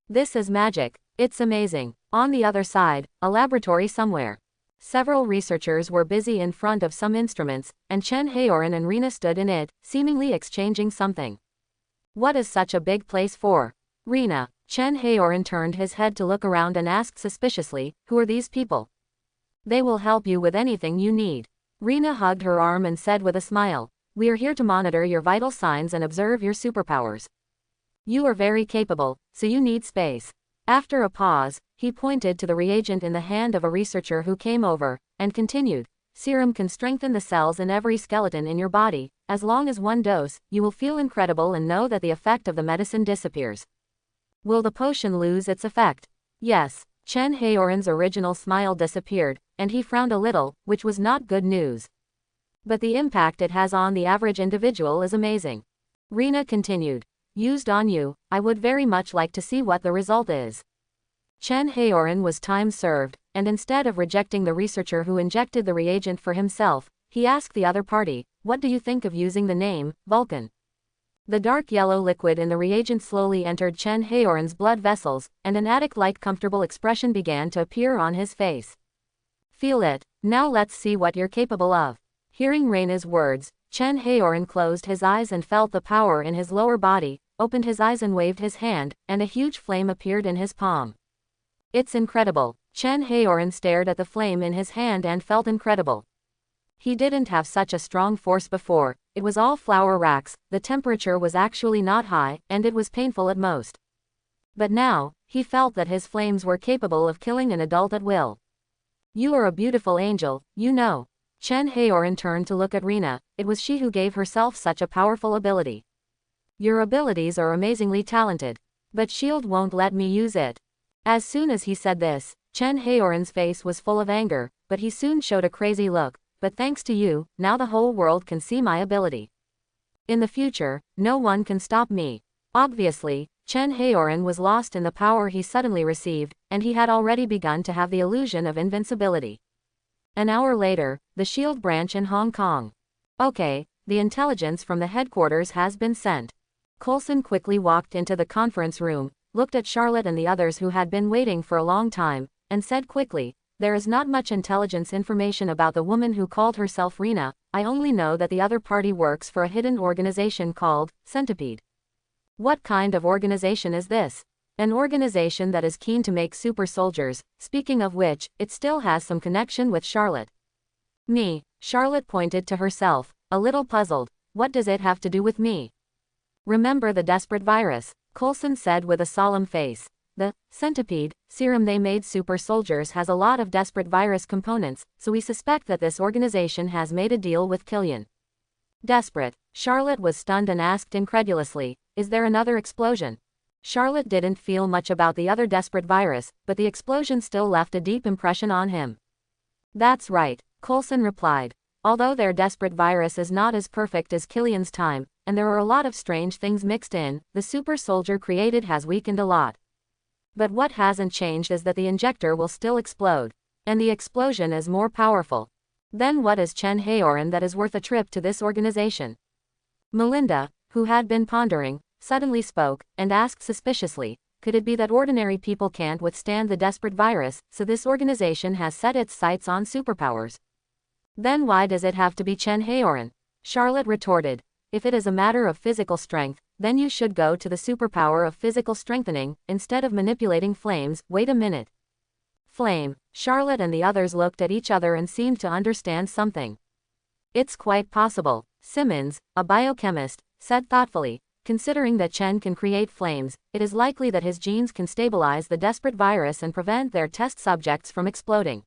This is magic, it's amazing. On the other side, a laboratory somewhere. Several researchers were busy in front of some instruments, and Chen Haoran and Rena stood in it, seemingly exchanging something. What is such a big place for? Rena. Chen Haoran turned his head to look around and asked suspiciously, who are these people? They will help you with anything you need. Rena hugged her arm and said with a smile, we are here to monitor your vital signs and observe your superpowers. You are very capable, so you need space. After a pause, he pointed to the reagent in the hand of a researcher who came over, and continued, serum can strengthen the cells in every skeleton in your body, as long as one dose, you will feel incredible and know that the effect of the medicine disappears. Will the potion lose its effect? Yes. Chen Haoran's original smile disappeared, and he frowned a little, which was not good news. But the impact it has on the average individual is amazing. Rena continued. Used on you, I would very much like to see what the result is. Chen Haoran was time served, and instead of rejecting the researcher who injected the reagent for himself, he asked the other party, what do you think of using the name, Vulcan? The dark yellow liquid in the reagent slowly entered Chen Haoran's blood vessels, and an addict-like comfortable expression began to appear on his face. Feel it, now let's see what you're capable of. Hearing Reina's words, Chen Haoran closed his eyes and felt the power in his lower body, opened his eyes and waved his hand, and a huge flame appeared in his palm. It's incredible. Chen Haoran stared at the flame in his hand and felt incredible. He didn't have such a strong force before, it was all flower racks, the temperature was actually not high, and it was painful at most. But now, he felt that his flames were capable of killing an adult at will. You are a beautiful angel, you know. Chen Haoran turned to look at Reina, it was she who gave herself such a powerful ability. Your abilities are amazingly talented. But Shield won't let me use it. As soon as he said this, Chen Haoran's face was full of anger, but he soon showed a crazy look. But thanks to you, now the whole world can see my ability. In the future, no one can stop me. Obviously, Chen Haoran was lost in the power he suddenly received, and he had already begun to have the illusion of invincibility. An hour later, the Shield branch in Hong Kong. Okay, the intelligence from the headquarters has been sent. Coulson quickly walked into the conference room, looked at Charlotte and the others who had been waiting for a long time, and said quickly, there is not much intelligence information about the woman who called herself Reina, I only know that the other party works for a hidden organization called Centipede. What kind of organization is this? An organization that is keen to make super soldiers, speaking of which, it still has some connection with Charlotte. Me, Charlotte pointed to herself, a little puzzled, what does it have to do with me? Remember the desperate virus, Coulson said with a solemn face. The centipede serum they made super soldiers has a lot of desperate virus components, so we suspect that this organization has made a deal with Killian. Desperate. Charlotte was stunned and asked incredulously, is there another explosion? Charlotte didn't feel much about the other desperate virus, but the explosion still left a deep impression on him. That's right, Coulson replied. Although their desperate virus is not as perfect as Killian's time, and there are a lot of strange things mixed in, the super soldier created has weakened a lot. But what hasn't changed is that the injector will still explode. And the explosion is more powerful. Then what is Chen Haoran that is worth a trip to this organization? Melinda, who had been pondering, suddenly spoke, and asked suspiciously, could it be that ordinary people can't withstand the desperate virus, so this organization has set its sights on superpowers? Then why does it have to be Chen Haoran? Charlotte retorted, if it is a matter of physical strength, then you should go to the superpower of physical strengthening, instead of manipulating flames. Wait a minute. Flame. Charlotte and the others looked at each other and seemed to understand something. It's quite possible, Simmons, a biochemist, said thoughtfully, considering that Chen can create flames, it is likely that his genes can stabilize the desperate virus and prevent their test subjects from exploding.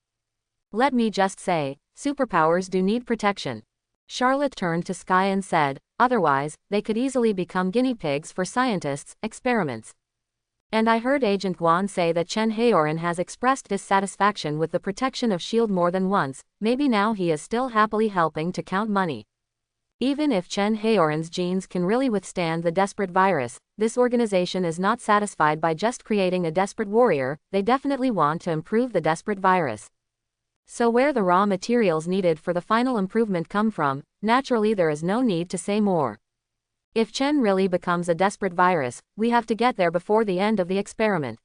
Let me just say, superpowers do need protection. Charlotte turned to Sky and said, otherwise, they could easily become guinea pigs for scientists' experiments. And I heard Agent Guan say that Chen Haoran has expressed dissatisfaction with the protection of S.H.I.E.L.D. more than once, maybe now he is still happily helping to count money. Even if Chen Haoran's genes can really withstand the desperate virus, this organization is not satisfied by just creating a desperate warrior, they definitely want to improve the desperate virus. So where the raw materials needed for the final improvement come from, naturally there is no need to say more. If Chen really becomes a desperate virus, we have to get there before the end of the experiment.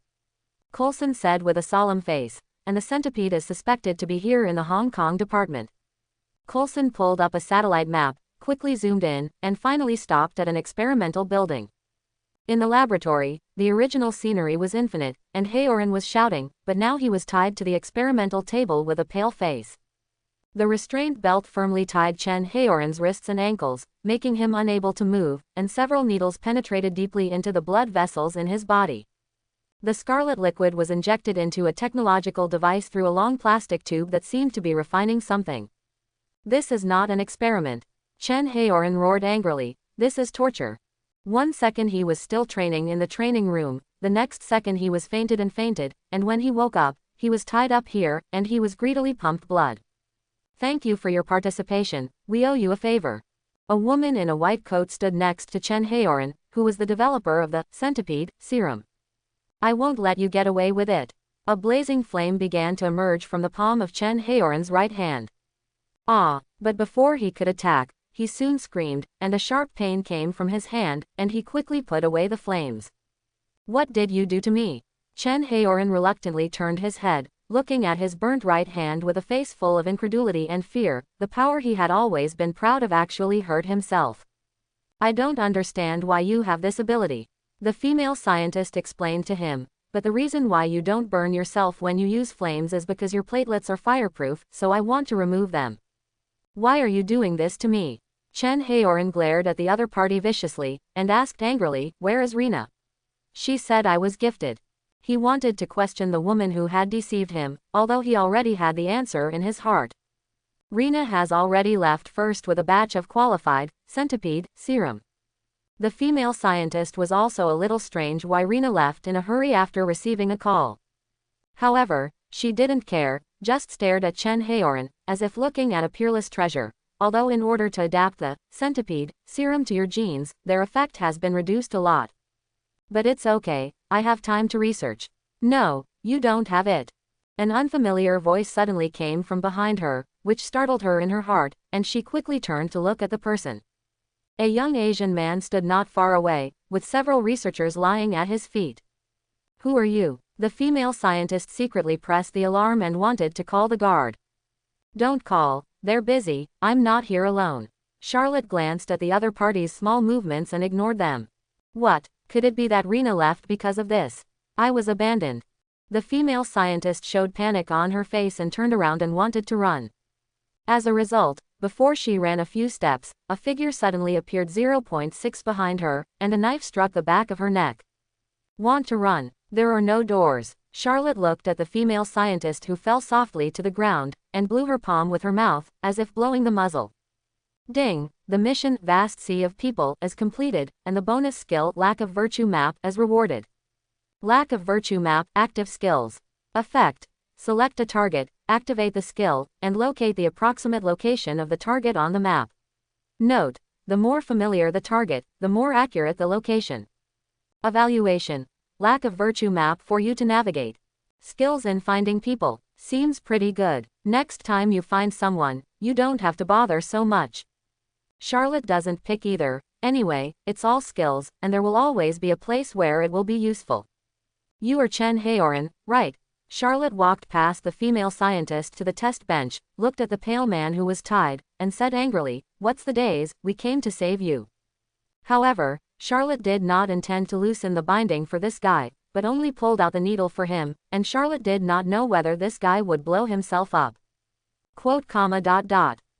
Coulson said with a solemn face, and the centipede is suspected to be here in the Hong Kong department. Coulson pulled up a satellite map, quickly zoomed in, and finally stopped at an experimental building. In the laboratory, the original scenery was infinite, and Haoran was shouting, but now he was tied to the experimental table with a pale face. The restraint belt firmly tied Chen Haoran's wrists and ankles, making him unable to move, and several needles penetrated deeply into the blood vessels in his body. The scarlet liquid was injected into a technological device through a long plastic tube that seemed to be refining something. This is not an experiment. Chen Haoran roared angrily, this is torture. 1 second he was still training in the training room, the next second he was fainted, and when he woke up, he was tied up here, and he was greedily pumped blood. Thank you for your participation, we owe you a favor. A woman in a white coat stood next to Chen Haoran, who was the developer of the centipede serum. I won't let you get away with it. A blazing flame began to emerge from the palm of Chen Haoran's right hand. Ah, but before he could attack, he soon screamed, and a sharp pain came from his hand, and he quickly put away the flames. What did you do to me? Chen Haoran reluctantly turned his head, looking at his burnt right hand with a face full of incredulity and fear. The power he had always been proud of actually hurt himself. I don't understand why you have this ability, the female scientist explained to him, but the reason why you don't burn yourself when you use flames is because your platelets are fireproof, so I want to remove them. Why are you doing this to me? Chen Haoran glared at the other party viciously, and asked angrily, where is Rina? She said I was gifted. He wanted to question the woman who had deceived him, although he already had the answer in his heart. Rina has already left first with a batch of qualified centipede serum. The female scientist was also a little strange why Rina left in a hurry after receiving a call. However, she didn't care, just stared at Chen Haoran, as if looking at a peerless treasure. Although in order to adapt the centipede serum to your genes, their effect has been reduced a lot. But it's okay, I have time to research. No, you don't have it. An unfamiliar voice suddenly came from behind her, which startled her in her heart, and she quickly turned to look at the person. A young Asian man stood not far away, with several researchers lying at his feet. Who are you? The female scientist secretly pressed the alarm and wanted to call the guard. Don't call, they're busy, I'm not here alone. Charlotte glanced at the other party's small movements and ignored them. What, could it be that Rina left because of this? I was abandoned. The female scientist showed panic on her face and turned around and wanted to run. As a result, before she ran a few steps, a figure suddenly appeared 0.6 behind her, and a knife struck the back of her neck. Want to run? There are no doors. Charlotte looked at the female scientist who fell softly to the ground, and blew her palm with her mouth, as if blowing the muzzle. Ding! The mission, Vast Sea of People, is completed, and the bonus skill, Lack of Virtue Map, is rewarded. Lack of Virtue Map, Active Skills. Effect. Select a target, activate the skill, and locate the approximate location of the target on the map. Note: the more familiar the target, the more accurate the location. Evaluation. Lack of Virtue Map for you to navigate. Skills in finding people. Seems pretty good. Next time you find someone, you don't have to bother so much. Charlotte doesn't pick either. Anyway, it's all skills, and there will always be a place where it will be useful. You are Chen Haoran, right? Charlotte walked past the female scientist to the test bench, looked at the pale man who was tied, and said angrily, "What's the days, we came to save you." However, Charlotte did not intend to loosen the binding for this guy, but only pulled out the needle for him, and Charlotte did not know whether this guy would blow himself up. Quote,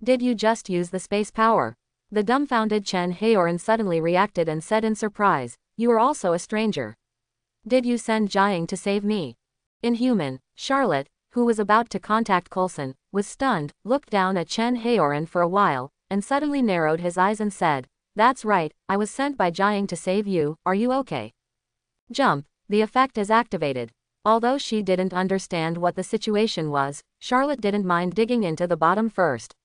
Did you just use the space power? The dumbfounded Chen Haoran suddenly reacted and said in surprise, "You are also a stranger. Did you send Jiang to save me?" Inhuman. Charlotte, who was about to contact Coulson, was stunned, looked down at Chen Haoran for a while, and suddenly narrowed his eyes and said, "That's right, I was sent by Jiang to save you, are you okay?" Jump. The effect is activated. Although she didn't understand what the situation was, Charlotte didn't mind digging into the bottom first.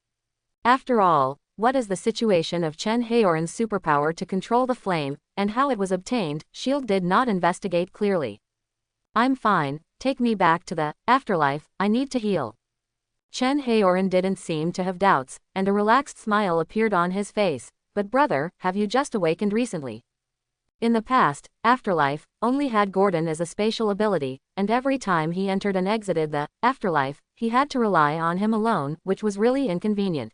After all, what is the situation of Chen Haoran's superpower to control the flame, and how it was obtained? Shield did not investigate clearly. I'm fine, take me back to the afterlife, I need to heal. Chen Haoran didn't seem to have doubts, and a relaxed smile appeared on his face. But brother, have you just awakened recently? In the past, afterlife only had Gordon as a spatial ability, and every time he entered and exited the afterlife, he had to rely on him alone, which was really inconvenient.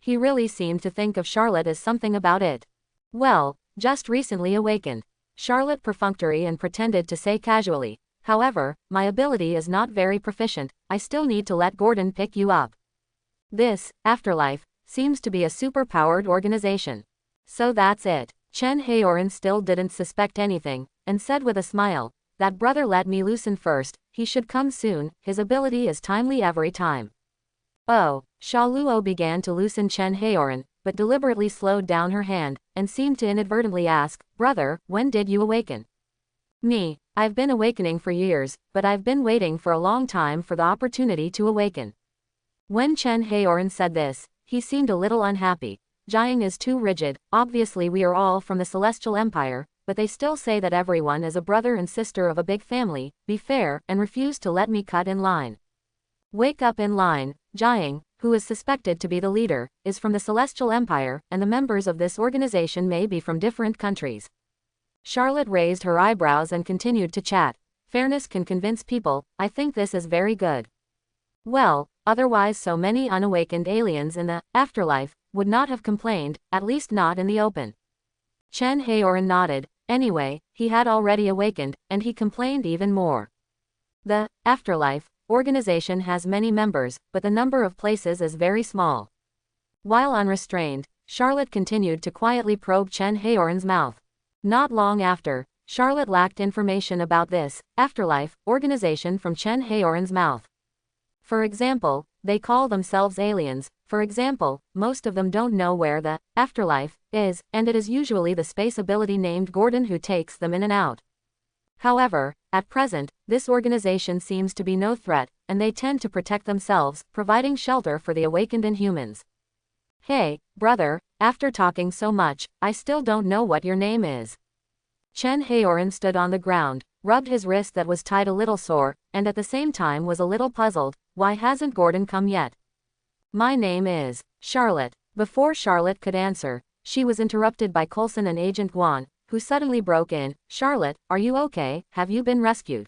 He really seemed to think of Charlotte as something about it. Well, just recently awakened. Charlotte perfunctory and pretended to say casually, "However, my ability is not very proficient, I still need to let Gordon pick you up." This afterlife seems to be a super-powered organization. So that's it. Chen Haoran still didn't suspect anything, and said with a smile, "That brother let me loosen first, he should come soon, his ability is timely every time." Oh, Sha Luo began to loosen Chen Haoran, but deliberately slowed down her hand, and seemed to inadvertently ask, "Brother, when did you awaken?" "Me, I've been awakening for years, but I've been waiting for a long time for the opportunity to awaken." When Chen Haoran said this, he seemed a little unhappy. Jiang is too rigid. Obviously we are all from the Celestial Empire, but they still say that everyone is a brother and sister of a big family, be fair, and refuse to let me cut in line. Wake up in line. Jiang, who is suspected to be the leader, is from the Celestial Empire, and the members of this organization may be from different countries. Charlotte raised her eyebrows and continued to chat. Fairness can convince people. I think this is very good. Well, otherwise so many unawakened aliens in the afterlife would not have complained, at least not in the open. Chen Haoran nodded. Anyway, he had already awakened, and he complained even more. The afterlife organization has many members, but the number of places is very small. While unrestrained, Charlotte continued to quietly probe Chen Haoran's mouth. Not long after, Charlotte lacked information about this afterlife organization from Chen Haoran's mouth. For example, they call themselves aliens. For example, most of them don't know where the afterlife is, and it is usually the space ability named Gordon who takes them in and out. However, at present, this organization seems to be no threat, and they tend to protect themselves, providing shelter for the awakened inhumans. Hey, brother, after talking so much, I still don't know what your name is. Chen Haoran stood on the ground, rubbed his wrist that was tied a little sore, and at the same time was a little puzzled. Why hasn't Gordon come yet? My name is Charlotte. Before Charlotte could answer, she was interrupted by Coulson and Agent Guan, who suddenly broke in. Charlotte, are you okay? Have you been rescued?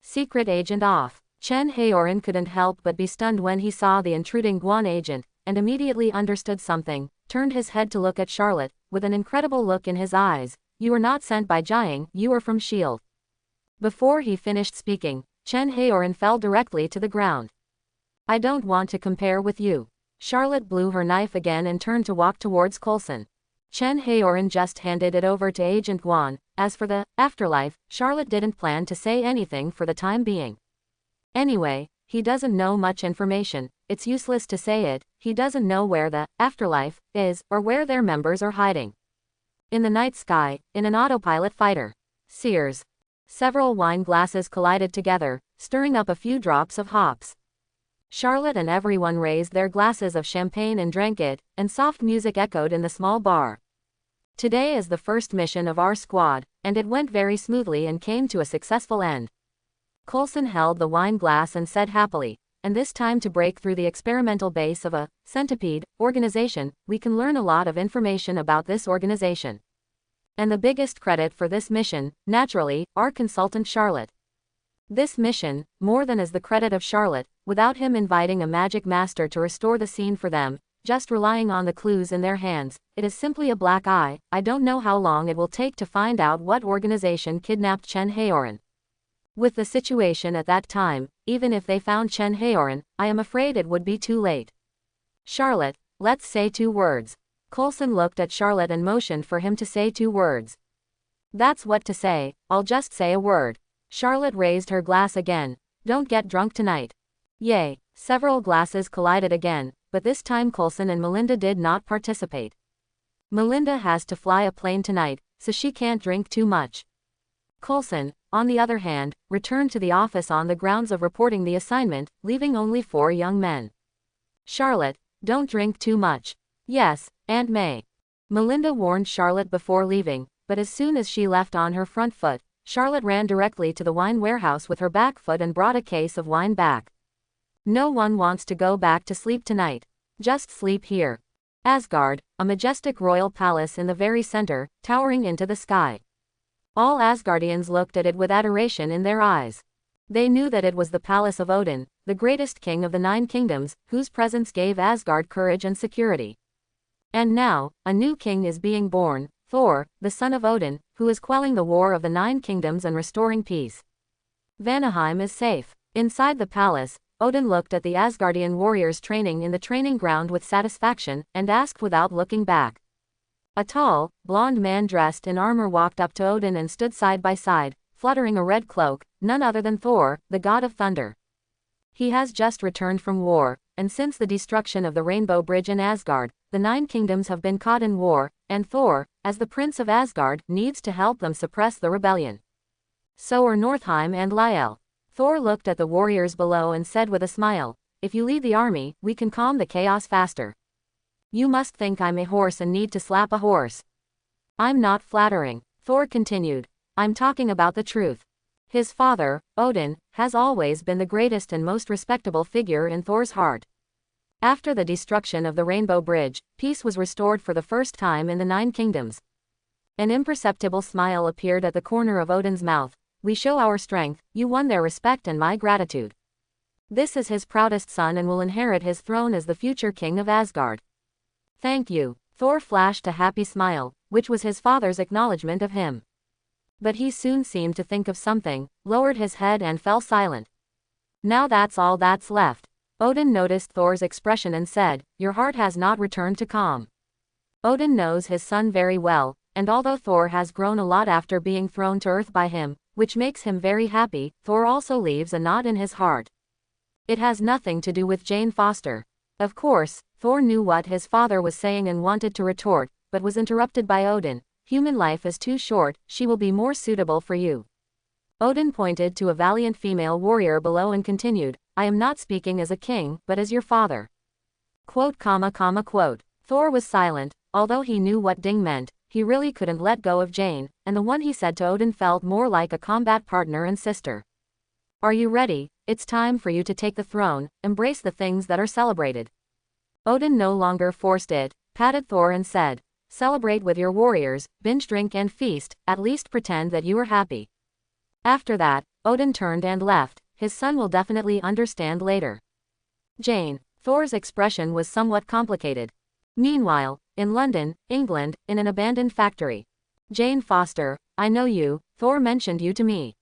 Secret agent off. Chen Haoran couldn't help but be stunned when he saw the intruding Guan agent, and immediately understood something, turned his head to look at Charlotte, with an incredible look in his eyes. You were not sent by Jiang, you are from S.H.I.E.L.D. Before he finished speaking, Chen Haoran fell directly to the ground. I don't want to compare with you. Charlotte blew her knife again and turned to walk towards Coulson. Chen Haoran just handed it over to Agent Guan. As for the afterlife, Charlotte didn't plan to say anything for the time being. Anyway, he doesn't know much information, it's useless to say it, he doesn't know where the afterlife is, or where their members are hiding. In the night sky, in an autopilot fighter. Sears. Several wine glasses collided together, stirring up a few drops of hops. Charlotte and everyone raised their glasses of champagne and drank it, and soft music echoed in the small bar. Today is the first mission of our squad, and it went very smoothly and came to a successful end. Coulson held the wine glass and said happily, and this time to break through the experimental base of a centipede organization, we can learn a lot of information about this organization. And the biggest credit for this mission, naturally, our consultant Charlotte. This mission, more than is the credit of Charlotte, without him inviting a magic master to restore the scene for them, just relying on the clues in their hands, it is simply a black eye. I don't know how long it will take to find out what organization kidnapped Chen Haoran. With the situation at that time, even if they found Chen Haoran, I am afraid it would be too late. Charlotte, let's say 2 words. Coulson looked at Charlotte and motioned for him to say 2 words. That's what to say, I'll just say a word. Charlotte raised her glass again. Don't get drunk tonight. Yay. Several glasses collided again, but this time Coulson and Melinda did not participate. Melinda has to fly a plane tonight, so she can't drink too much. Coulson, on the other hand, returned to the office on the grounds of reporting the assignment, leaving only 4 young men. Charlotte, don't drink too much. Yes, Aunt May. Melinda warned Charlotte before leaving, but as soon as she left on her front foot, Charlotte ran directly to the wine warehouse with her back foot and brought a case of wine back. No one wants to go back to sleep tonight. Just sleep here. Asgard, a majestic royal palace in the very center, towering into the sky. All Asgardians looked at it with adoration in their eyes. They knew that it was the palace of Odin, the greatest king of the 9 kingdoms, whose presence gave Asgard courage and security. And now, a new king is being born, Thor, the son of Odin, who is quelling the war of the 9 kingdoms and restoring peace. Vanaheim is safe. Inside the palace, Odin looked at the Asgardian warriors training in the training ground with satisfaction, and asked without looking back. A tall, blond man dressed in armor walked up to Odin and stood side by side, fluttering a red cloak, none other than Thor, the god of thunder. He has just returned from war, and since the destruction of the Rainbow Bridge in Asgard, the 9 kingdoms have been caught in war, and Thor, as the Prince of Asgard, needs to help them suppress the rebellion. So are Northeim and Liel. Thor looked at the warriors below and said with a smile, if you lead the army, we can calm the chaos faster. You must think I'm a horse and need to slap a horse. I'm not flattering, Thor continued. I'm talking about the truth. His father, Odin, has always been the greatest and most respectable figure in Thor's heart. After the destruction of the Rainbow Bridge, peace was restored for the first time in the 9 kingdoms. An imperceptible smile appeared at the corner of Odin's mouth. we show our strength, you won their respect and my gratitude. This is his proudest son and will inherit his throne as the future king of Asgard. Thank you. Thor flashed a happy smile, which was his father's acknowledgement of him. But he soon seemed to think of something, lowered his head and fell silent. Now that's all that's left. Odin noticed Thor's expression and said, your heart has not returned to calm. Odin knows his son very well, and although Thor has grown a lot after being thrown to earth by him, which makes him very happy, Thor also leaves a knot in his heart. It has nothing to do with Jane Foster. Of course, Thor knew what his father was saying and wanted to retort, but was interrupted by Odin. Human life is too short, she will be more suitable for you. Odin pointed to a valiant female warrior below and continued, I am not speaking as a king, but as your father. Quote. Thor was silent, although he knew what ding meant, he really couldn't let go of Jane, and the one he said to Odin felt more like a combat partner and sister. Are you ready? It's time for you to take the throne, embrace the things that are celebrated. Odin no longer forced it, patted Thor and said, celebrate with your warriors, binge drink and feast, at least pretend that you are happy. After that, Odin turned and left, his son will definitely understand later. Jane. Thor's expression was somewhat complicated. Meanwhile, in London, England, in an abandoned factory. Jane Foster, I know you, Thor mentioned you to me.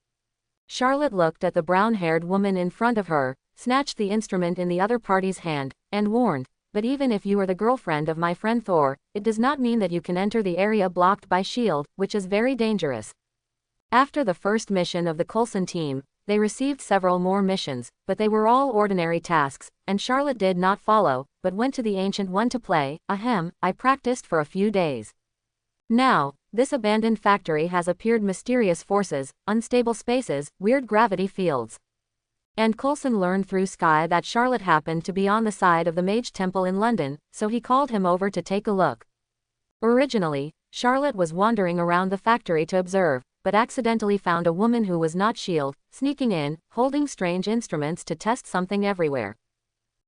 Charlotte looked at the brown-haired woman in front of her, snatched the instrument in the other party's hand, and warned, but even if you are the girlfriend of my friend Thor, it does not mean that you can enter the area blocked by S.H.I.E.L.D., which is very dangerous. After the first mission of the Coulson team, they received several more missions, but they were all ordinary tasks, and Charlotte did not follow, but went to the Ancient One to play. I practiced for a few days. Now, this abandoned factory has appeared mysterious forces, unstable spaces, weird gravity fields. And Coulson learned through Sky that Charlotte happened to be on the side of the Mage Temple in London, so he called him over to take a look. Originally, Charlotte was wandering around the factory to observe, but accidentally found a woman who was not S.H.I.E.L.D., sneaking in, holding strange instruments to test something everywhere.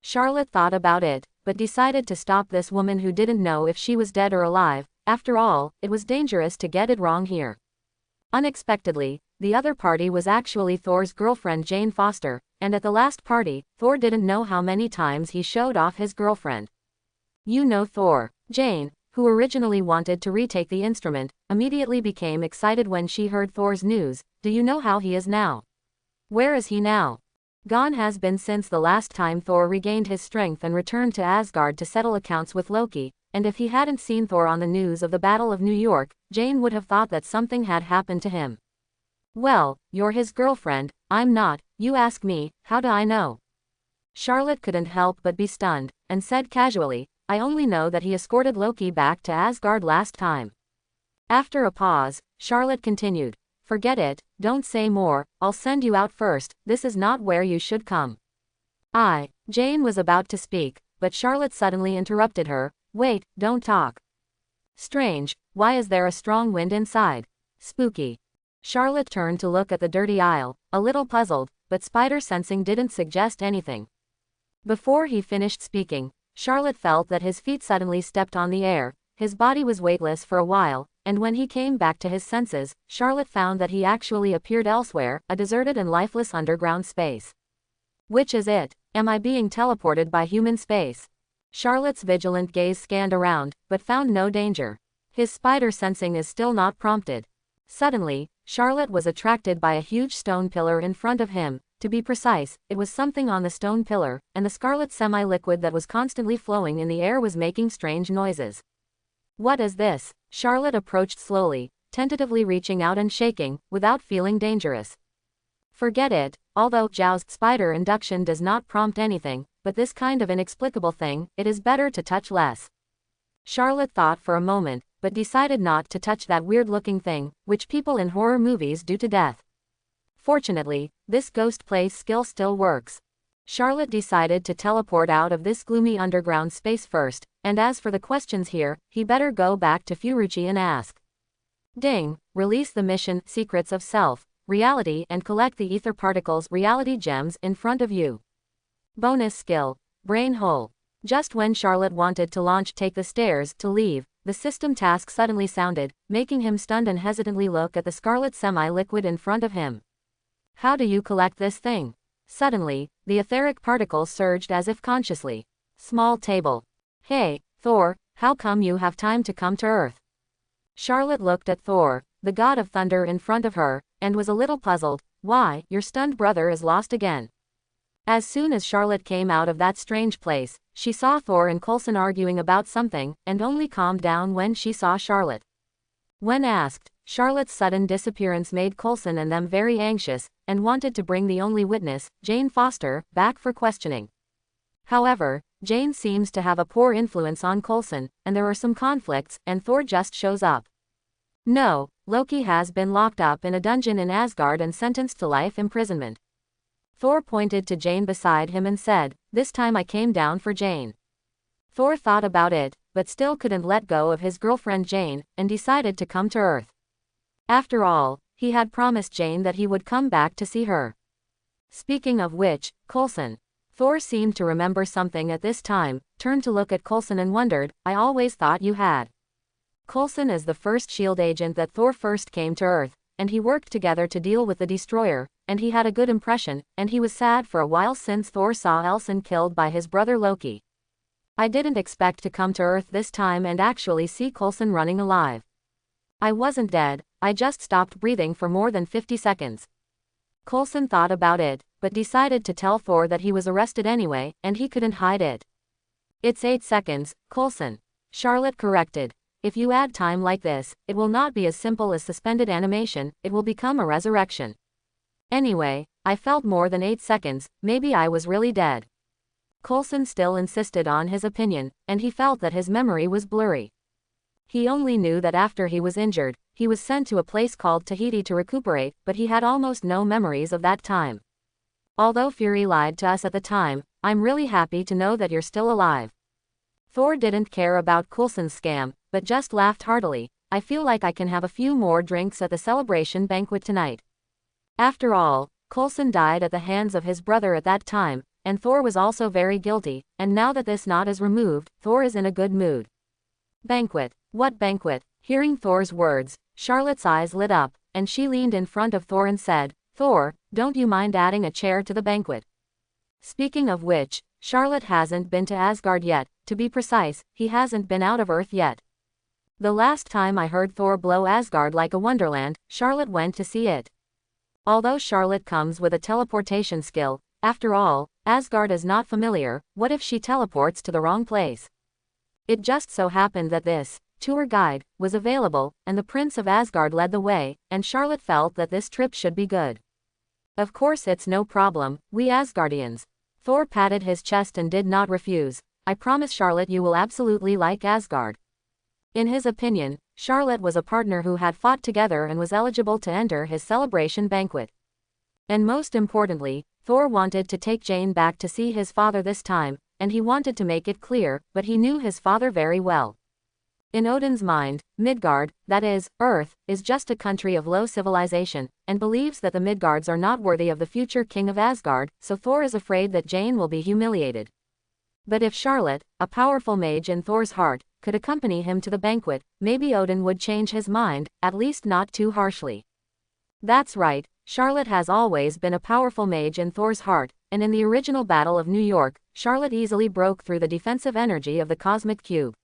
Charlotte thought about it, but decided to stop this woman who didn't know if she was dead or alive. After all, it was dangerous to get it wrong here. Unexpectedly, the other party was actually Thor's girlfriend Jane Foster, and at the last party, Thor didn't know how many times he showed off his girlfriend. You know Thor. Jane, who originally wanted to retake the instrument, immediately became excited when she heard Thor's news. Do you know how he is now? Where is he now? Gone has been since the last time Thor regained his strength and returned to Asgard to settle accounts with Loki, and if he hadn't seen Thor on the news of the Battle of New York, Jane would have thought that something had happened to him. Well, you're his girlfriend, I'm not, you ask me, how do I know? Charlotte couldn't help but be stunned, and said casually, I only know that he escorted Loki back to Asgard last time. After a pause, Charlotte continued, forget it, don't say more, I'll send you out first, this is not where you should come. Jane was about to speak, but Charlotte suddenly interrupted her, wait, don't talk. Strange, why is there a strong wind inside? Spooky. Charlotte turned to look at the dirty aisle, a little puzzled, but spider sensing didn't suggest anything. Before he finished speaking, Charlotte felt that his feet suddenly stepped on the air, his body was weightless for a while, and when he came back to his senses, Charlotte found that he actually appeared elsewhere, a deserted and lifeless underground space. Which is it? Am I being teleported by human space? Charlotte's vigilant gaze scanned around, but found no danger. His spider sensing is still not prompted. Suddenly, Charlotte was attracted by a huge stone pillar in front of him. To be precise, it was something on the stone pillar, and the scarlet semi-liquid that was constantly flowing in the air was making strange noises. What is this? Charlotte approached slowly, tentatively reaching out and shaking, without feeling dangerous. Forget it, although Zhao's spider induction does not prompt anything, but this kind of inexplicable thing, it is better to touch less. Charlotte thought for a moment, but decided not to touch that weird-looking thing, which people in horror movies do to death. Fortunately, this ghost place skill still works. Charlotte decided to teleport out of this gloomy underground space first, and as for the questions here, he better go back to Furuchi and ask. Ding, release the mission, Secrets of Self, Reality and collect the ether particles, reality gems in front of you. Bonus skill, Brain Hole. Just when Charlotte wanted to launch Take the Stairs to leave, the system task suddenly sounded, making him stunned and hesitantly look at the scarlet semi-liquid in front of him. How do you collect this thing? Suddenly, the etheric particles surged as if consciously. Small table. Hey, Thor, how come you have time to come to Earth? Charlotte looked at Thor, the god of thunder in front of her, and was a little puzzled. Why, your stunned brother is lost again. As soon as Charlotte came out of that strange place, she saw Thor and Coulson arguing about something, and only calmed down when she saw Charlotte. When asked, Charlotte's sudden disappearance made Coulson and them very anxious, and wanted to bring the only witness, Jane Foster, back for questioning. However, Jane seems to have a poor influence on Coulson, and there are some conflicts, and Thor just shows up. No, Loki has been locked up in a dungeon in Asgard and sentenced to life imprisonment. Thor pointed to Jane beside him and said, "This time I came down for Jane." Thor thought about it, but still couldn't let go of his girlfriend Jane, and decided to come to Earth. After all, he had promised Jane that he would come back to see her. Speaking of which, Coulson. Thor seemed to remember something at this time, turned to look at Coulson and wondered, "I always thought you had." Coulson is the first S.H.I.E.L.D. agent that Thor first came to Earth, and he worked together to deal with the Destroyer, and he had a good impression, and he was sad for a while since Thor saw Elson killed by his brother Loki. I didn't expect to come to Earth this time and actually see Coulson running alive. I wasn't dead, I just stopped breathing for more than 50 seconds. Coulson thought about it, but decided to tell Thor that he was arrested anyway, and he couldn't hide it. "It's 8 seconds, Coulson." Charlotte corrected. "If you add time like this, it will not be as simple as suspended animation, it will become a resurrection." Anyway, I felt more than 8 seconds, maybe I was really dead. Coulson still insisted on his opinion, and he felt that his memory was blurry. He only knew that after he was injured, he was sent to a place called Tahiti to recuperate, but he had almost no memories of that time. "Although Fury lied to us at the time, I'm really happy to know that you're still alive." Thor didn't care about Coulson's scam, but just laughed heartily. "I feel like I can have a few more drinks at the celebration banquet tonight." After all, Coulson died at the hands of his brother at that time, and Thor was also very guilty, and now that this knot is removed, Thor is in a good mood. Banquet. What banquet? Hearing Thor's words, Charlotte's eyes lit up, and she leaned in front of Thor and said, "Thor, don't you mind adding a chair to the banquet?" Speaking of which, Charlotte hasn't been to Asgard yet, to be precise, he hasn't been out of Earth yet. The last time I heard Thor blow Asgard like a wonderland, Charlotte went to see it. Although Charlotte comes with a teleportation skill, after all, Asgard is not familiar, what if she teleports to the wrong place? It just so happened that this tour guide was available, and the Prince of Asgard led the way, and Charlotte felt that this trip should be good. "Of course it's no problem, we Asgardians." Thor patted his chest and did not refuse. "I promise Charlotte you will absolutely like Asgard." In his opinion, Charlotte was a partner who had fought together and was eligible to enter his celebration banquet. And most importantly, Thor wanted to take Jane back to see his father this time, and he wanted to make it clear, but he knew his father very well. In Odin's mind, Midgard, that is, Earth, is just a country of low civilization, and believes that the Midgards are not worthy of the future king of Asgard, so Thor is afraid that Jane will be humiliated. But if Charlotte, a powerful mage in Thor's heart, could accompany him to the banquet, maybe Odin would change his mind, at least not too harshly. That's right, Charlotte has always been a powerful mage in Thor's heart, and in the original Battle of New York, Charlotte easily broke through the defensive energy of the Cosmic Cube.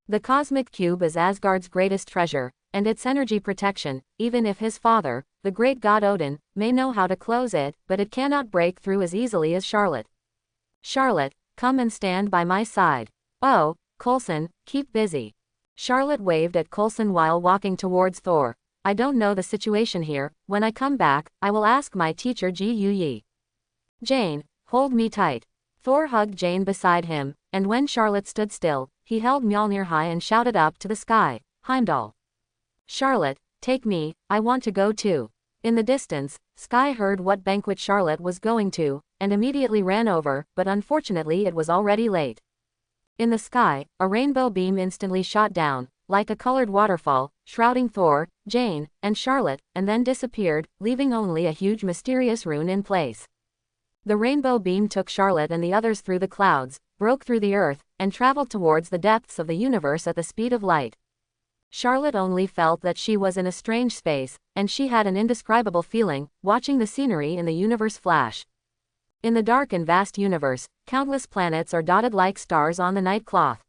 The Cosmic Cube is Asgard's greatest treasure, and its energy protection, even if his father, the great god Odin, may know how to close it, but it cannot break through as easily as Charlotte. "Charlotte, come and stand by my side." "Oh, Coulson, keep busy." Charlotte waved at Coulson while walking towards Thor. "I don't know the situation here, when I come back, I will ask my teacher Ji Yi. Jane, hold me tight." Thor hugged Jane beside him, and when Charlotte stood still, he held Mjolnir high and shouted up to the sky, "Heimdall. Charlotte, take me, I want to go too." In the distance, Sky heard what banquet Charlotte was going to, and immediately ran over, but unfortunately it was already late. In the sky, a rainbow beam instantly shot down, like a colored waterfall, shrouding Thor, Jane, and Charlotte, and then disappeared, leaving only a huge mysterious rune in place. The rainbow beam took Charlotte and the others through the clouds, broke through the earth, and traveled towards the depths of the universe at the speed of light. Charlotte only felt that she was in a strange space, and she had an indescribable feeling, watching the scenery in the universe flash. In the dark and vast universe, countless planets are dotted like stars on the night cloth.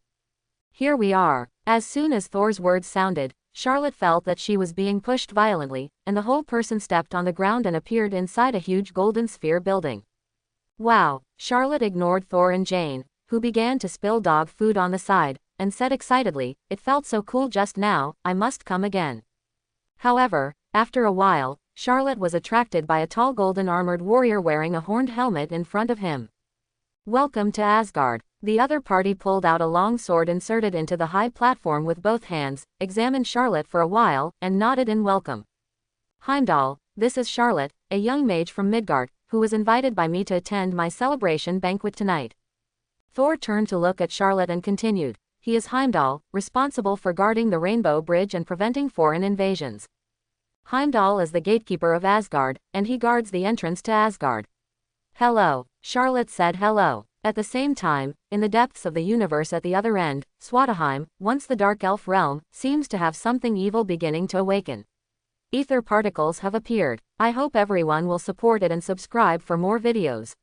Here we are. As soon as Thor's words sounded, Charlotte felt that she was being pushed violently, and the whole person stepped on the ground and appeared inside a huge golden sphere building. Wow! Charlotte ignored Thor and Jane, who began to spill dog food on the side, and said excitedly, "It felt so cool just now, I must come again." However, after a while, Charlotte was attracted by a tall golden-armored warrior wearing a horned helmet in front of him. "Welcome to Asgard." The other party pulled out a long sword inserted into the high platform with both hands, examined Charlotte for a while, and nodded in welcome. "Heimdall, this is Charlotte, a young mage from Midgard, who was invited by me to attend my celebration banquet tonight." Thor turned to look at Charlotte and continued, "He is Heimdall, responsible for guarding the Rainbow Bridge and preventing foreign invasions. Heimdall is the gatekeeper of Asgard, and he guards the entrance to Asgard." "Hello." Charlotte said hello. At the same time, in the depths of the universe at the other end, Svartalfheim, once the Dark Elf realm, seems to have something evil beginning to awaken. Ether particles have appeared. I hope everyone will support it and subscribe for more videos.